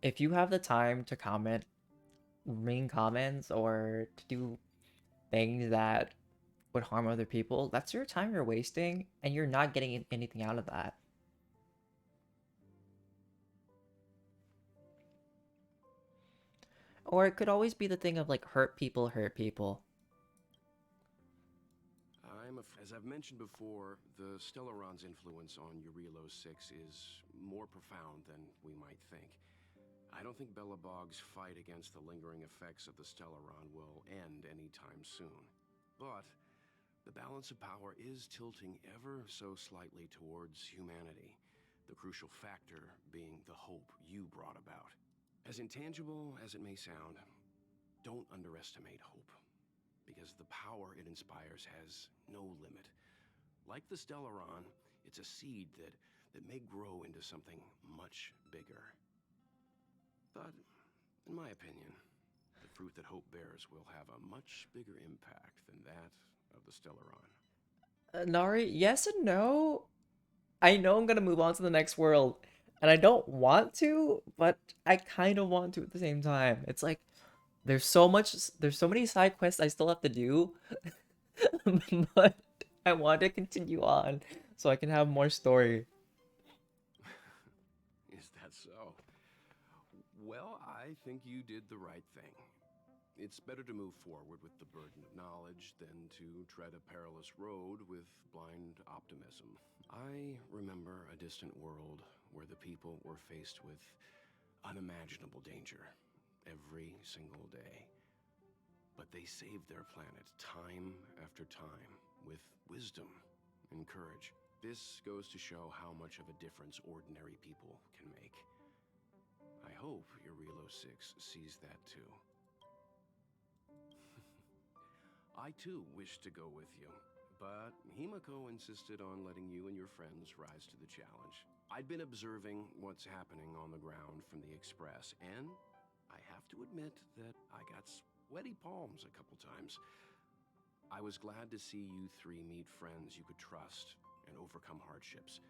if you have the time to comment mean comments or to do things that would harm other people, that's your time you're wasting, and you're not getting anything out of that. Or it could always be the thing of like, hurt people hurt people. As I've mentioned before, the Stellaron's influence on Urilo 6 is more profound than we might think. I don't think Belobog's fight against the lingering effects of the Stellaron will end anytime soon. But the balance of power is tilting ever so slightly towards humanity, the crucial factor being the hope you brought about. As intangible as it may sound, don't underestimate hope, because the power it inspires has no limit. Like the Stellaron, it's a seed that may grow into something much bigger. But, in my opinion, the fruit that hope bears will have a much bigger impact than that of the Stellaron. Nari, yes and no. I know I'm gonna move on to the next world, and I don't want to, but I kind of want to at the same time. It's like, there's so many side quests I still have to do, but I want to continue on so I can have more story. Is that so? Well, I think you did the right thing. It's better to move forward with the burden of knowledge than to tread a perilous road with blind optimism. I remember a distant world where the people were faced with unimaginable danger every single day. But they saved their planet time after time with wisdom and courage. This goes to show how much of a difference ordinary people can make. I hope Eurelo 6 sees that too. I too wish to go with you, but Himiko insisted on letting you and your friends rise to the challenge. I'd been observing what's happening on the ground from the Express, and I have to admit that I got sweaty palms a couple times. I was glad to see you three meet friends you could trust and overcome hardships.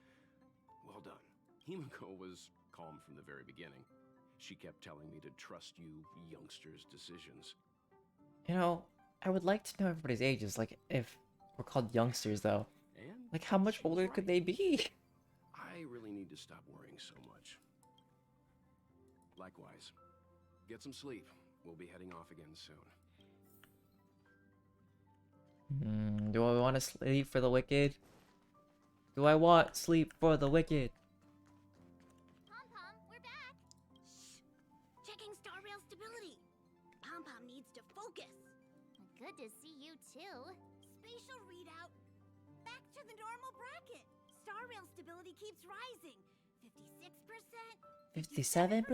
Well done. Himiko was calm from the very beginning. She kept telling me to trust you youngsters' decisions. You know, I would like to know everybody's ages, like if we're called youngsters though. Like how much older could they be? I really need to stop worrying so much. Likewise. Get some sleep. We'll be heading off again soon. Do I want to sleep for the wicked? Do I want sleep for the wicked? Pom-Pom, we're back! Shh! Checking star rail stability. Pom-Pom needs to focus. Good to see you too. Spatial readout. Back to the normal bracket. Star rail stability keeps rising. 56%. 57%? The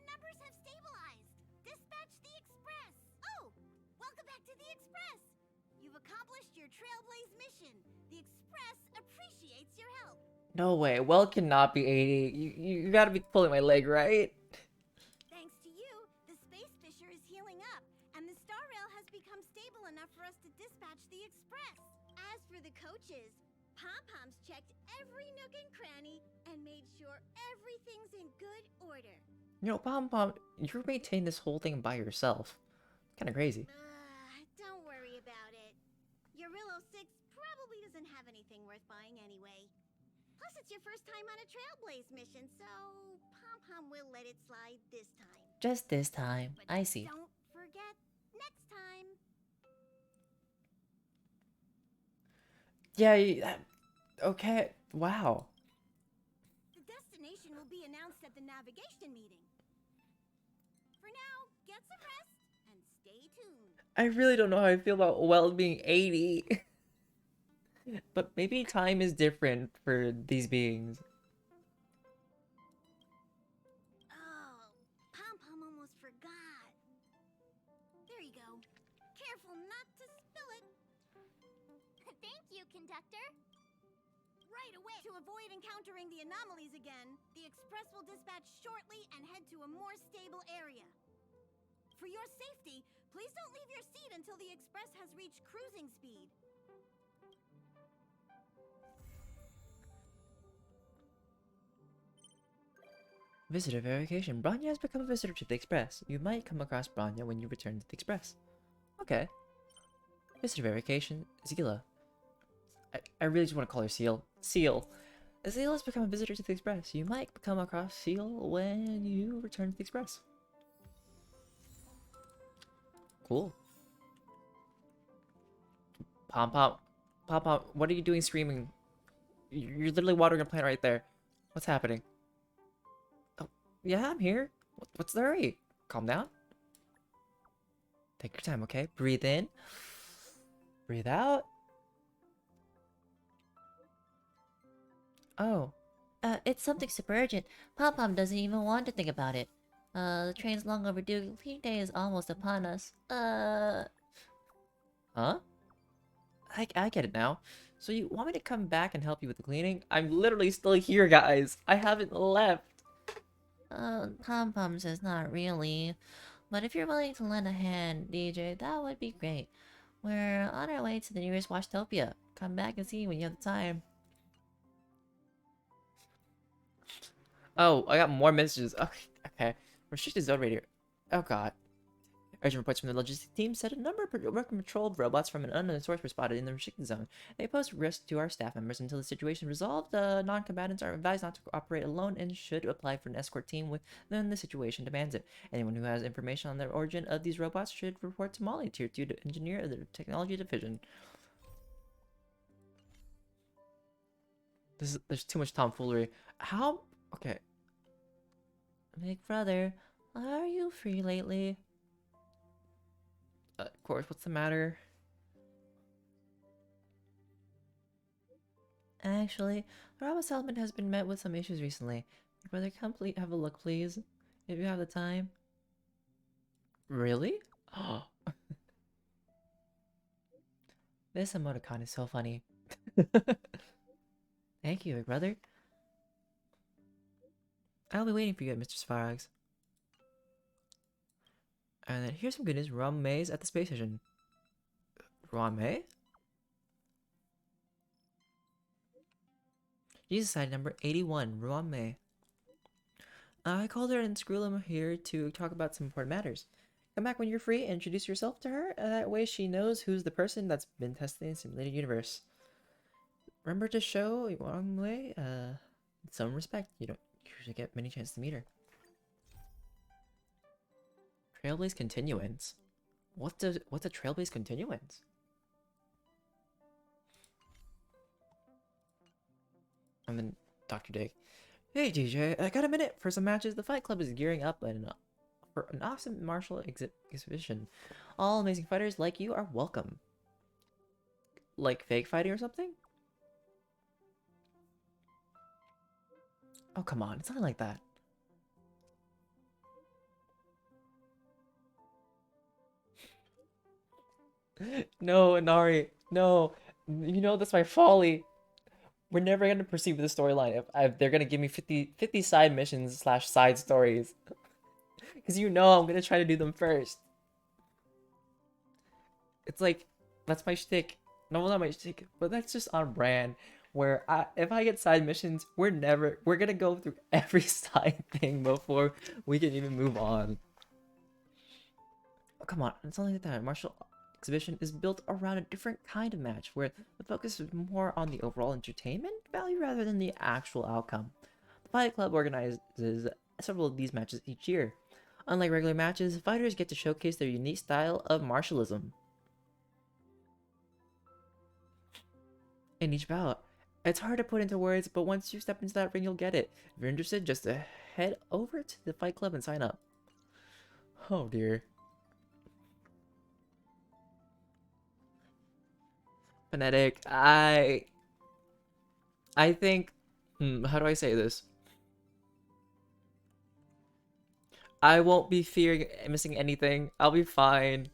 numbers have stabilized. Dispatch the Express. Oh, welcome back to the Express. You've accomplished your Trailblaze mission. The Express appreciates your help. No way. Well, cannot be 80. You gotta be pulling my leg, right? Thanks to you, the space fissure is healing up, and the star rail has become stable enough for us to dispatch the Express. As for the coaches, Pom-Pom's checked every nook and cranny and made sure everything's in good order. You know, Pom-Pom, you're maintaining this whole thing by yourself. Kinda crazy. Don't worry about it. Eurelo 6 probably doesn't have anything worth buying anyway. Plus, it's your first time on a Trailblaze mission, so Pom-Pom will let it slide this time. Just this time. I see. Don't forget next time. Yeah, okay. Wow. The destination will be announced at the navigation meeting. For now, get some rest and stay tuned. I really don't know how I feel about Weld being 80. But maybe time is different for these beings. Oh, Pom-Pom almost forgot. There you go. Careful not to spill it. Thank you, conductor. Right away. To avoid encountering the anomalies again, the Express will dispatch shortly and head to a more stable area. For your safety, please don't leave your seat until the Express has reached cruising speed. Visitor verification. Branya has become a visitor to the Express. You might come across Branya when you return to the Express. Okay. Visitor verification. Zila. I really just want to call her Seal. Seal. Zila has become a visitor to the Express. You might come across Seal when you return to the Express. Cool. Pom-Pom. Pom-Pom, what are you doing screaming? You're literally watering a plant right there. What's happening? Yeah, I'm here. What's the hurry? Calm down. Take your time, okay? Breathe in. Breathe out. Oh. It's something super urgent. Pom-Pom doesn't even want to think about it. The train's long overdue. Cleaning day is almost upon us. Huh? I get it now. So you want me to come back and help you with the cleaning? I'm literally still here, guys. I haven't left. Pom-Pom says not really. But if you're willing to lend a hand, DJ, that would be great. We're on our way to the nearest Washtopia. Come back and see when you have the time. Oh, I got more messages. Okay. Restricted zone radio. Oh god. Urgent reports from the logistics team said a number of remote-controlled robots from an unknown source were spotted in the restricted zone. They pose risk to our staff members until the situation is resolved. Non-combatants are advised not to operate alone and should apply for an escort team when the situation demands it. Anyone who has information on the origin of these robots should report to Molly, Tier 2 engineer of the Technology Division. There's too much tomfoolery. How? Okay. Big brother, are you free lately? Of course, what's the matter? Actually, the robot settlement has been met with some issues recently. Big brother, come have a look, please, if you have the time. Really? Oh. This emoticon is so funny. Thank you, big brother. I'll be waiting for you at Mr. Sparks. And then here's some good news. Ron May's at the space station. Ron May? Jesus side number 81, Ron May. I called her and Screwlum here to talk about some important matters. Come back when you're free and introduce yourself to her. That way she knows who's the person that's been testing the simulated universe. Remember to show Ron May some respect. You don't usually get many chances to meet her. Trailblaze Continuance? What's a Trailblaze Continuance? And then Dr. Dig. Hey DJ, I got a minute for some matches. The Fight Club is gearing up for an awesome martial exhibition. All amazing fighters like you are welcome. Like fake fighting or something? Oh come on, it's not like that. No, Inari, no. You know that's my folly. We're never gonna proceed with the storyline if they're gonna give me 50 side missions / side stories. Because you know I'm gonna try to do them first. It's like, that's my shtick. No, not my shtick, but that's just on brand. Where if I get side missions, we're gonna go through every side thing before we can even move on. Oh, come on, it's only like that. Martial exhibition is built around a different kind of match where the focus is more on the overall entertainment value rather than the actual outcome. The Fight Club organizes several of these matches each year. Unlike regular matches, fighters get to showcase their unique style of martialism in each bout. It's hard to put into words, but once you step into that ring, you'll get it. If you're interested, just head over to the Fight Club and sign up. Oh dear. Phonetic, I think, how do I say this? I won't be fearing missing anything. I'll be fine.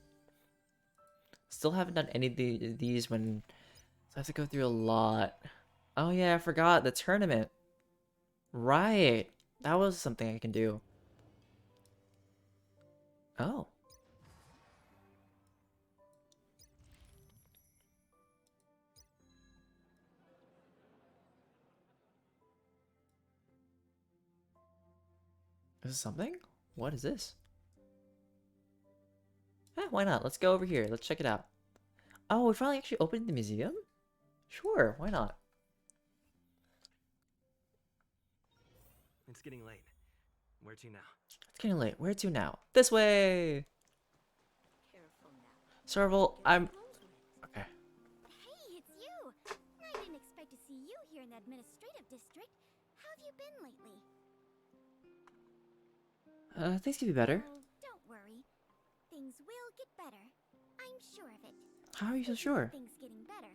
Still haven't done any of these when, so I have to go through a lot. Oh yeah, I forgot the tournament. Right, that was something I can do. Oh. Is this something? What is this? Why not? Let's go over here. Let's check it out. Oh, we finally actually opened the museum? Sure, why not? It's getting late. Where to now? It's getting late. Where to now? This way! Serval, I'm... Okay. Hey, it's you! I didn't expect to see you here in the administrative district. How have you been lately? Things could be better. Oh, don't worry. Things will get better. I'm sure of it. How are you so sure? Things getting better.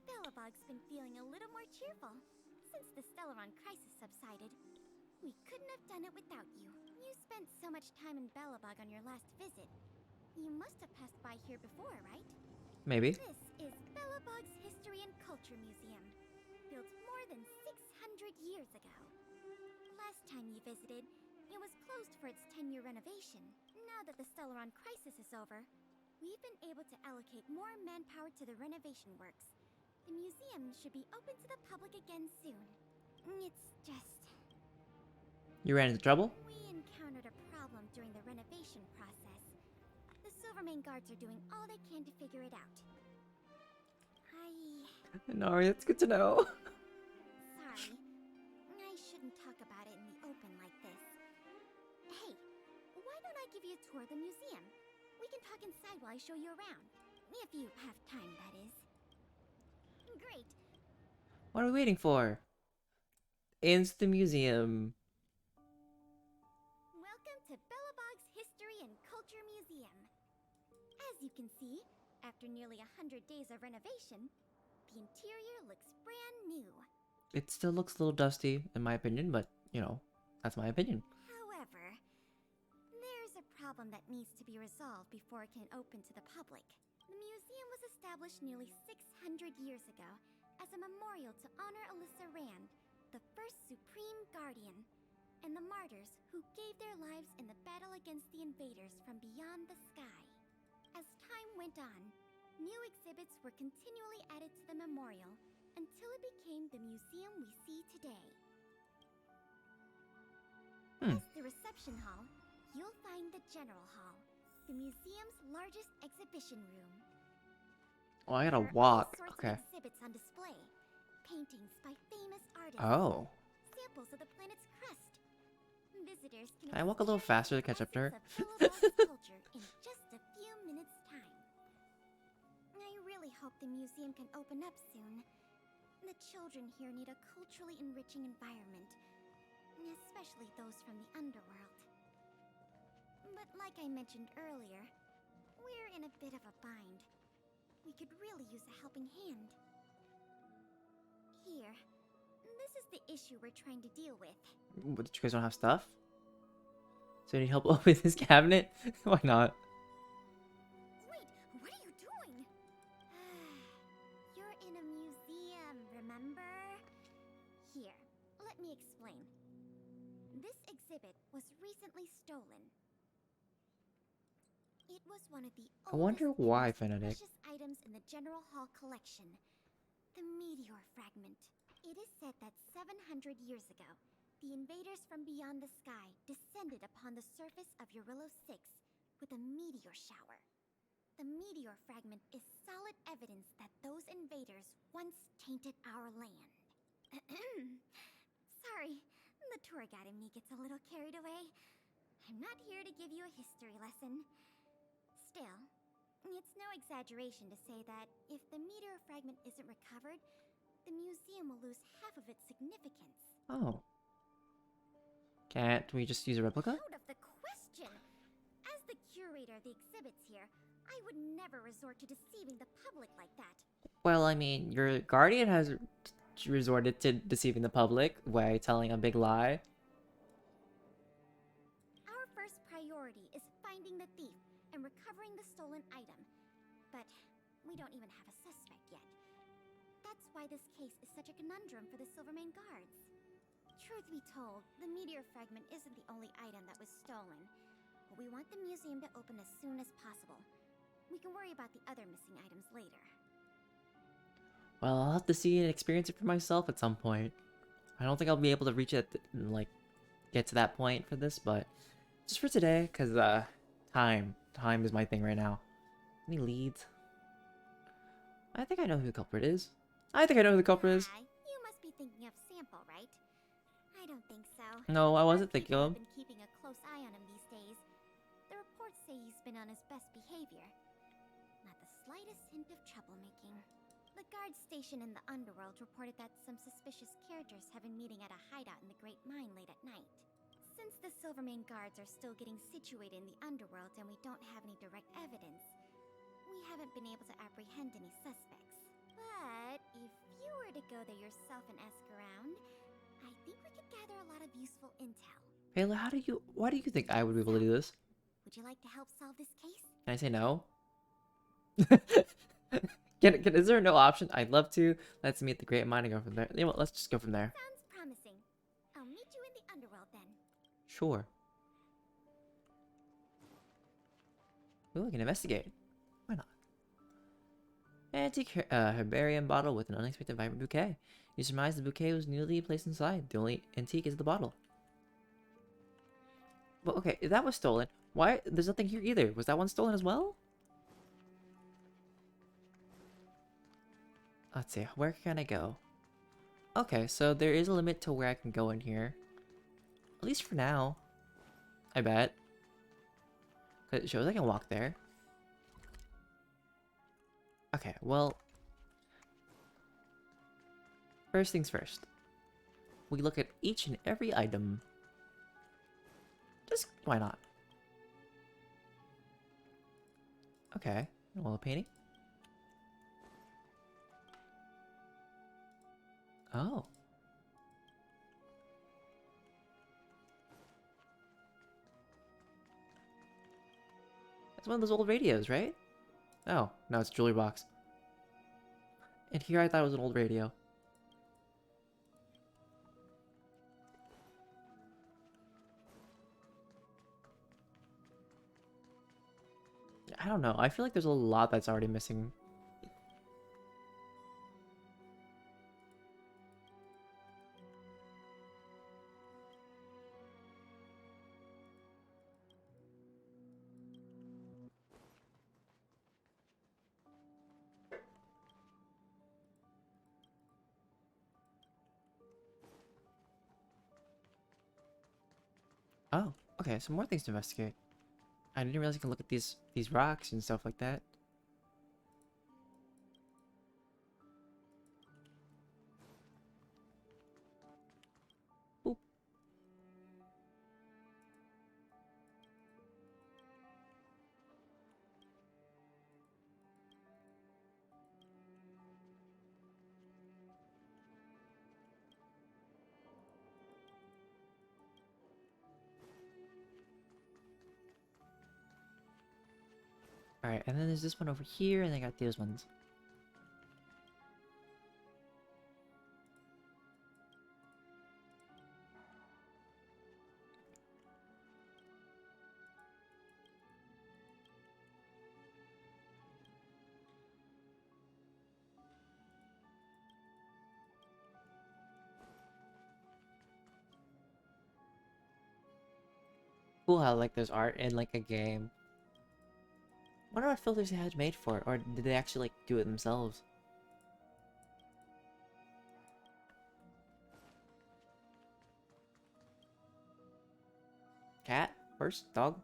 Belobog's been feeling a little more cheerful since the Stellaron crisis subsided. We couldn't have done it without you. You spent so much time in Belobog on your last visit. You must have passed by here before, right? Maybe. This is Belobog's History and Culture Museum, built more than 600 years ago. Last time you visited, it was closed for its 10-year renovation. Now that the Stellaron crisis is over, we've been able to allocate more manpower to the renovation works. The museum should be open to the public again soon. It's just... You ran into trouble? We encountered a problem during the renovation process. Silvermane guards are doing all they can to figure it out. Nari, that's good to know. Sorry. I shouldn't talk about it in the open like this. Hey, why don't I give you a tour of the museum? We can talk inside while I show you around. If you have time, that is. Great. What are we waiting for? Into the museum. Welcome to Belobog's History and Culture Museum. As you can see, after nearly 100 days of renovation, the interior looks brand new. It still looks a little dusty, in my opinion, but, you know, that's my opinion. However, there's a problem that needs to be resolved before it can open to the public. The museum was established nearly 600 years ago as a memorial to honor Alyssa Rand, the first Supreme Guardian, and the martyrs who gave their lives in the battle against the invaders from beyond the sky. As time went on, new exhibits were continually added to the memorial until it became the museum we see today. As the reception hall, you'll find the General Hall, the museum's largest exhibition room. Oh, I gotta There are walk. all sorts Okay. of exhibits on display. Paintings by famous artists. Oh. Samples of the planet's crust. Visitors can Can I walk a little faster to catch up to her? Belobog's culture in just a few minutes' time. I really hope the museum can open up soon. The children here need a culturally enriching environment, especially those from the underworld. But like I mentioned earlier, we're in a bit of a bind. We could really use a helping hand. Here, this is the issue we're trying to deal with. What, you guys don't have stuff? So you need help with this cabinet? Why not? Wait, what are you doing? You're in a museum, remember? Here, let me explain. This exhibit was recently stolen. It was one of the I wonder oldest and why, most Benedict. precious items in the General Hall collection. The meteor fragment. It is said that 700 years ago, the invaders from beyond the sky descended upon the surface of Eurillo 6 with a meteor shower. The meteor fragment is solid evidence that those invaders once tainted our land. Sorry, the tour guide in me gets a little carried away. I'm not here to give you a history lesson. Still, it's no exaggeration to say that if the meteor fragment isn't recovered, the museum will lose half of its significance. Oh. Can't we just use a replica? Out of the question! As the curator of the exhibits here, I would never resort to deceiving the public like that. Well, I mean, your guardian has resorted to deceiving the public by telling a big lie. Our first priority is finding the thief and recovering the stolen item. But we don't even have a suspect yet. That's why this case is such a conundrum for the Silvermane guards. Truth be told, the meteor fragment isn't the only item that was stolen. But we want the museum to open as soon as possible. We can worry about the other missing items later. Well, I'll have to see and experience it for myself at some point. I don't think I'll be able to reach it, like, get to that point for this, but just for today, because, time is my thing right now. Any leads? I think I know who the culprit is. You must be thinking of Sampo, right? I don't think so. No, I wasn't thinking People of have been keeping a close eye on him these days. The reports say he's been on his best behavior. Not the slightest hint of troublemaking. The guard station in the underworld reported that some suspicious characters have been meeting at a hideout in the Great Mine late at night. Since the Silvermane guards are still getting situated in the underworld and we don't have any direct evidence, we haven't been able to apprehend any suspects. But if you were to go there yourself and ask around, I think we could gather a lot of useful intel. Payla, why do you think I would be able to do this? Would you like to help solve this case? Can I say no? Is there no option? I'd love to. Let's meet the Great Mine and go from there. You know what, let's just go from there. Sounds promising. I'll meet you in the underworld then. Sure. Ooh, we can investigate. Why not? Antique herbarium bottle with an unexpected vibrant bouquet. You surmise the bouquet was newly placed inside. The only antique is the bottle. Well, okay, if that was stolen, Why? There's nothing here either. Was that one stolen as well? Let's see. Where can I go? Okay, so there is a limit to where I can go in here. At least for now. I bet. 'Cause it shows I can walk there. Okay, well... First things first. We look at each and every item. Just, why not? Okay, well, a painting. Oh. It's one of those old radios, right? Oh, no, it's a jewelry box. And here I thought it was an old radio. I don't know. I feel like there's a lot that's already missing. Oh, okay, some more things to investigate. I didn't realize you can look at these rocks and stuff like that. Oop. Alright, and then there's this one over here, and I got those ones. Cool how like there's art in like a game. Wonder what filters they had made for it, or did they actually like do it themselves? Cat? Horse? Dog?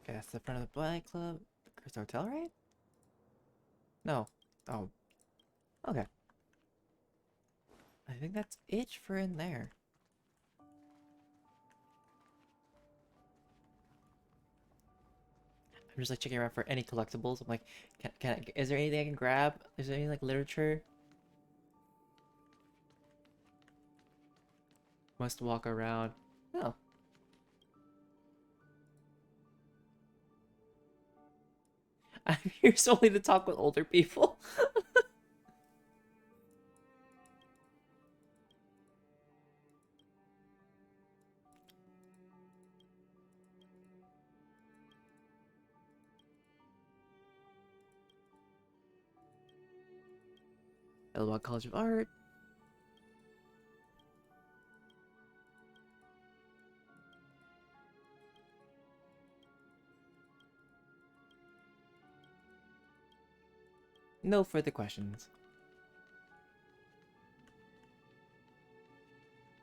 Okay, that's the front of the Black Club. The Crystal Hotel, right? No. Oh. Okay. I think that's it for in there. I'm just like checking around for any collectibles. I'm like, is there anything I can grab? Is there any like literature? Must walk around. Oh. I'm here solely to talk with older people. Illinois College of Art. No further questions.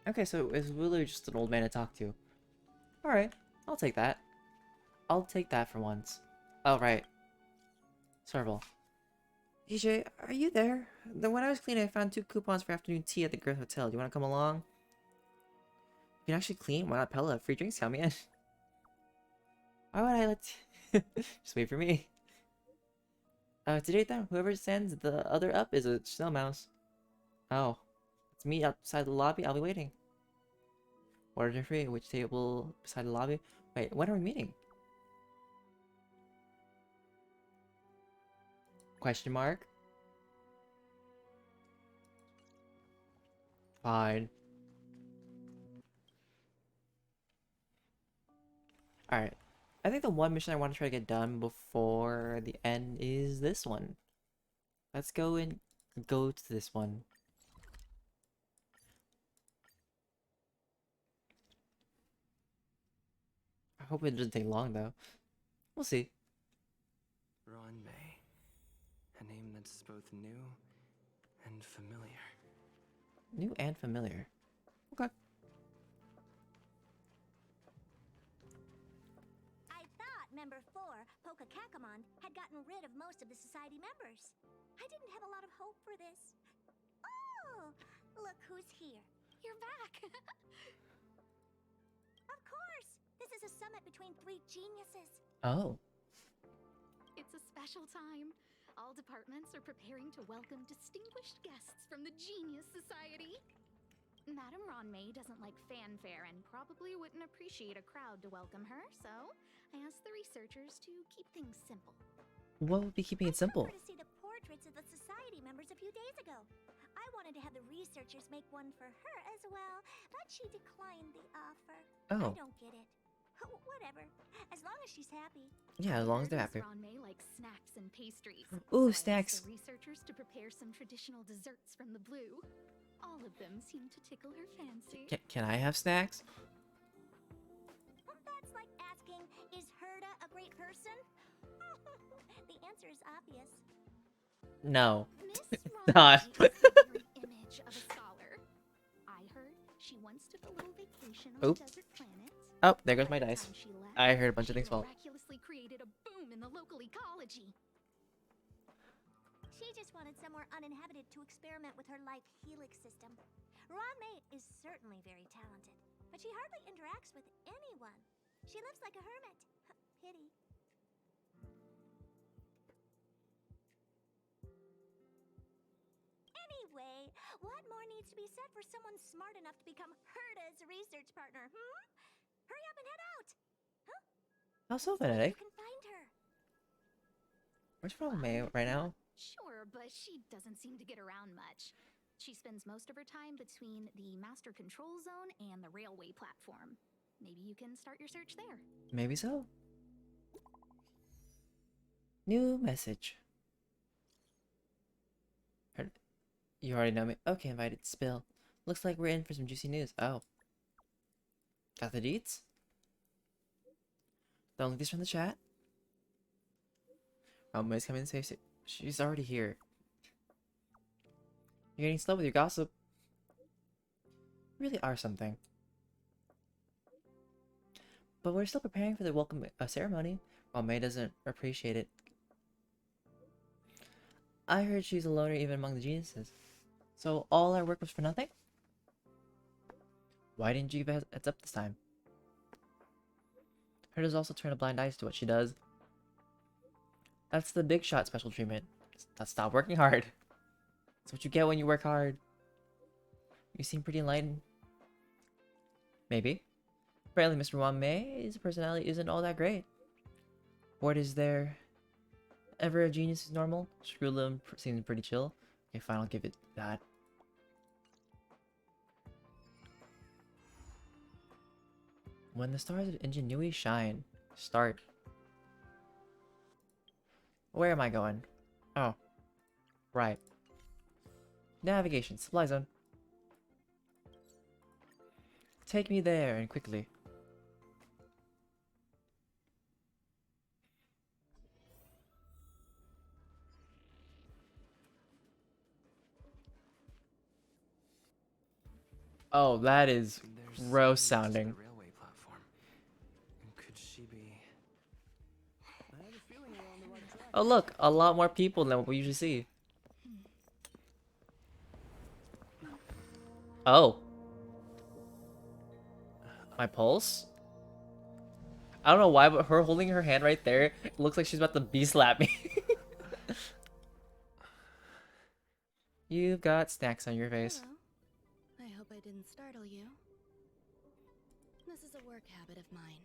Okay, so it's really just an old man to talk to. Alright, I'll take that. I'll take that for once. Oh, right. Serval. DJ, are you there? When I was cleaning, I found 2 coupons for afternoon tea at the Grand Hotel. Do you want to come along? You can actually clean? Why not Pella? Free drinks coming in. Why would I let... Just wait for me. Today then, whoever sends the other up is a snow mouse. Oh, it's me outside the lobby. I'll be waiting. Order free. Which table beside the lobby? Wait, when are we meeting? Question mark. Fine. Alright. I think the one mission I want to try to get done before the end is this one. Let's go and go to this one. I hope it doesn't take long though. We'll see. Ron May. A name that's both new and familiar. New and familiar. Okay. I thought Member 4, Pokakakamon, had gotten rid of most of the society members. I didn't have a lot of hope for this. Oh, look who's here. You're back! Of course! This is a summit between 3 geniuses. Oh. It's a special time. All departments are preparing to welcome distinguished guests from the Genius Society. Madame Ron May doesn't like fanfare and probably wouldn't appreciate a crowd to welcome her, so I asked the researchers to keep things simple. What would be keeping it simple? I to see the portraits of the society members a few days ago. I wanted to have the researchers make one for her as well, but she declined the offer. Oh. I don't get it. Whatever. As long as she's happy. Yeah, as long as they're happy. Ron May likes snacks and pastries. Ooh, so snacks. I asked the researchers to prepare some traditional desserts from the blue. All of them seem to tickle her fancy. Can I have snacks? That's like asking, is Herda a great person? The answer is obvious. No. Miss Not. Ron May is the very image of a scholar. I heard she once took a little vacation on Oop. a desert planet. Oh, there goes my By the dice. time she left, I heard a bunch of she things fall. miraculously created a boom in the local ecology. She just wanted somewhere uninhabited to experiment with her life helix system. Ron May is certainly very talented, but she hardly interacts with anyone. She lives like a hermit. Pity. Anyway, what more needs to be said for someone smart enough to become Herda's research partner, Hurry up and head out! Huh? How so, Benedict? You can find her. Where's Ron May right now? Sure, but she doesn't seem to get around much. She spends most of her time between the master control zone and the railway platform. Maybe you can start your search there. Maybe so. New message. You already know me. Okay, invited. Spill. Looks like we're in for some juicy news. Oh. Got the deets? Don't leave this from the chat. Oh, May's coming in safe. She's already here. You're getting slow with your gossip. You really are something. But we're still preparing for the welcome ceremony. While May doesn't appreciate it. I heard she's a loner even among the geniuses. So all our work was for nothing? Why didn't you give a heads up this time? Her does also turn a blind eye to what she does. That's the big shot special treatment. Stop working hard. That's what you get when you work hard. You seem pretty enlightened. Maybe. Apparently Mr. Wan Mei's personality isn't all that great. What is there ever a genius who's normal? Screwlim seems pretty chill. Okay, fine, I'll give it that. When the stars of ingenuity shine. Start. Where am I going? Oh. Right. Navigation. Supply zone. Take me there, and quickly. Oh, that is gross sounding. Railway platform. Could she be? I have a feeling we're on the right track. Oh look, a lot more people than what we usually see. Oh. My pulse? I don't know why, but her holding her hand right there, it looks like she's about to bee slap me. You've got snacks on your face. Hello. I hope I didn't startle you. This is a work habit of mine.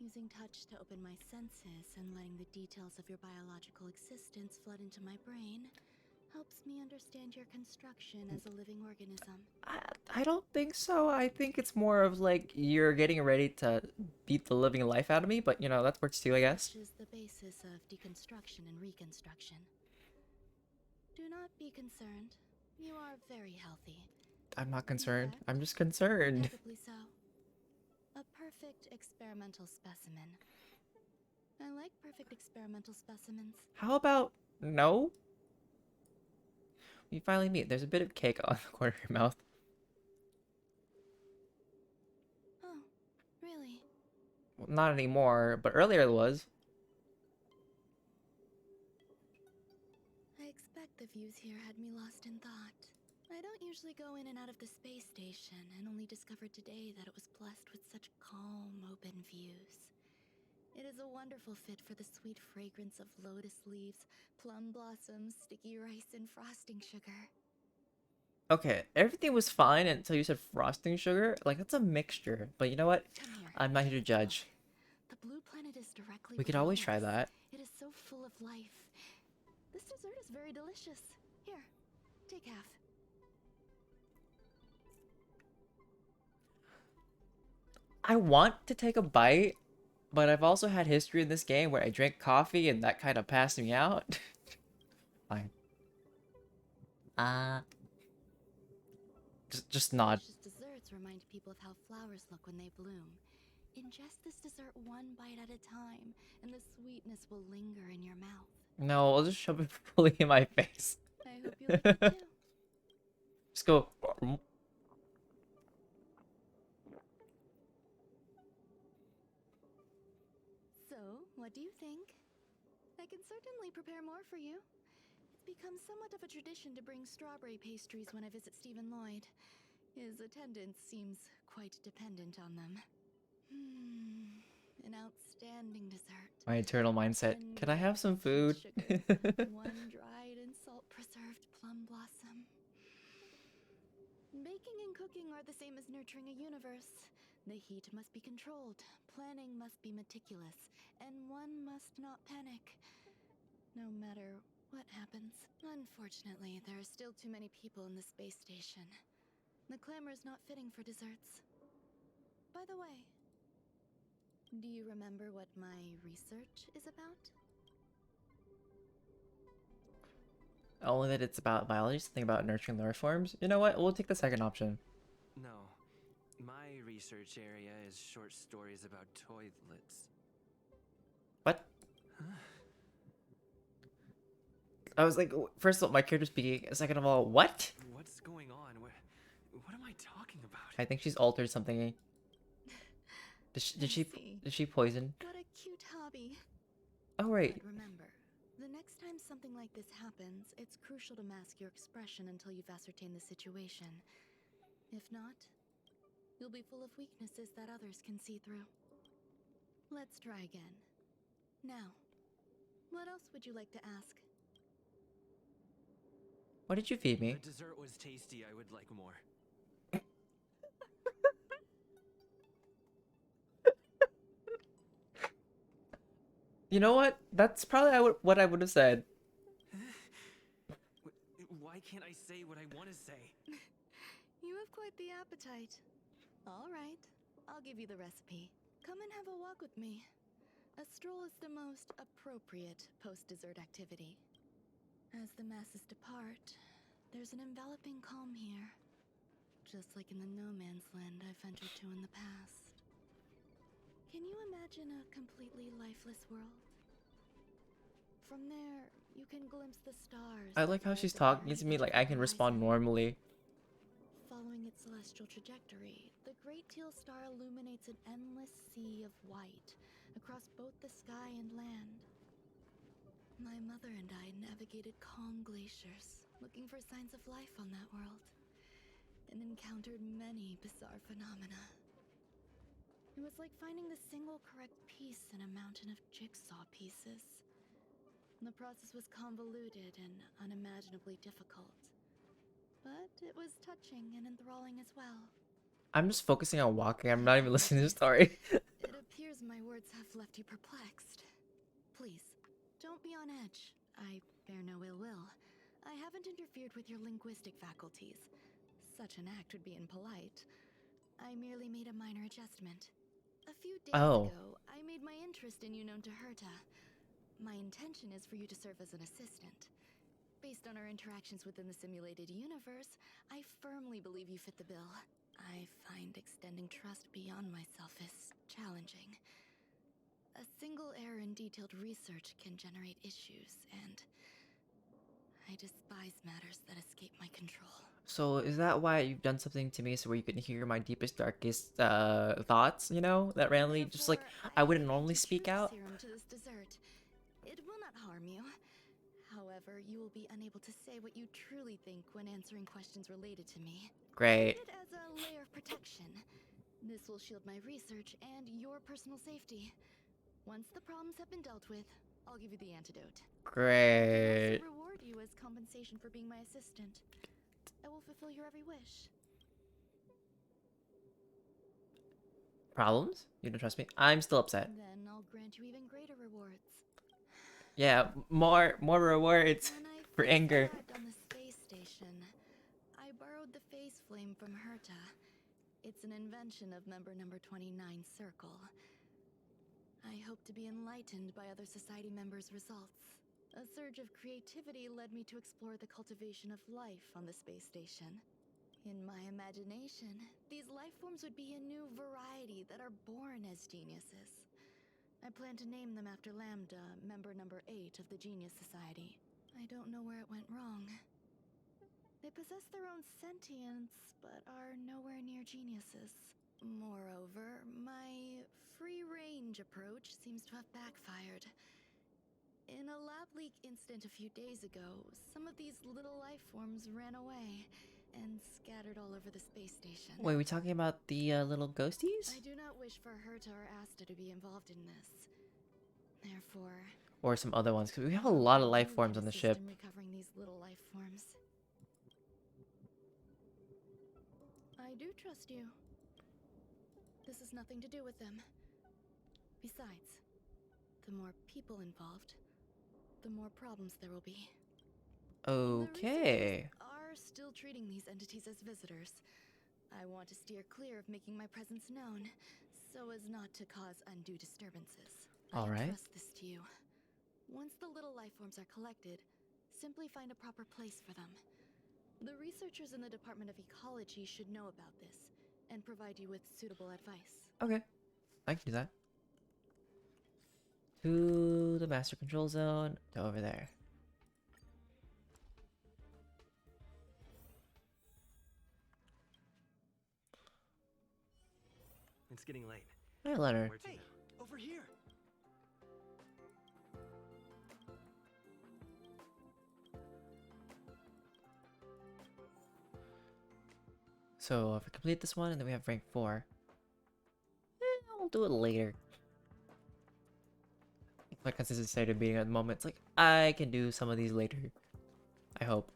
Using touch to open my senses and letting the details of your biological existence flood into my brain helps me understand your construction as a living organism. I don't think so. I think it's more of like you're getting ready to beat the living life out of me, but you know, that works too, I guess. Which is the basis of deconstruction and reconstruction. Do not be concerned. You are very healthy. I'm not concerned. I'm just concerned. Perfectly so. A perfect experimental specimen. I like perfect experimental specimens. How about no? We finally meet. There's a bit of cake on the corner of your mouth. Oh, really? Well, not anymore, but earlier it was. I expect the views here had me lost in thought. I don't usually go in and out of the space station, and only discovered today that it was blessed with such calm, open views. It is a wonderful fit for the sweet fragrance of lotus leaves, plum blossoms, sticky rice, and frosting sugar. Okay, everything was fine until you said frosting sugar. Like, that's a mixture. But you know what? I'm not here to judge. The blue planet is directly We could below always try us. that. It is so full of life. This dessert is very delicious. Here, take half. I want to take a bite, but I've also had history in this game where I drank coffee and that kind of passed me out. Fine. Just nod. Delicious desserts remind people of how flowers look when they bloom. Ingest this dessert one bite at a time, and the sweetness will linger in your mouth. No, I'll just shove it fully in my face. I hope you like it too. Just go. So, what do you think? I can certainly prepare more for you. It's become somewhat of a tradition to bring strawberry pastries when I visit Stephen Lloyd. His attendance seems quite dependent on them. An outstanding dessert. My eternal mindset. Can I have some food? One dried and salt-preserved plum blossom. Baking and cooking are the same as nurturing a universe. The heat must be controlled, planning must be meticulous, and one must not panic. No matter what happens. Unfortunately, there are still too many people in the space station. The clamor is not fitting for desserts. By the way, do you remember what my research is about? Only that it's about biology, something about nurturing the earth forms. You know what? We'll take the second option. No. My research area is short stories about toilets. What? I was like, first of all, my character's speaking. Second of all, what? What's going on? What am I talking about? I think she's altered something. Did she poison? What a cute hobby. Oh right. But remember, the next time something like this happens, it's crucial to mask your expression until you've ascertained the situation. If not, you'll be full of weaknesses that others can see through. Let's try again. Now, what else would you like to ask? What did you feed me? The dessert was tasty. I would like more. You know what? That's probably what I would have said. Why can't I say what I want to say? You have quite the appetite. All right, I'll give you the recipe. Come and have a walk with me. A stroll is the most appropriate post-dessert activity. As the masses depart, there's an enveloping calm here. Just like in the no-man's land I've ventured to in the past. Can you imagine a completely lifeless world? From there, you can glimpse the stars. I like how she's talking to me like I can respond normally. Following its celestial trajectory, the great teal star illuminates an endless sea of white across both the sky and land. My mother and I navigated calm glaciers, looking for signs of life on that world, and encountered many bizarre phenomena. It was like finding the single correct piece in a mountain of jigsaw pieces. The process was convoluted and unimaginably difficult. but it was touching and enthralling as well. I'm just focusing on walking. I'm not even listening to the story. It appears my words have left you perplexed. Please, don't be on edge. I bear no ill will. I haven't interfered with your linguistic faculties. Such an act would be impolite. I merely made a minor adjustment. A few days ago, I made my interest in you known to Herta. My intention is for you to serve as an assistant. Based on our interactions within the simulated universe, I firmly believe you fit the bill. I find extending trust beyond myself is challenging. A single error in detailed research can generate issues, and I despise matters that escape my control. So is that why you've done something to me so where you can hear my deepest, darkest thoughts, you know? That randomly just like I wouldn't normally speak out? Serum to this dessert. It will not harm you. However, you will be unable to say what you truly think when answering questions related to me. Great. Treat it as a layer of protection. This will shield my research and your personal safety. Once the problems have been dealt with, I'll give you the antidote. Great. I can also reward you as compensation for being my assistant. I will fulfill your every wish. Problems? You don't trust me? I'm still upset. Then I'll grant you even greater rewards. Yeah, more rewards for anger. On the space station, I borrowed the phase flame from Herta. It's an invention of member number 29 Circle. I hope to be enlightened by other society members' results. A surge of creativity led me to explore the cultivation of life on the space station. In my imagination, these life forms would be a new variety that are born as geniuses. I plan to name them after Lambda, member number 8 of the Genius Society. I don't know where it went wrong. They possess their own sentience, but are nowhere near geniuses. Moreover, my free-range approach seems to have backfired. In a lab leak incident a few days ago, some of these little life forms ran away and scattered all over the space station. Wait, we talking about the little ghosties? I do not wish for Herta or Asta to be involved in this. Therefore, Or some other ones, because we have a lot of life forms on the ship. in recovering these little life forms. I do trust you. This has nothing to do with them. Besides, the more people involved, the more problems there will be. Okay. The are still treating these entities as visitors. I want to steer clear of making my presence known, so as not to cause undue disturbances. All right. I trust this to you. Once the little life forms are collected, simply find a proper place for them. The researchers in the Department of Ecology should know about this and provide you with suitable advice. Okay, I can do that. To the master control zone, to over there. It's getting late. Hey, Leonard. Hey, over here. So if we complete this one and then we have rank 4, I'll do it later. My consistent state of being at the moment, it's like I can do some of these later. I hope.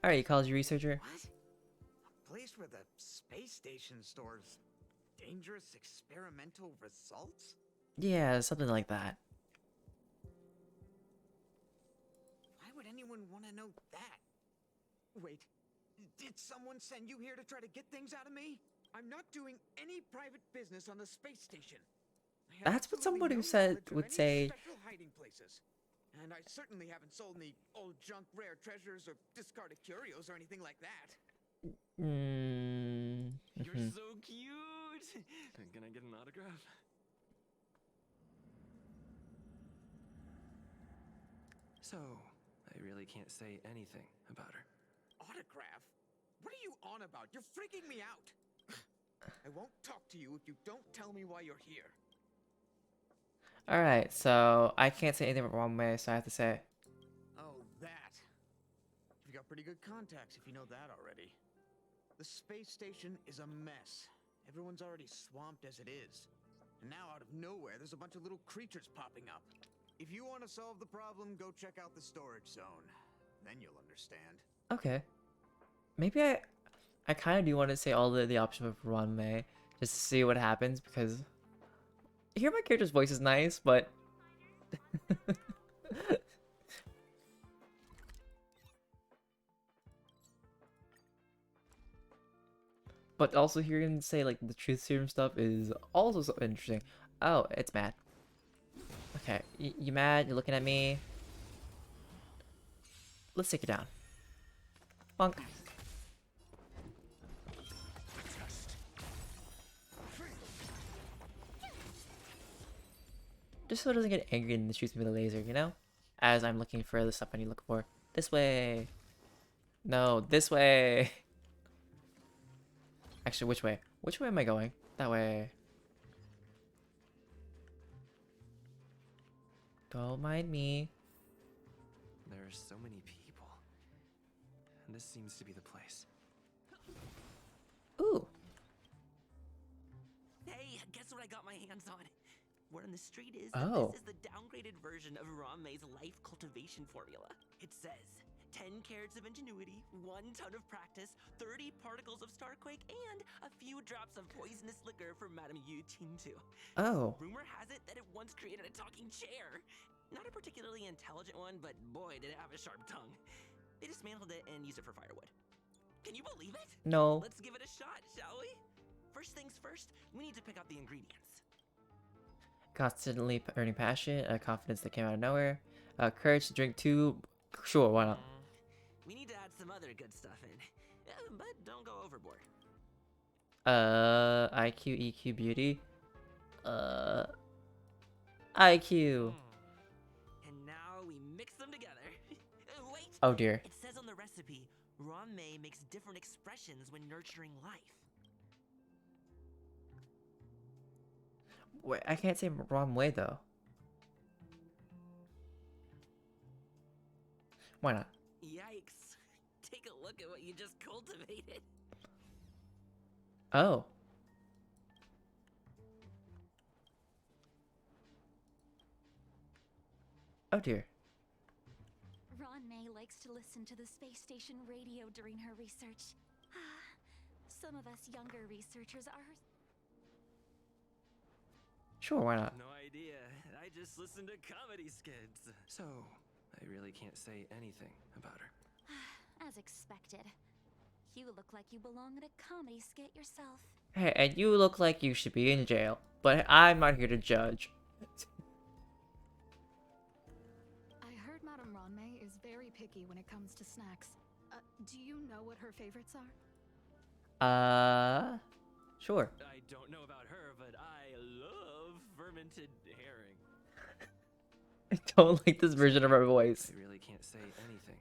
Alright, ecology researcher. What? A place where the space station stores dangerous experimental results? Yeah, something like that. Why would anyone want to know that? Wait, did someone send you here to try to get things out of me? I'm not doing any private business on the space station. That's what somebody would say. Special hiding places. And I certainly haven't sold any old junk rare treasures or discarded curios or anything like that. You're so cute! Can I get an autograph? So, I really can't say anything about her. Autograph? What are you on about? You're freaking me out. I won't talk to you if you don't tell me why you're here. Alright, so I can't say anything wrong way, so I have to say. Oh, that. You've got pretty good contacts if you know that already. The space station is a mess. Everyone's already swamped as it is. And now out of nowhere, there's a bunch of little creatures popping up. If you want to solve the problem, go check out the storage zone. Then you'll understand. Okay. Maybe I kind of do want to say all the option of Ranmei just to see what happens because here my character's voice is nice, but but also hearing say like the truth serum stuff is also so interesting. Oh, it's mad. Okay, you mad? You're looking at me. Let's take it down. Bonk. Just so it doesn't get angry and shoots me with a laser, you know? As I'm looking for the stuff I need to look for. This way. No, this way. Actually, which way? Which way am I going? That way. Don't mind me. There are so many people. This seems to be the place. Ooh. Hey, guess what I got my hands on? Word on the street is Oh. this is the downgraded version of Ranmei's life cultivation formula. It says 10 carats of ingenuity, 1 ton of practice, 30 particles of starquake, and a few drops of poisonous liquor for Madame Yu Tintu. Oh. Rumor has it that it once created a talking chair. Not a particularly intelligent one, but boy, did it have a sharp tongue. They dismantled it and used it for firewood. Can you believe it? No. Let's give it a shot, shall we? First things first, we need to pick out the ingredients. Constantly earning passion, confidence that came out of nowhere, courage to drink 2. Sure, why not? We need to add some other good stuff in, but don't go overboard. IQ, EQ, beauty. IQ. And now we mix them together. Wait! Oh dear. It says on the recipe, Ranmei makes different expressions when nurturing life. Wait, I can't say wrong way though. Why not? Yikes. Take a look at what you just cultivated. Oh. Oh dear. Ranmei likes to listen to the space station radio during her research. Some of us younger researchers are... Sure, why not? No idea. I just listen to comedy skits. So, I really can't say anything about her. As expected. You look like you belong in a comedy skit yourself. Hey, and you look like you should be in jail, but I'm not here to judge. I heard Madame Ranmei is very picky when it comes to snacks. Do you know what her favorites are? Sure. I don't know about her, but I love fermented herring. I don't like this version of her voice. I really can't say anything.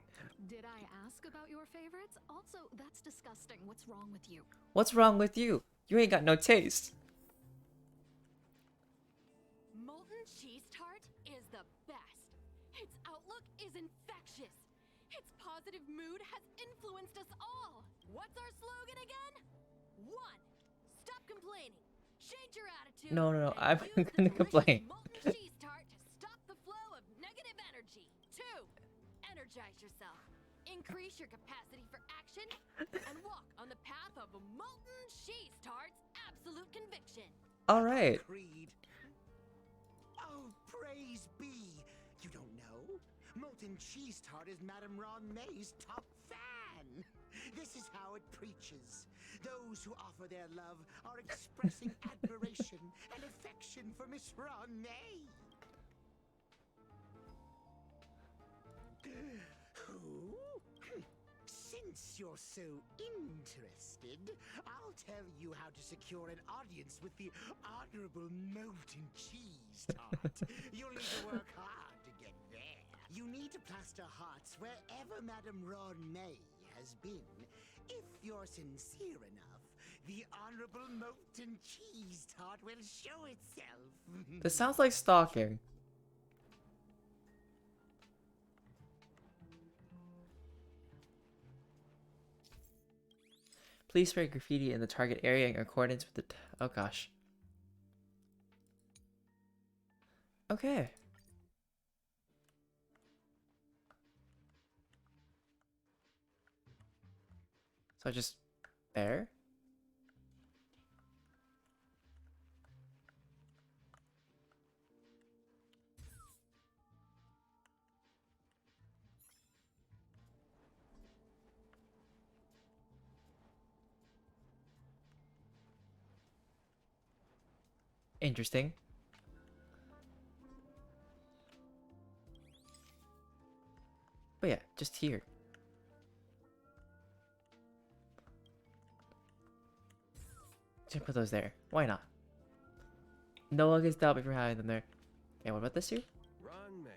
Did I ask about your favorites? Also, that's disgusting. What's wrong with you? What's wrong with you? You ain't got no taste. Molten cheese tart is the best. Its outlook is infectious. Its positive mood has influenced us all. What's our slogan again? 1. Stop complaining. Change your attitude. No, I'm gonna complain. Molten cheese tart to stop the flow of negative energy. 2. Energize yourself. Increase your capacity for action and walk on the path of a molten cheese tart's absolute conviction. All right. Creed. Oh, praise be. You don't know? Molten cheese tart is Madame Ranmei's top fan. This is how it preaches. Those who offer their love are expressing admiration and affection for Miss Ranmei. Who? Since you're so interested, I'll tell you how to secure an audience with the Honorable Molten Cheese Tart. You'll need to work hard to get there. You need to plaster hearts wherever Madame Ranmei has been. If you're sincere enough, the Honorable Molten Cheese Tart will show itself. This sounds like stalking. Please spray graffiti in the target area in accordance with the... oh gosh. Okay. So just there? Interesting. But yeah, just here. Just put those there. Why not? No one can stop me from having them there. Okay, what about this here? Ron May,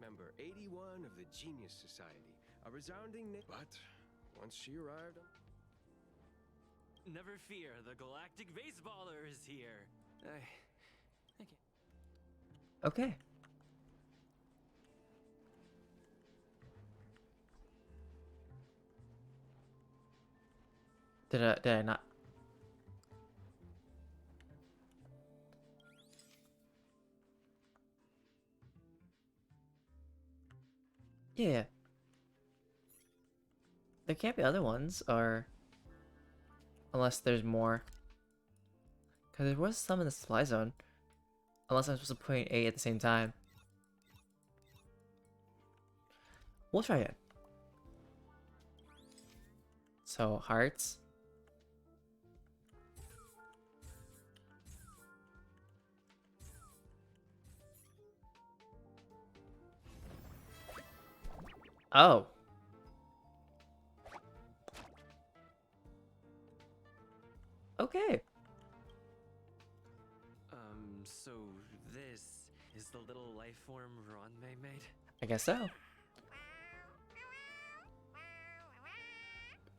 member 81 of the Genius Society. A resounding but once she arrived... Never fear, the galactic baseballer is here. Okay. Did I not? Yeah. There can't be other ones, or... Unless there's more. Because there was some in the supply zone. Unless I'm supposed to point A at the same time. We'll try it. So, hearts. Oh. Okay. So this is the little life form Ron May made? I guess so.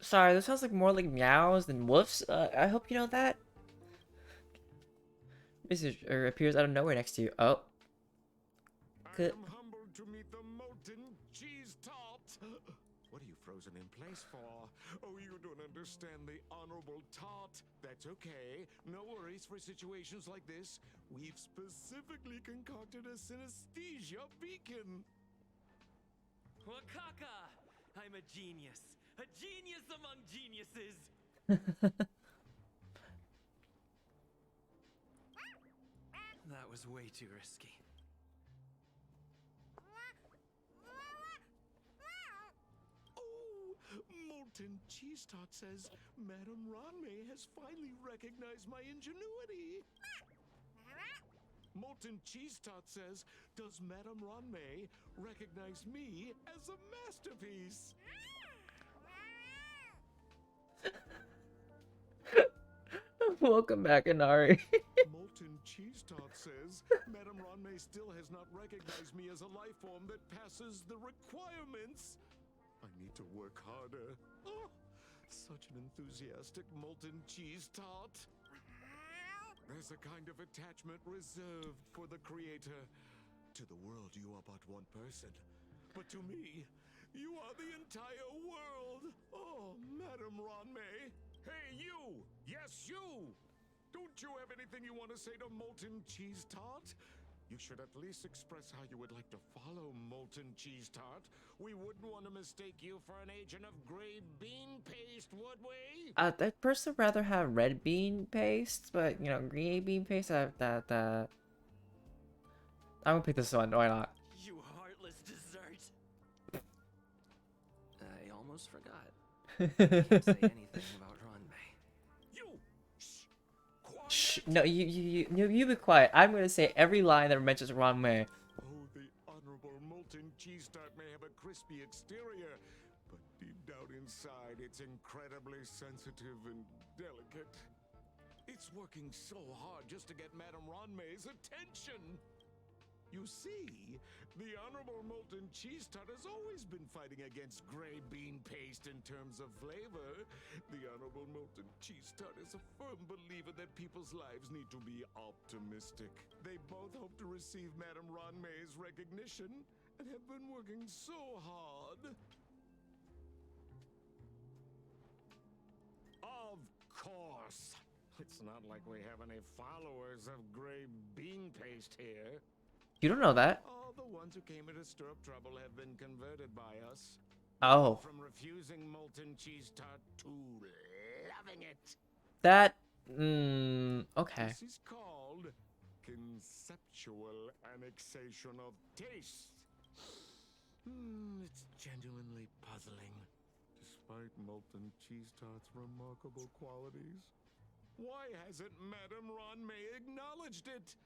Sorry, this sounds like more like meows than woofs. I hope you know that. Message appears out of nowhere next to you. Oh. I am humbled to meet the molten cheese tart. What are you frozen in place for? Oh, you don't understand the honorable tart. That's okay. No worries for situations like this. We've specifically concocted a synesthesia beacon. Wakaka! I'm a genius. A genius among geniuses. That was way too risky. Oh, molten cheese tart says Madame Ranmei has finally recognized my ingenuity. Molten cheese tart says, does Madame Ranmei recognize me as a masterpiece? Welcome back, Inari. Molten cheese tart says, Madame Ranmei still has not recognized me as a life form that passes the requirements. I need to work harder. Oh, such an enthusiastic molten cheese tart. There's a kind of attachment reserved for the creator. To the world, you are but one person. But to me, you are the entire world. Oh, Madame Ranmei. Hey, you! Yes, you! Don't you have anything you want to say to Molten Cheese Tart? You should at least express how you would like to follow Molten Cheese Tart. We wouldn't want to mistake you for an agent of gray bean paste, would we? I'd personally rather have red bean paste, but you know, green bean paste. I'm gonna pick this one. Why not? You heartless dessert. I almost forgot. Can't say anything about Ron May. Shh. No, you be quiet. I'm gonna say every line that mentions Ron May. Oh, the honorable Molten Cheese Tart may have a crispy exterior, but deep down inside, it's incredibly sensitive and delicate. It's working so hard just to get Madame Ranmei's attention. You see, the honorable Molten Cheese Tart has always been fighting against gray bean paste in terms of flavor. The honorable Molten Cheese Tart is a firm believer that people's lives need to be optimistic. They both hope to receive Madame Ranmei's recognition and have been working so hard. Of course. It's not like we have any followers of gray bean paste here. You don't know that. All the ones who came in to stir up trouble have been converted by us. Oh. From refusing molten cheese tart to loving it. That... okay. This is called conceptual annexation of taste. It's genuinely puzzling. Despite molten cheese tart's remarkable qualities, why hasn't Madame Ron May acknowledged it?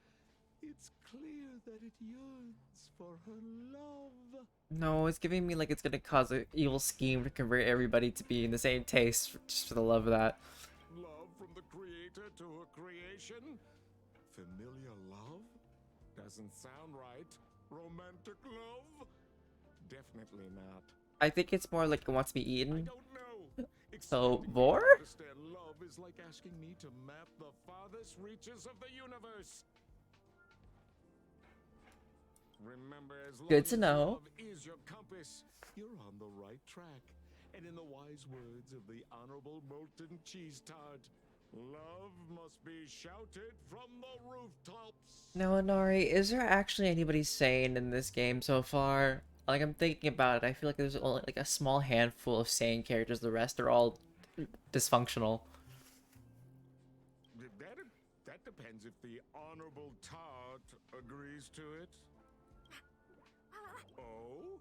It's clear that it yearns for her love. No, it's giving me like it's gonna cause an evil scheme to convert everybody to be in the same taste just for the love of that. Love from the creator to her creation? Familiar love? Doesn't sound right. Romantic love? Definitely not. I think it's more like it wants to be eaten. I don't know. So, vor? Understand love is like asking me to map the farthest reaches of the universe. Remember, as long Good to as know. love is your compass, you're on the right track. And in the wise words of the Honorable Molten Cheese Tart, love must be shouted from the rooftops. Now, Inari, is there actually anybody sane in this game so far? Like, I'm thinking about it, I feel like there's only like a small handful of sane characters. The rest are all dysfunctional. That depends if the Honorable Tart agrees to it. Oh?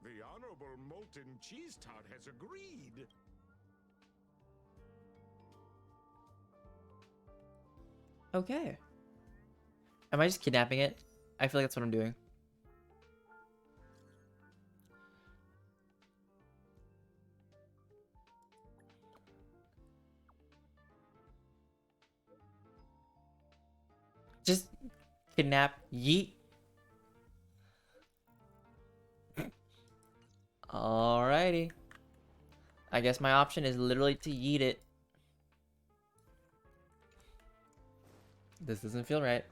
The Honorable Molten Cheese Tart has agreed. Okay. Am I just kidnapping it? I feel like that's what I'm doing. Just kidnap, yeet. Alrighty. I guess my option is literally to yeet it. This doesn't feel right.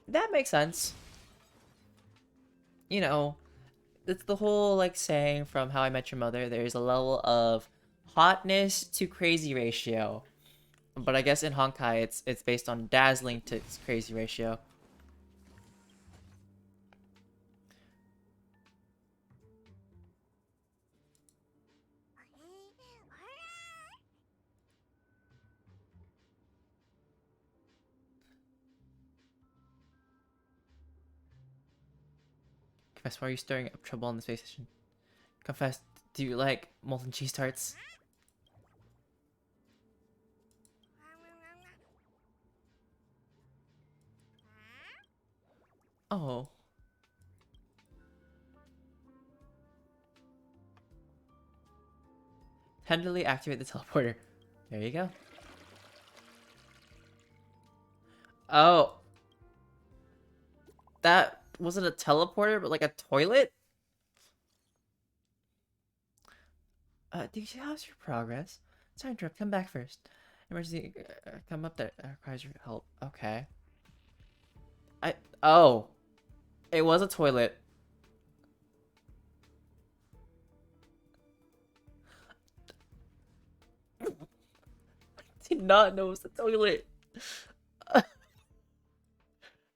That makes sense. You know, it's the whole like saying from How I Met Your Mother, there's a level of hotness to crazy ratio. But I guess in Honkai it's based on dazzling to crazy ratio. Confess, why are you stirring up trouble on the space station? Confess, do you like molten cheese tarts? Oh. Tenderly activate the teleporter. There you go. Oh. That wasn't a teleporter, but like a toilet? DJ, how's your progress? Sorry to interrupt, come back first. Emergency, come up that requires your help. Okay. Oh. It was a toilet. I did not know it was a toilet.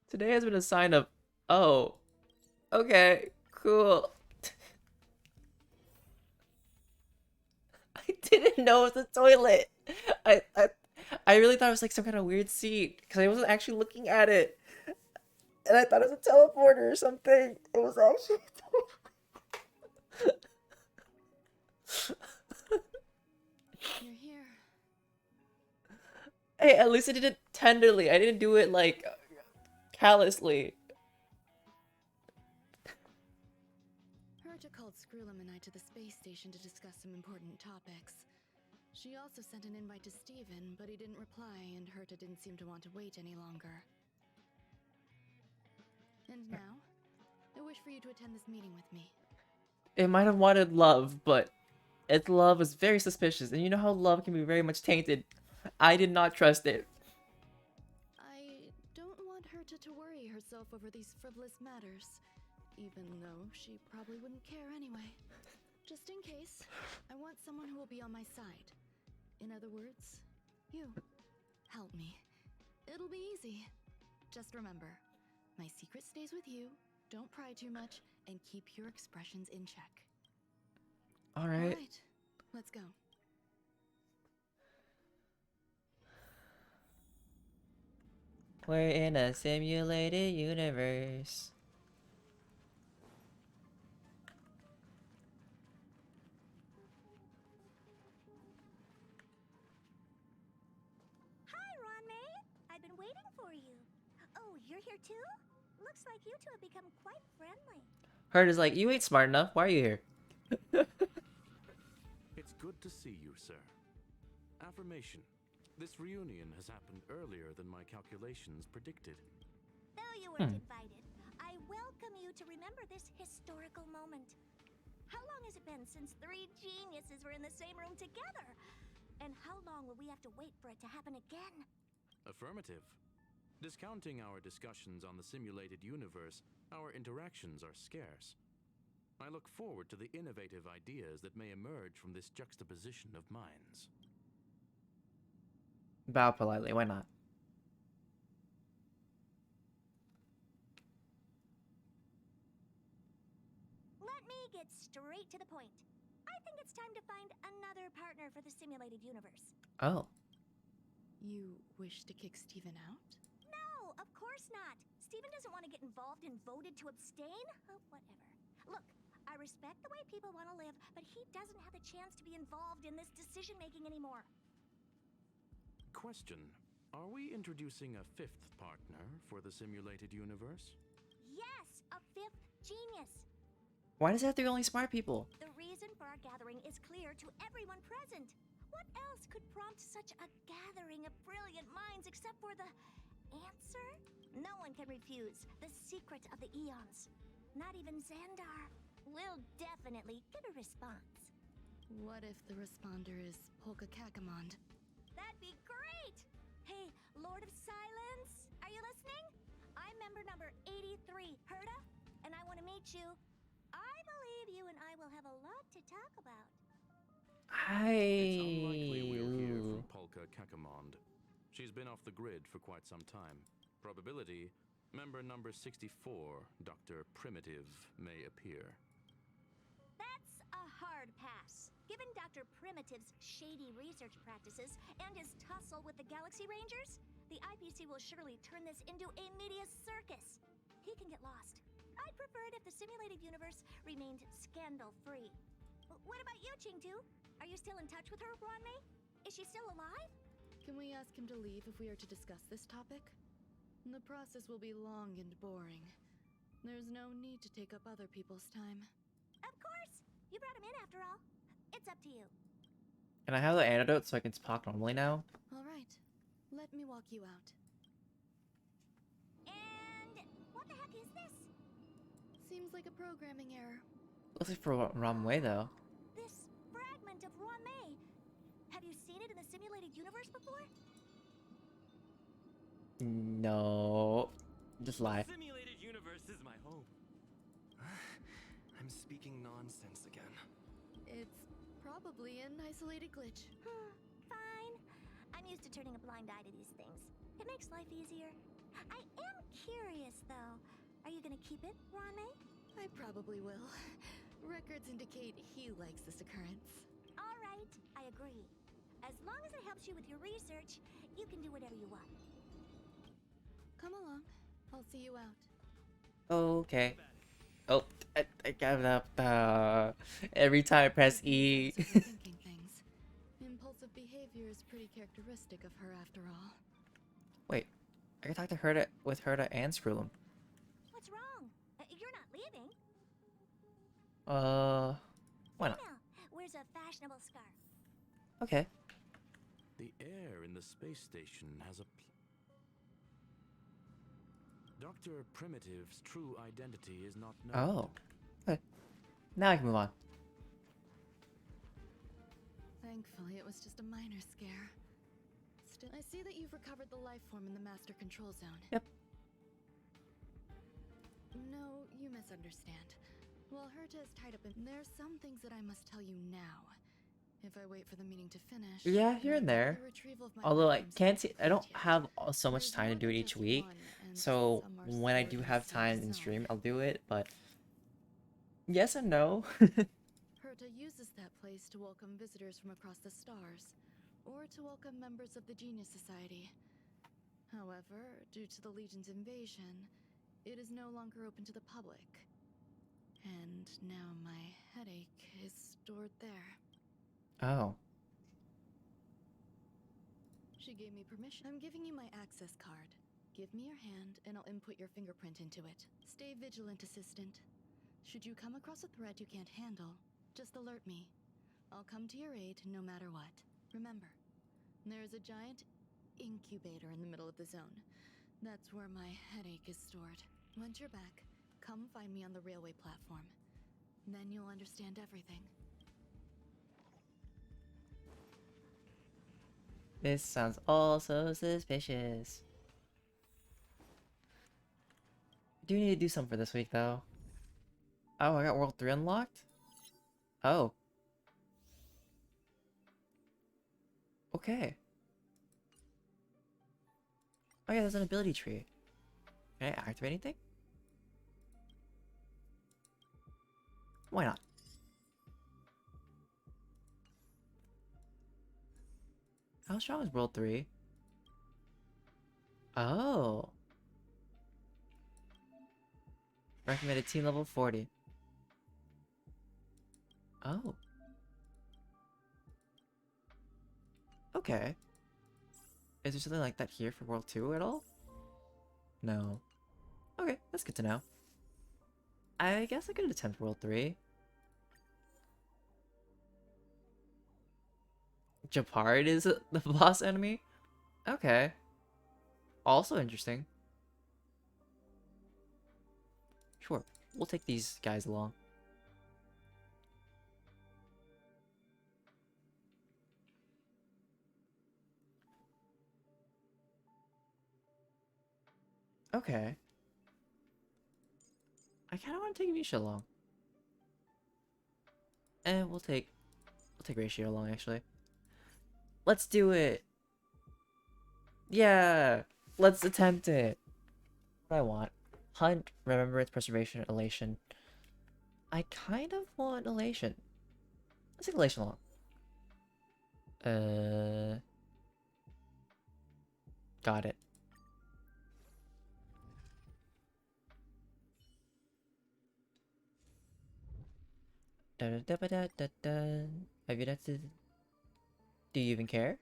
Today has been a sign of, oh, okay, cool. I didn't know it was a toilet. I really thought it was like some kind of weird seat because I wasn't actually looking at it. And I thought it was a teleporter or something. It was actually You're here. Hey, at least I did it tenderly. I didn't do it like callously. Herta called Screwlum and I to the space station to discuss some important topics. She also sent an invite to Steven, but he didn't reply, and Herta didn't seem to want to wait any longer. And now, I wish for you to attend this meeting with me. It might have wanted love, but its love was very suspicious, and you know how love can be very much tainted. I did not trust it. I don't want Herta to worry herself over these frivolous matters, even though she probably wouldn't care anyway. Just in case, I want someone who will be on my side. In other words, you. Help me. It'll be easy. Just remember, my secret stays with you. Don't pry too much, and keep your expressions in check. All right. Let's go. We're in a simulated universe. Hi, Ronmei. I've been waiting for you. Oh, you're here too? Looks like you two have become quite friendly. Hurt is like, you ain't smart enough. Why are you here? It's good to see you, sir. Affirmation. This reunion has happened earlier than my calculations predicted. Though you weren't invited, I welcome you to remember this historical moment. How long has it been since 3 geniuses were in the same room together? And how long will we have to wait for it to happen again? Affirmative. Discounting our discussions on the simulated universe, our interactions are scarce. I look forward to the innovative ideas that may emerge from this juxtaposition of minds. Bow politely, why not? Let me get straight to the point. I think it's time to find another partner for the simulated universe. Oh. You wish to kick Steven out? No, of course not. Steven doesn't want to get involved and voted to abstain. Oh, whatever. Look, I respect the way people want to live, but he doesn't have the chance to be involved in this decision-making anymore. Question. Are we introducing a 5th partner for the simulated universe? Yes, a 5th genius. Why does it have to be only smart people? The reason for our gathering is clear to everyone present. What else could prompt such a gathering of brilliant minds except for the answer? No one can refuse the secret of the eons. Not even Xandar. We'll definitely get a response. What if the responder is Polka Kakamond? That'd be great! Hey, Lord of Silence, are you listening? I'm member number 83, Herda, and I want to meet you. I believe you and I will have a lot to talk about. It's unlikely we'll hear from Polka Kakamond. She's been off the grid for quite some time. Probability, member number 64, Dr. Primitive, may appear. That's a hard pass. Given Dr. Primitive's shady research practices and his tussle with the Galaxy Rangers, the IPC will surely turn this into a media circus. He can get lost. I'd prefer it if the simulated universe remained scandal-free. What about you, Chingtu? Are you still in touch with her, Ronmei? Is she still alive? Can we ask him to leave if we are to discuss this topic? The process will be long and boring. There's no need to take up other people's time. Of course! You brought him in after all. It's up to you. Can I have the antidote so I can talk normally now? All right. Let me walk you out. And what the heck is this? Seems like a programming error. Looks like for wrong way though. This fragment of Ronmei. Have you seen it in the simulated universe before? No. Just lie. Simulated universe is my home. I'm speaking nonsense again. It's probably an isolated glitch. Fine. I'm used to turning a blind eye to these things. It makes life easier. I am curious, though. Are you gonna keep it, Ronmei? I probably will. Records indicate he likes this occurrence. All right, I agree. As long as it helps you with your research, you can do whatever you want. Come along. I'll see you out. Okay. Oh, I got it up. Every time I press E. Thinking things. Impulsive behavior is pretty characteristic of her after all. Wait, I can talk to Herda with Herda and Scrollum. What's wrong? You're not leaving. Why not? Now, where's a fashionable scarf? Okay. The air in the space station has a Dr. Primitive's true identity is not known. Oh. Okay. Now I can move on. Thankfully, it was just a minor scare. Still, I see that you've recovered the life form in the master control zone. Yep. No, you misunderstand. While Herta is tied up in... There's some things that I must tell you now. If I wait for the meeting to finish, Yeah, here and there. the retrieval of my Although I weapons can't won't see, be I don't complete yet. have so much There's time to more do it than each just week. one, and So some are when I stored do in a have safe time in zone. stream, I'll do it. But yes and no. Herta uses that place to welcome visitors from across the stars, or to welcome members of the Genius Society. However, due to the Legion's invasion, it is no longer open to the public. And now my headache is stored there. Oh. She gave me permission. I'm giving you my access card. Give me your hand, and I'll input your fingerprint into it. Stay vigilant, assistant. Should you come across a threat you can't handle, just alert me. I'll come to your aid no matter what. Remember, there is a giant incubator in the middle of the zone. That's where my headache is stored. Once you're back, come find me on the railway platform. Then you'll understand everything. This sounds all so suspicious. Do need to do something for this week, though. Oh, I got World 3 unlocked? Oh. Okay. Oh yeah, there's an ability tree. Can I activate anything? Why not? How strong is World 3? Oh. Recommended team level 40. Oh. Okay. Is there something like that here for World 2 at all? No. Okay, that's good to know. I guess I could attempt World 3. Japard is the boss enemy? Okay. Also interesting. Sure, we'll take these guys along. Okay. I kind of want to take Misha along. And we'll take Ratio along, actually. Let's do it! Yeah! Let's attempt it! What I want. Hunt, Remembrance, Preservation, Elation. I kind of want Elation. Let's take Elation along. Got it. Da da da da da da. Have you done? Do you even care?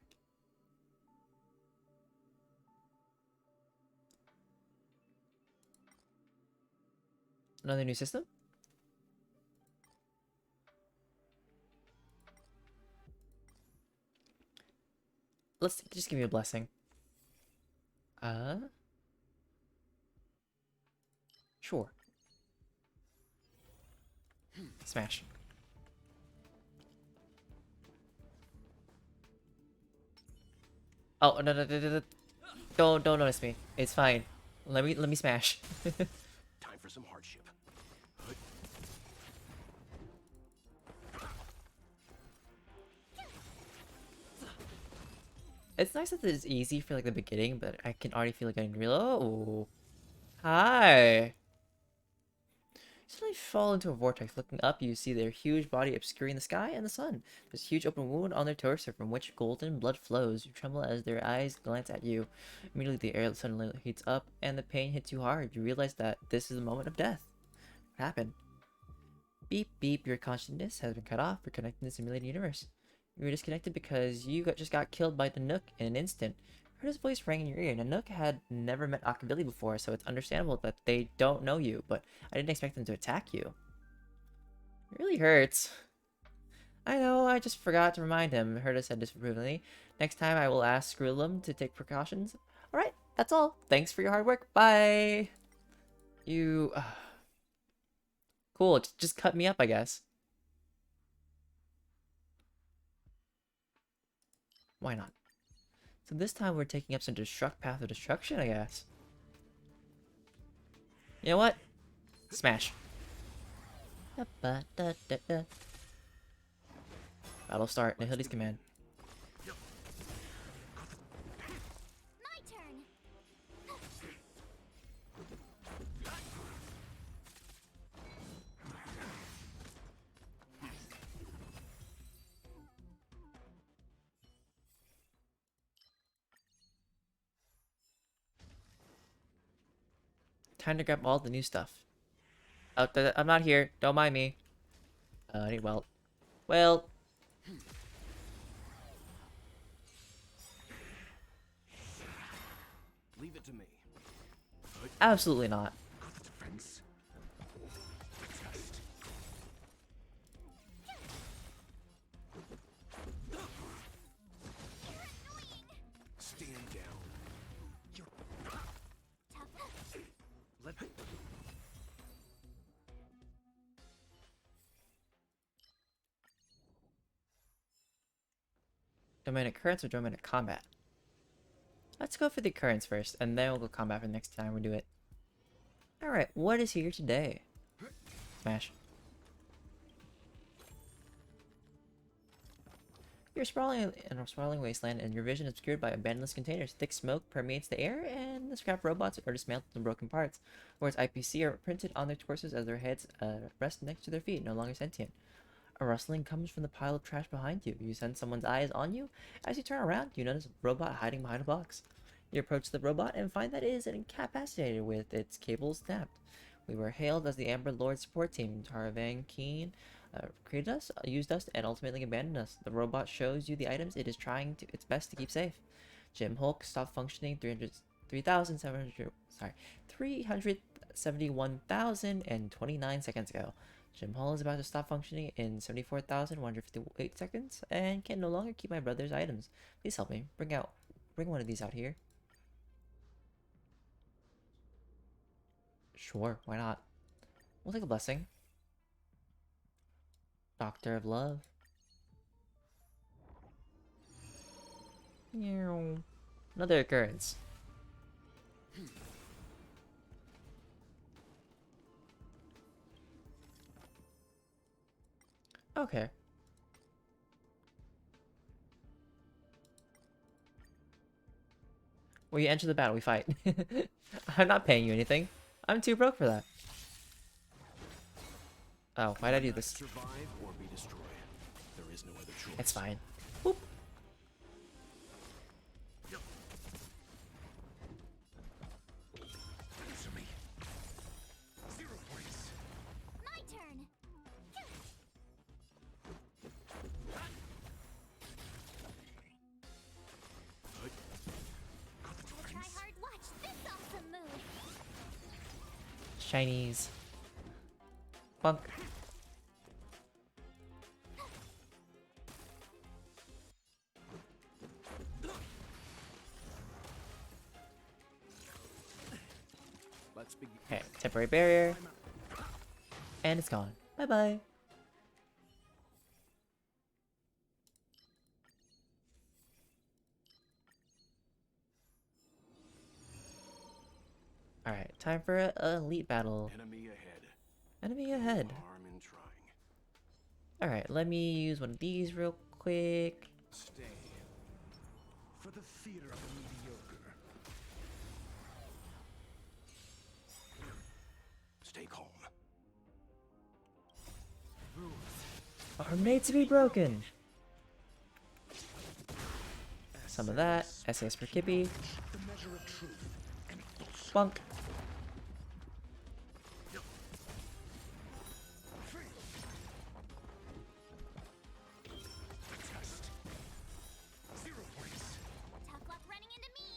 Another new system? Let's just give me a blessing. Sure. Smash. Oh no no no no! Don't notice me. It's fine. Let me smash. Time for some hardship. It's nice that it's easy for like the beginning, but I can already feel like getting real. Oh, hi. Suddenly fall into a vortex. Looking up, you see their huge body obscuring the sky and the sun. There's a huge open wound on their torso from which golden blood flows. You tremble as their eyes glance at you. Immediately, the air suddenly heats up, and the pain hits you hard. You realize that this is the moment of death. What happened? Beep beep. Your consciousness has been cut off. You're connected to the simulated universe. You were disconnected because you just got killed by the Nook in an instant. Herta's voice rang in your ear. Nanook had never met Akavili before, so it's understandable that they don't know you, but I didn't expect them to attack you. It really hurts. I know, I just forgot to remind him, Herta said disapprovingly. Next time I will ask Skrillum to take precautions. Alright, that's all. Thanks for your hard work. Bye! You... Cool, just cut me up, I guess. Why not? So this time we're taking up some path of destruction, I guess. You know what? Smash. Battle start. Nihility's command. My turn. Time to grab all the new stuff. Oh, I'm not here. Don't mind me. I need Welt. Well, Leave it to me. absolutely not. Defense. Stand down. Let Domain occurrence or domain combat? Let's go for the occurrence first, and then we'll go combat for the next time we do it. Alright, what is here today? Smash. You're sprawling in a sprawling wasteland, and your vision is obscured by abandoned containers. Thick smoke permeates the air, and the scrap robots are dismantled in broken parts. Words IPC are printed on their torsos as their heads rest next to their feet, no longer sentient. A rustling comes from the pile of trash behind you. You sense someone's eyes on you. As you turn around, you notice a robot hiding behind a box. You approach the robot and find that it is incapacitated with its cables snapped. We were hailed as the Amber Lord support team. Taravan Keen created us, used us, and ultimately abandoned us. The robot shows you the items it is trying its best to keep safe. Jim Hulk stopped functioning 371,029 seconds ago. Jim Hall is about to stop functioning in 74,158 seconds and can no longer keep my brother's items. Please help me. Bring one of these out here. Sure, why not? We'll take a blessing. Doctor of Love. Another occurrence. Okay. Well, you enter the battle, we fight. I'm not paying you anything. I'm too broke for that. Oh, why'd I do this? Survive or be destroyed. There is no other choice. It's fine. Whoop. Answer me. 0 points. My turn. Try hard. Watch this awesome move. Chinese. Bunk. Let's begin. Okay, temporary barrier. And it's gone. Bye bye. Alright, time for an elite battle. Enemy ahead. Enemy ahead. Harm in trying. Alright, let me use one of these real quick. Stay. For the theater of the mediocre. Stay calm. Are made to be broken. Some of that. SAS for Kippy. The measure of truth and falsehood. Bunk. Test. 0 points. Tough luck running into me.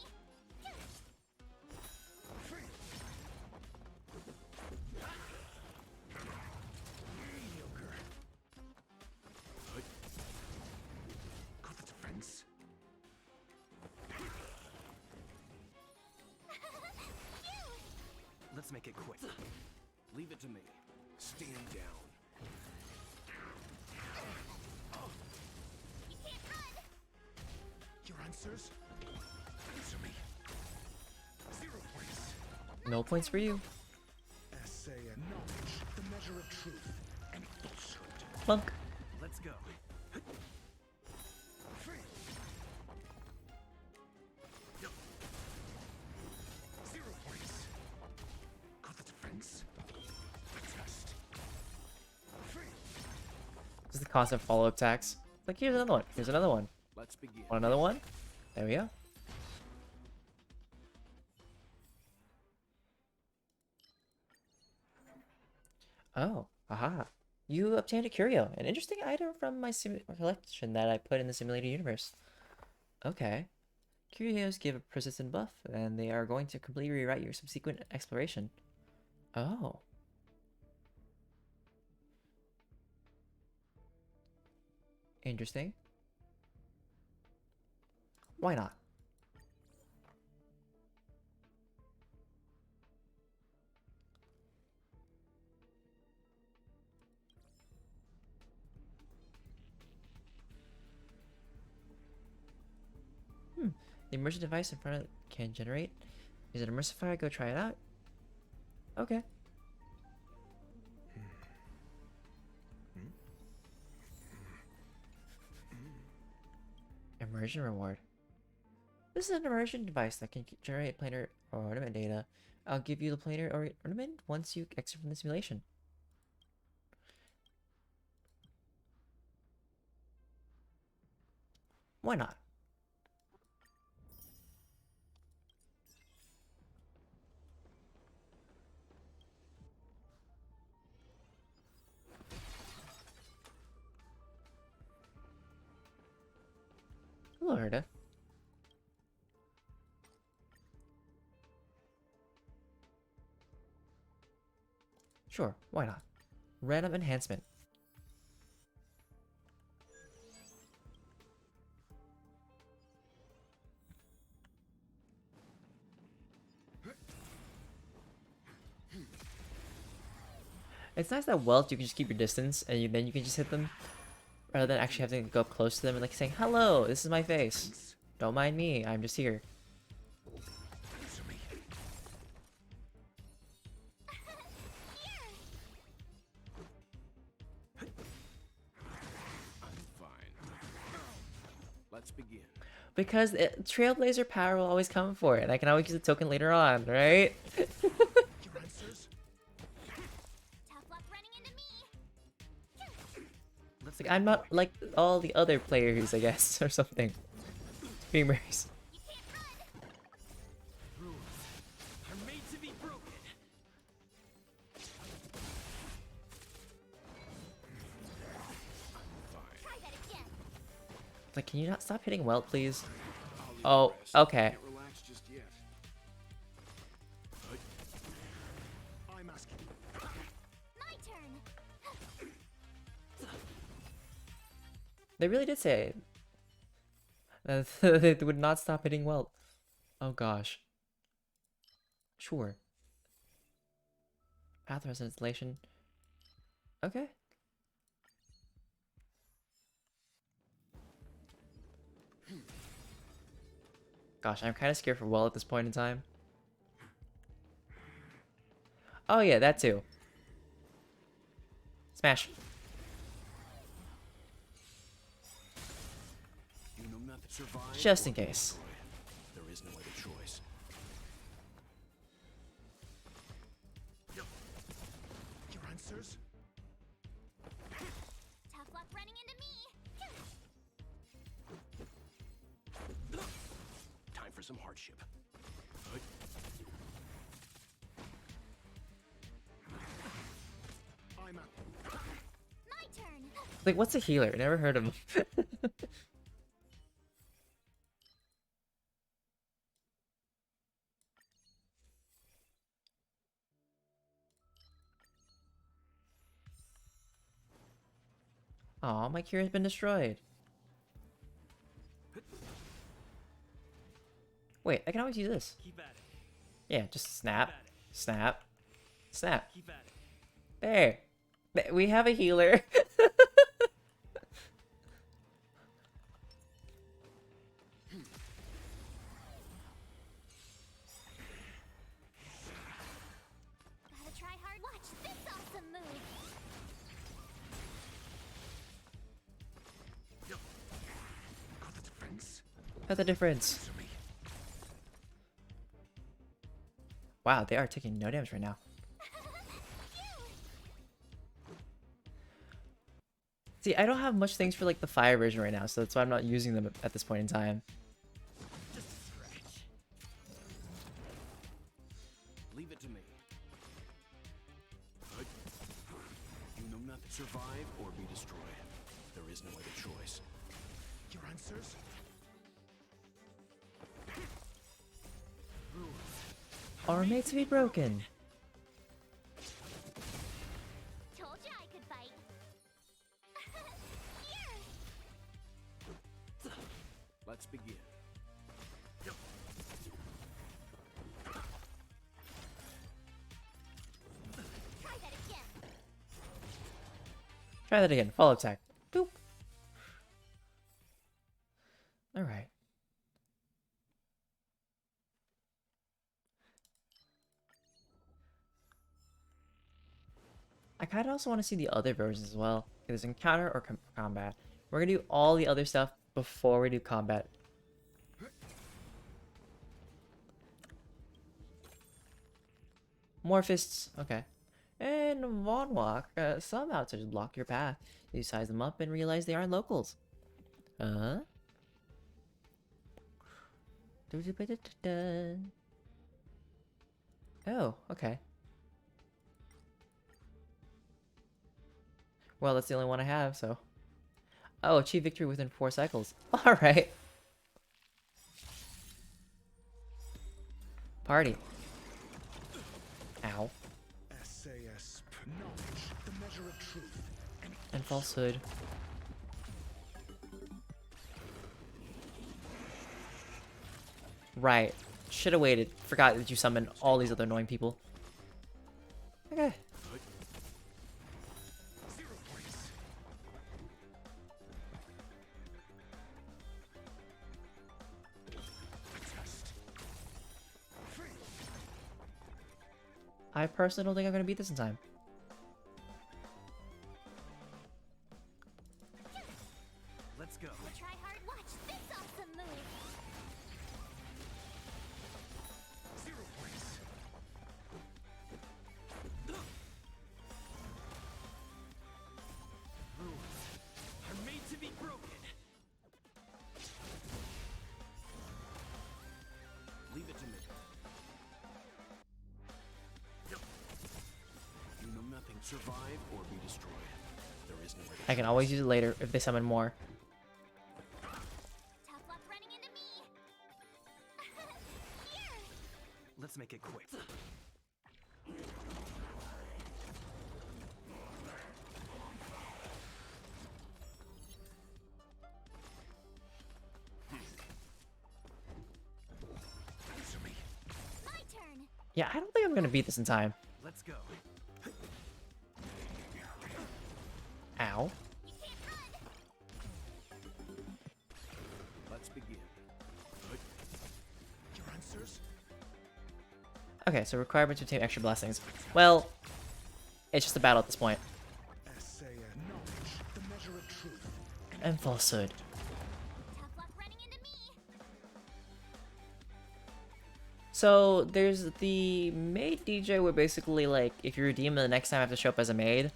Mediocre. Got the defense. Let's make it quick. Leave it to me. Stand down. You can't run. Your answers? Answer me. 0 points. No points for you. Essay and knowledge. The measure of truth and falsehood. Bunk. Let's go. This is the constant follow-up attacks. Like, here's another one. Here's another one. Let's begin. Want another one? There we go. Oh, aha. You obtained a curio, an interesting item from my collection that I put in the simulated universe. Okay. Curios give a persistent buff, and they are going to completely rewrite your subsequent exploration. Oh. Interesting. Why not? The immersion device in front of it can generate. Is it immersifier? Go try it out. Okay. Immersion reward. This is an immersion device that can generate planar or ornament data. I'll give you the planar or ornament once you exit from the simulation. Why not? Hello, Herda. Sure, why not? Random enhancement. It's nice that Welt you can just keep your distance and then you can just hit them rather than actually having to go up close to them and like saying, "Hello, this is my face. Don't mind me, I'm just here." Let's begin. Because Trailblazer power will always come for it. I can always use the token later on, right? It's like I'm not like all the other players, I guess, or something. Streamers. Like, can you not stop hitting Welt, please? Oh, okay. They really did say that they would not stop hitting Welt. Oh gosh. Sure. Path Rest installation. Okay. Gosh, I'm kind of scared for Well at this point in time. Oh yeah, that too. Smash. Just in case. There is no other choice. Your answers? Tough luck running into me. Time for some hardship. I'm up. My turn. Like, what's a healer? Never heard of him. Aw, my cure has been destroyed. Wait, I can always use this. Keep at it. Yeah, just snap, snap, snap. Keep at it. There. We have a healer. Gotta try hard. Watch this awesome move. Got the difference? What's the difference? Wow, they are taking no damage right now. See, I don't have much things for like the fire version right now, so that's why I'm not using them at this point in time. Just a scratch. Leave it to me. You know nothing. Survive or be destroyed. There is no other choice. Your answers? Are made to be broken. Told you I could fight. Here. Let's begin. Try that again. Try that again. Follow attack. Boop. Alright. I kind of also want to see the other versions as well. There's encounter or combat. We're gonna do all the other stuff before we do combat. More fists. Okay. And Von Walk. Some outsiders block your path. You size them up and realize they aren't locals. Oh, okay. Well, that's the only one I have, so. Oh, achieve victory within 4 cycles. Alright. Party. Ow. SAS, knowledge, the measure of truth. And falsehood. Right. Should have waited. Forgot that you summoned all these other annoying people. Okay. I personally don't think I'm gonna beat this in time. Let's go. Try hard. Watch this awesome move. 0 points. Rules are made to be broken. Leave it to me. You know nothing. Survive or be destroyed. There is no other I can always use it later if they summon more. Tough luck running into me. Here. Let's make it quick. My turn. Yeah, I don't think I'm gonna beat this in time. Let's go. Ow. Let's begin. Your answers? Okay, so requirement to obtain extra blessings. Well, it's just a battle at this point. SAS, knowledge, the measure of truth. And falsehood. Tough luck running into me. So there's the maid DJ where basically like if you redeem it the next time I have to show up as a maid.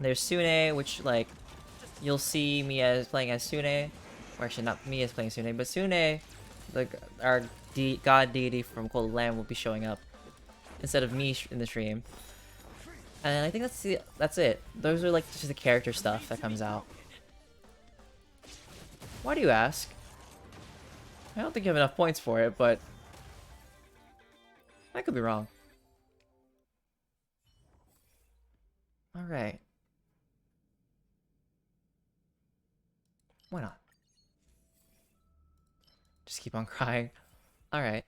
There's Sune, which like you'll see me as playing as Sune, or actually not me as playing Sune, but Sune, our god deity from Cold Land, will be showing up instead of me in the stream. And I think that's it. Those are like just the character stuff that comes out. Why do you ask? I don't think you have enough points for it, but I could be wrong. Alright. Why not? Just keep on crying. Alright.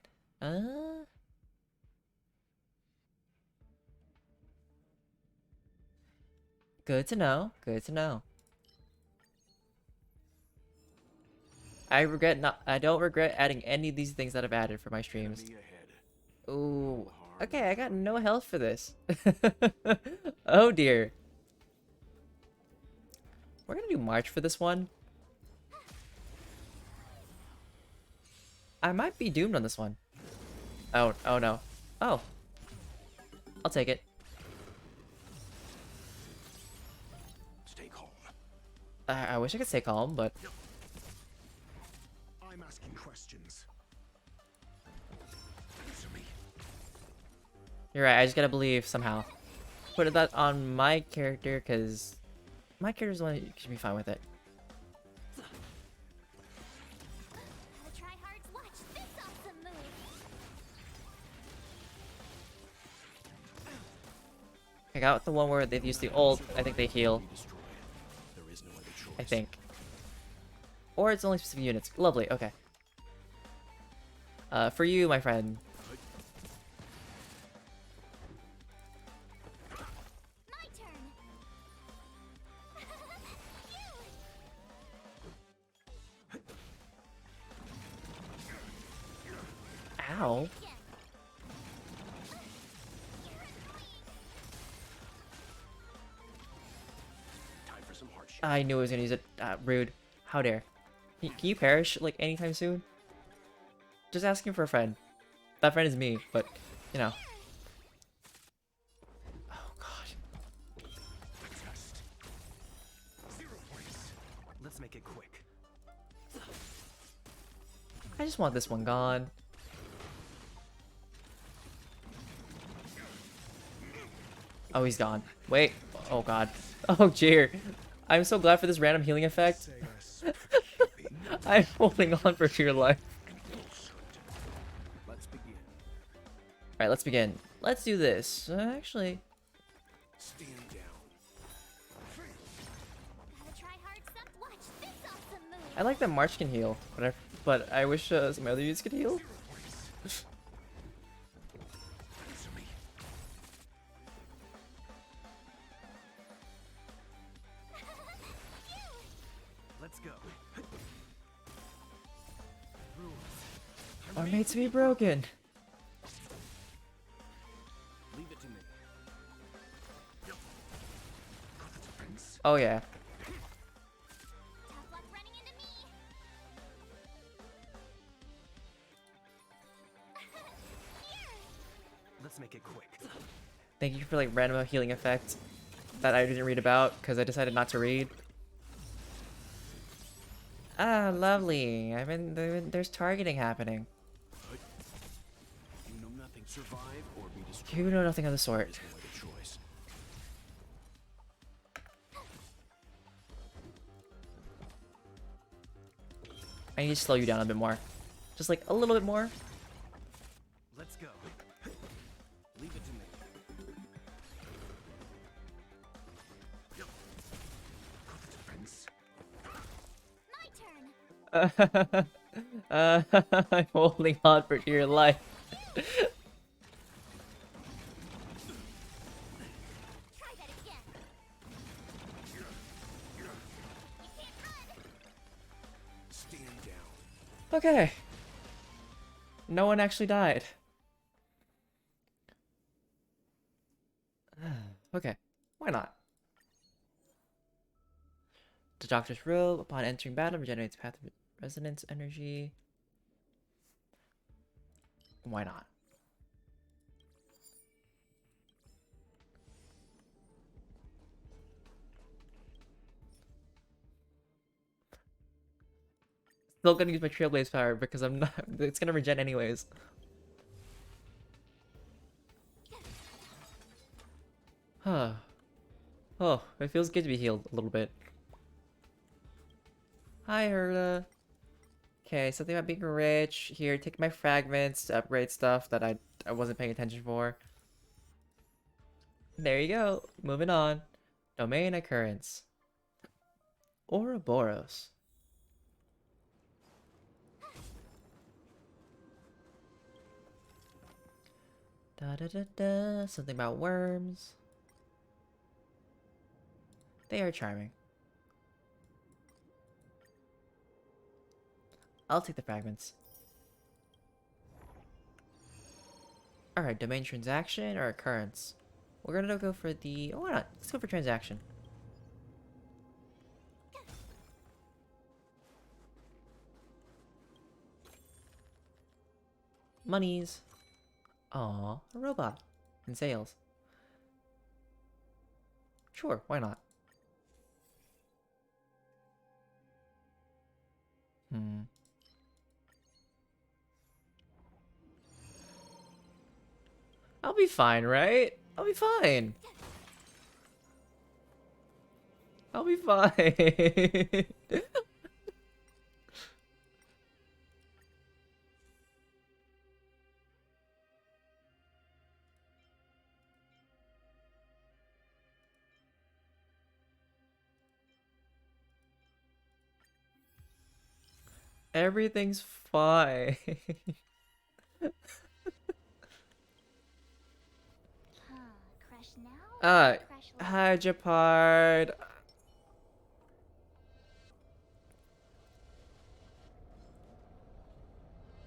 Good to know. Good to know. I don't regret adding any of these things that I've added for my streams. Ooh. Okay, I got no health for this. Oh dear. We're gonna do March for this one. I might be doomed on this one. Oh no. Oh. I'll take it. I wish I could stay calm, but I'm asking questions. Answer me. you're right. I just gotta believe somehow. Put that on my character, because my character's the one who should be fine with it. I got the one where they've used the ult. I think they heal. I think. Or it's only specific units. Lovely, okay. For you, my friend. My turn. Ow. I knew I was gonna use it. Rude. How dare. Can you perish, like, anytime soon? Just asking for a friend. That friend is me, but, you know. Oh, God. Let's make it quick. I just want this one gone. Oh, he's gone. Wait. Oh, God. Oh, jeer. I'm so glad for this random healing effect. I'm holding on for dear life. Let's begin. Alright, let's begin. Let's do this. Actually... Stand down. I like that March can heal, but I wish some other units could heal. Let's go. Our mates be broken. Leave it to me. Oh yeah. Let's make it quick. Thank you for like random healing effect that I didn't read about because I decided not to read. Ah, lovely. There's targeting happening. You know nothing. Survive or be destroyed. You know nothing of the sort. There's no other choice. I need to slow you down a bit more. Just like a little bit more. Let's go. Leave it to me. I'm holding on for dear life. Stand down. Okay. No one actually died. Okay, why not? The Doctor's Robe, upon entering battle, regenerates path of resonance energy. Why not? Still gonna use my Trailblaze power because I'm not. It's gonna regen anyways. Huh. Oh, it feels good to be healed a little bit. Hi, Herda. Okay, something about being rich. Here, take my fragments to upgrade stuff that I wasn't paying attention for. There you go. Moving on. Domain occurrence. Ouroboros. Da da da da. Something about worms. They are charming. I'll take the fragments. Alright, domain transaction or occurrence? We're gonna go for the... Oh, why not? Let's go for transaction. Monies. Aw, a robot. And sales. Sure, why not? I'll be fine, right? I'll be fine. I'll be fine. Everything's fine. Hi, Japard.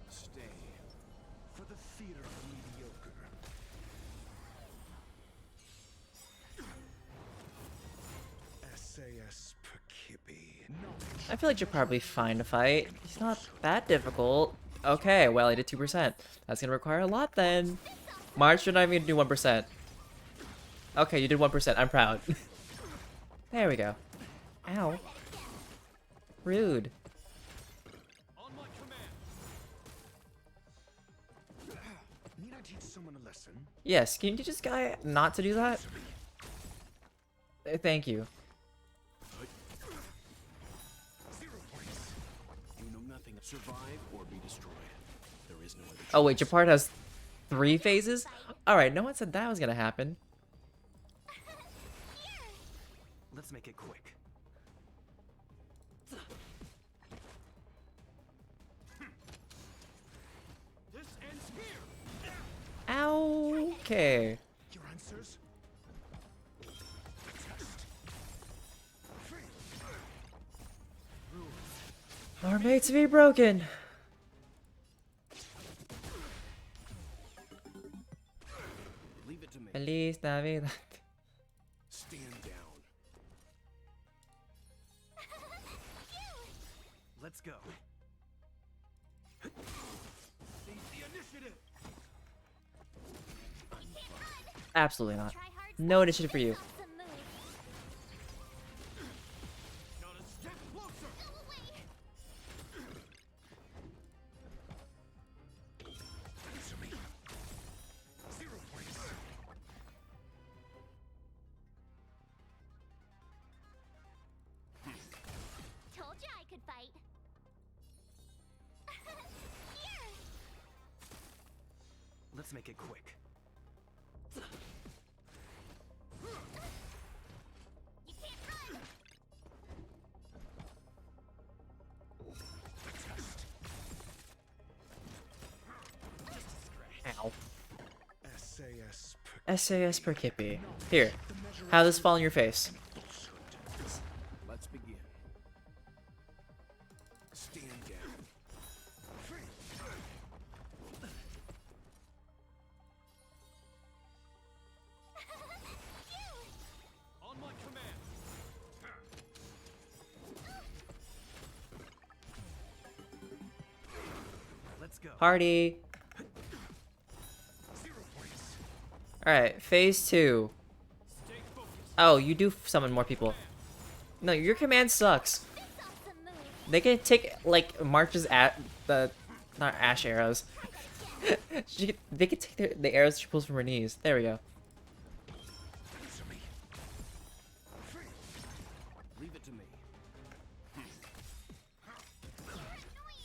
Stay for the theater of mediocre. SAS Perkippy. I feel like you're probably fine to fight. He's not that difficult. Okay, well, I did 2%. That's gonna require a lot then. March, you're not even gonna do 1%. Okay, you did 1%. I'm proud. There we go. Ow. Rude. Need I teach someone a lesson? Yes, can you teach this guy not to do that? Thank you. 0 points. You know nothing. Survive or be destroyed. There is no other choice. Oh wait, Japard has 3 phases? Alright, no one said that was gonna happen. Let's make it quick. This ends here. Ow. Okay. Your answers? Are made to be broken. Leave it to me. Feliz Navidad. Stand down. Let's go. Seize the initiative. Absolutely not. No initiative for you. Not a step closer. Answer me. 0 points. Told you I could fight. Here. Let's make it quick. You can't run. Ow. SAS SAS per Kippy. Here. Have this fall in your face. Let's begin. Stand down. On my command. Let's go. Party. 0 points. Alright, phase 2. Oh, you do summon more people. No, your command sucks. They can take, like, March's at the... Not Ash arrows. They can take the arrows she pulls from her knees. There we go. Answer me. Leave it to me.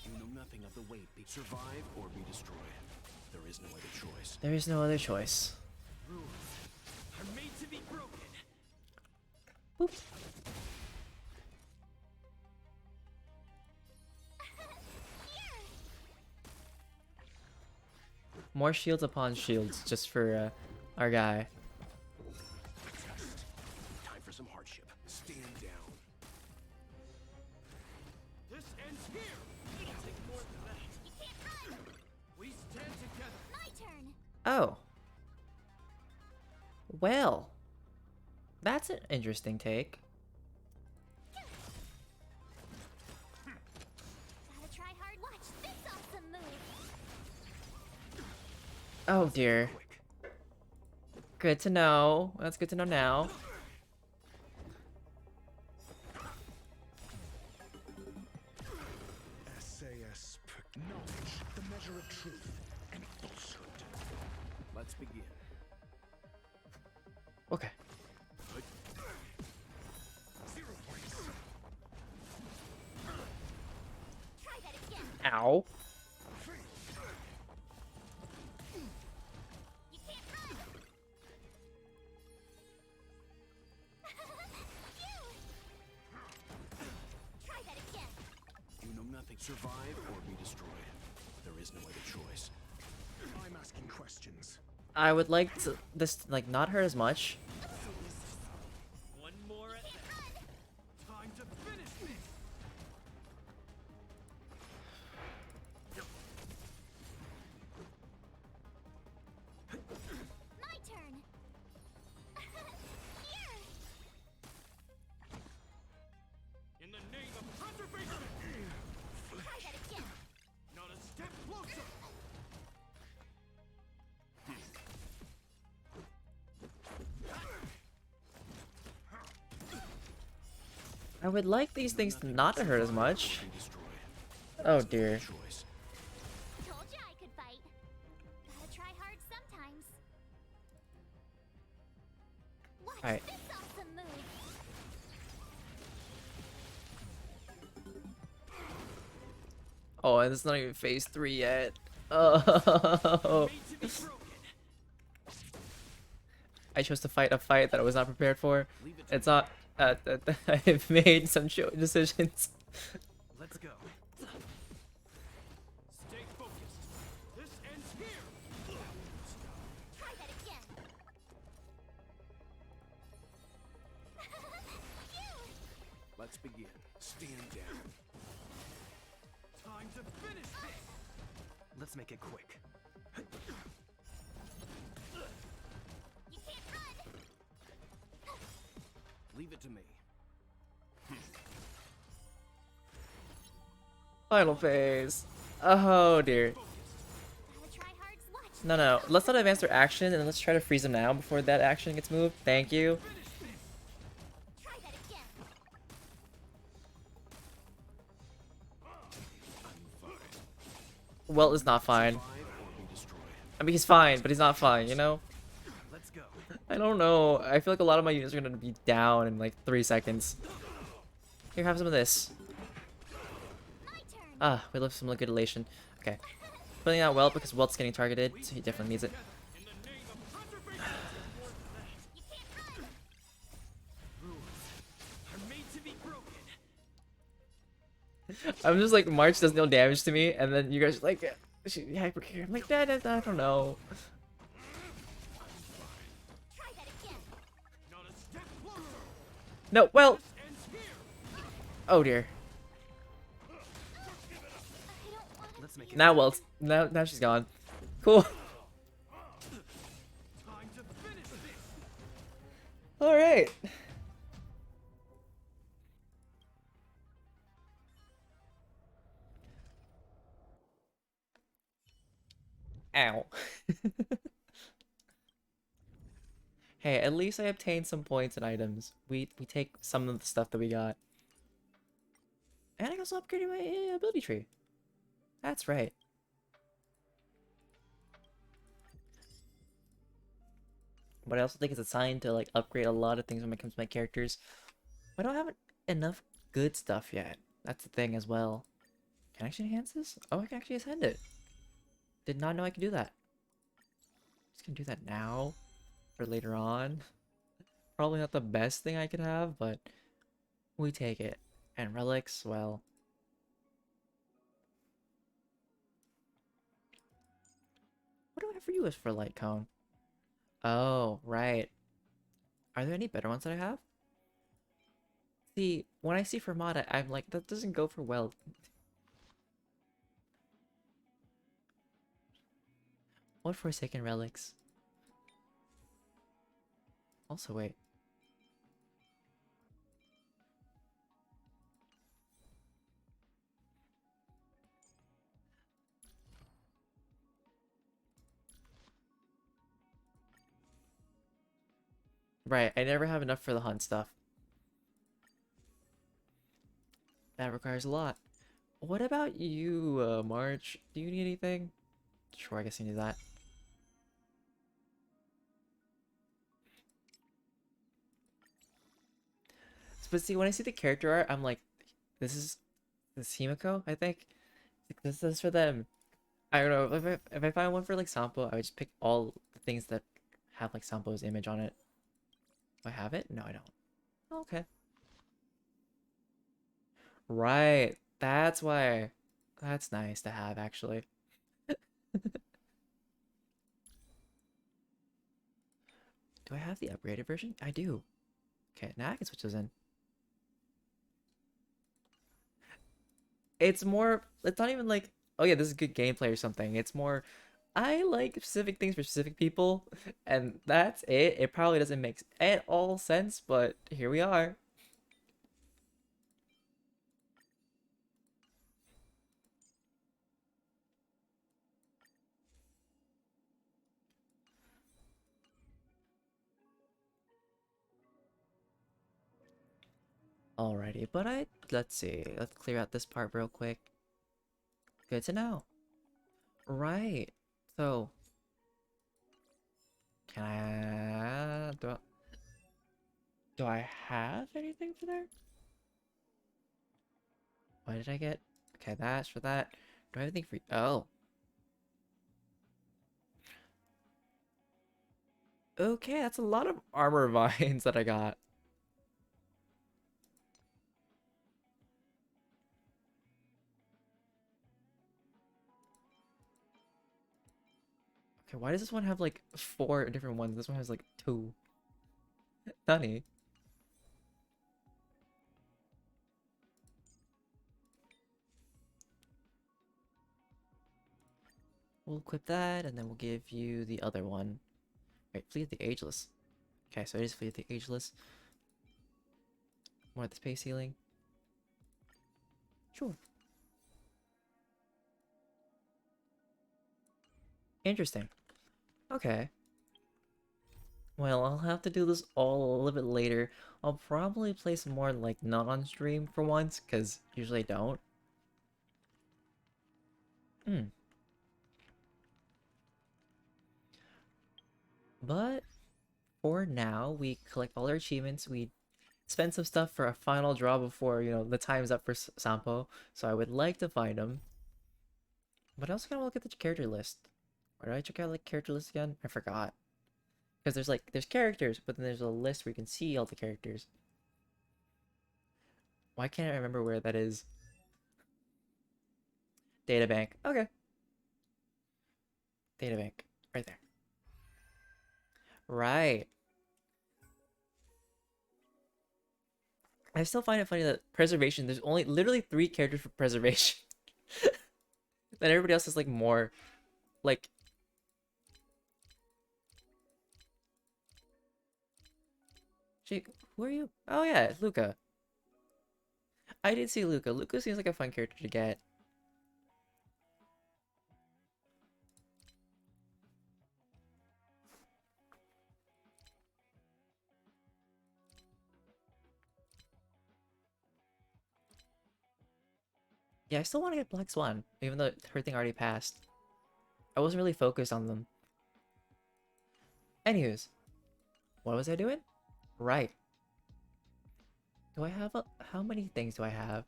You know nothing of the weight. Survive or be destroyed. There is no other choice. There is no other choice. Rules are made to be broken. Boop. More shields upon shields, just for our guy. Time for some hardship. Stand down. This ends here. It'll take more than that. You can't run. We stand together. My turn. Oh. Well. That's an interesting take. Gotta try hard. Watch this awesome move. Oh dear. Good to know. That's good to know now. Knowledge, the measure of truth and falsehood. Let's begin. Okay. 0 points. Try that again. Ow. You can't run. Try that again. You know nothing. Survive or be destroyed. There is no other choice. I'm asking questions. I would like to this like not hurt as much. One more at that. Time to finish this. My turn. Here. In the name of preservation. Try that again. Not a step closer. I would like these things not to hurt as much. Oh dear. Told you I could fight. Gotta try hard sometimes. Watch Alright. this awesome move. Oh, and it's not even phase 3 yet. Oh. I chose to fight a fight that I was not prepared for. It's not. I've made some decisions. Let's go. Stay focused. This ends here. Try that again. Let's begin. Stand down. Time to finish this. Let's make it quick. You can't run. Leave it to me. Final phase. Oh dear. Gotta try hard. Watch. No. Let's not advance their action and let's try to freeze them now before that action gets moved. Thank you. Try that again. Well, it's not fine. I mean, he's fine, but he's not fine, you know? Let's go. I don't know. I feel like a lot of my units are gonna be down in like 3 seconds. Here, have some of this. Ah, we left some liquid elation. Okay. Putting out Welt because Welt's getting targeted, so he definitely needs it. I'm just like, March does no damage to me, and then you guys are like, she hypercare. I'm like, I don't know. No, well. Oh dear. Let's make it. Now Welt's now she's gone. Cool. Time to finish this. All right. Ow. Hey, at least I obtained some points and items. We take some of the stuff that we got. And I also upgraded my ability tree. That's right. But I also think it's a sign to like upgrade a lot of things when it comes to my characters. But I don't have enough good stuff yet. That's the thing as well. Can I actually enhance this? Oh, I can actually ascend it. Did not know I could do that. Just gonna do that now. Or later on. Probably not the best thing I could have, but we take it. And relics, well. What do I have for you as for light cone? Oh, right. Are there any better ones that I have? See, when I see Fermata, I'm like, that doesn't go for well. What Forsaken relics? Also, wait. Right, I never have enough for the hunt stuff. That requires a lot. What about you, March? Do you need anything? Sure, I guess you need that. But see, when I see the character art, I'm like, this is Himiko, I think. Like, this is for them. I don't know, if I find one for like Sampo, I would just pick all the things that have like Sampo's image on it. Do I have it? No, I don't. Okay. Right. That's why. That's nice to have, actually. Do I have the upgraded version? I do. Okay, now I can switch those in. It's more, it's not even like, oh yeah, this is good gameplay or something. It's more, I like specific things for specific people, and that's it. It probably doesn't make at all sense, but here we are. Alrighty, but let's see. Let's clear out this part real quick. Good to know. Right. So, can I, do I have anything for there? What did I get? Okay, that's for that. Do I have anything for, oh. Okay, that's a lot of armor vines that I got. Okay, why does this one have like 4 different ones? This one has like 2. Funny. We'll equip that, and then we'll give you the other one. Wait, Fleet of the Ageless. Okay, so it is Fleet of the Ageless. More at the space ceiling. Sure. Interesting. Okay. Well, I'll have to do this all a little bit later. I'll probably play some more like not on stream for once, because usually I don't. Hmm. But for now, we collect all our achievements. We spend some stuff for a final draw before, you know, the time's up for Sampo. So I would like to find him. But I also gotta look at the character list. Or did I check out like character list again? I forgot. Because there's characters, but then there's a list where you can see all the characters. Why can't I remember where that is? Databank. Okay. Databank. Right there. Right. I still find it funny that preservation, there's only literally 3 characters for preservation. Then everybody else is like more. Like, Jake, who are you? Oh yeah, Luca. I did see Luca. Luca seems like a fun character to get. Yeah, I still want to get Black Swan, even though her thing already passed. I wasn't really focused on them. Anyways, what was I doing? Right. Do I have a... How many things do I have?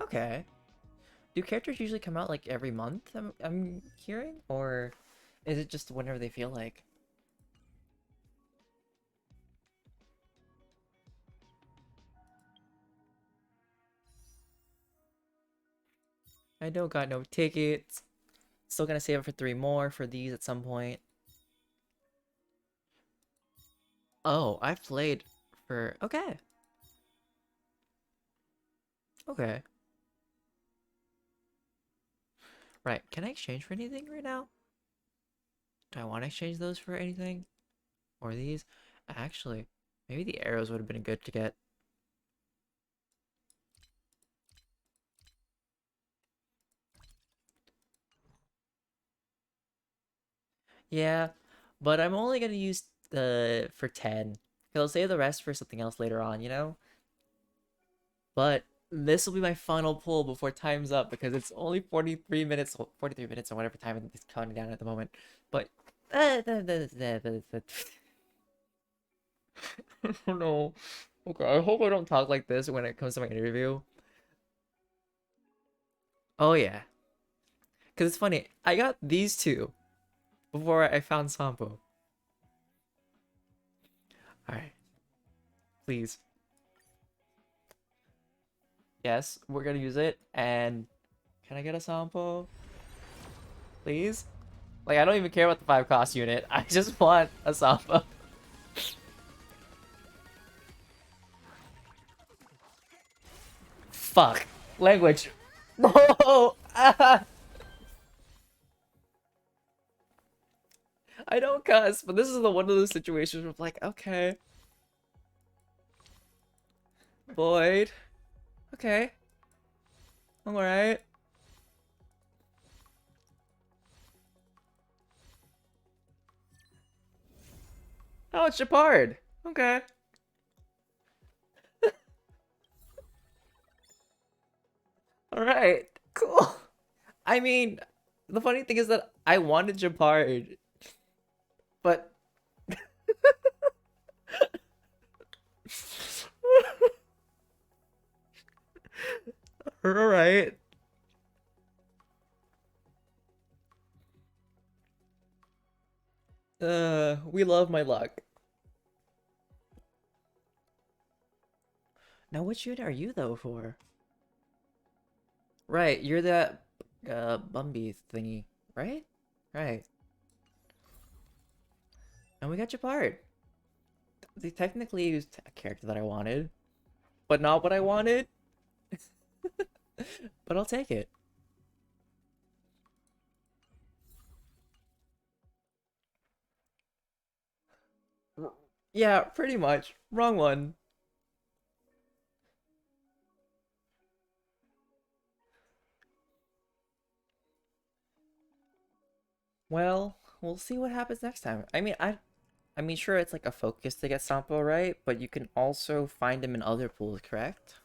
Okay. Do characters usually come out like every month, I'm hearing? Or is it just whenever they feel like? I don't got no tickets. Still gonna save up for 3 more for these at some point. Oh, I've played for... Okay. Okay. Right, can I exchange for anything right now? Do I want to exchange those for anything? Or these? Actually, maybe the arrows would have been good to get. Yeah, but I'm only gonna use the for 10. I'll save the rest for something else later on, you know? But this will be my final pull before time's up because it's only 43 minutes, 43 minutes or whatever time it's counting down at the moment. But I don't know. Okay, I hope I don't talk like this when it comes to my interview. Oh yeah, because it's funny. I got these two before I found Sampo. All right, please. Yes, we're gonna use it. And can I get a Sampo? Please? Like, I don't even care about the 5 cost unit. I just want a Sampo. Fuck. Language. No! I don't cuss, but this is the one of those situations where I'm like, okay. Boyd. Okay. Alright. Oh, it's Shepard. Okay. Alright. Cool. I mean, the funny thing is that I wanted Shepard, but alright. We love my luck. Now, which unit are you though for? Right, you're that Bumby thingy, right? Right. And we got Japard. They technically used a character that I wanted, but not what I wanted. But I'll take it. Yeah, pretty much. Wrong one. Well, we'll see what happens next time. I mean, sure, it's like a focus to get Sampo right, but you can also find him in other pools, correct?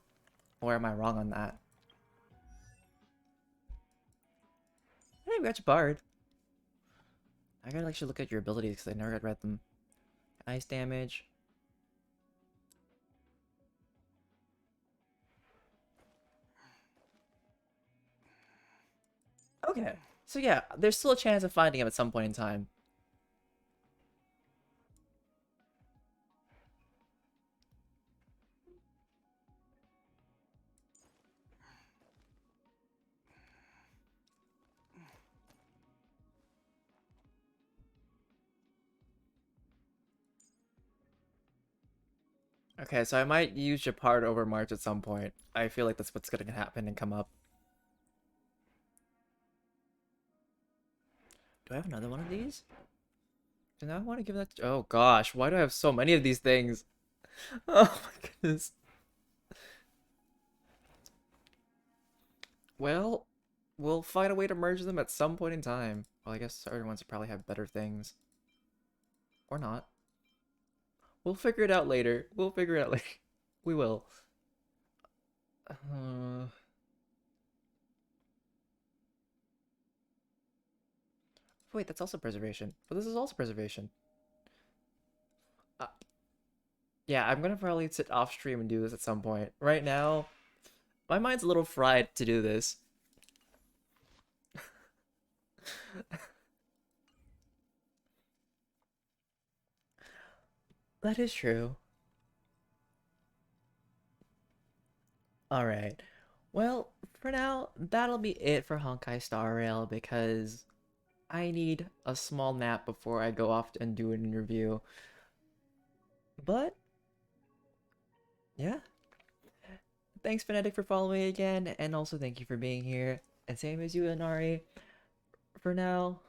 Or am I wrong on that? Hey, we got your Bard. I gotta actually look at your abilities because I never read them. Ice damage. Okay, so yeah, there's still a chance of finding him at some point in time. Okay, so I might use Japard over March at some point. I feel like that's what's gonna happen and come up. Do I have another one of these? Do I want to give that oh gosh, why do I have so many of these things? Oh my goodness. Well, we'll find a way to merge them at some point in time. Well, I guess certain ones probably have better things. Or not. We'll figure it out later. We'll figure it out later. We will. Wait, that's also preservation. But this is also preservation. Yeah, I'm gonna probably sit off stream and do this at some point. Right now, my mind's a little fried to do this. That is true. Alright. Well, for now, that'll be it for Honkai Star Rail because I need a small nap before I go off and do an interview. But, yeah. Thanks, Fnatic, for following me again, and also thank you for being here. And same as you, Inari. For now,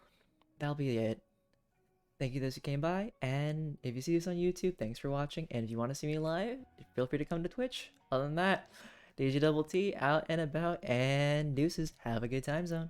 that'll be it. Thank you those who came by, and if you see this on YouTube, thanks for watching, and if you want to see me live, feel free to come to Twitch. Other than that, DjDoubleT out and about, and deuces. Have a good time zone.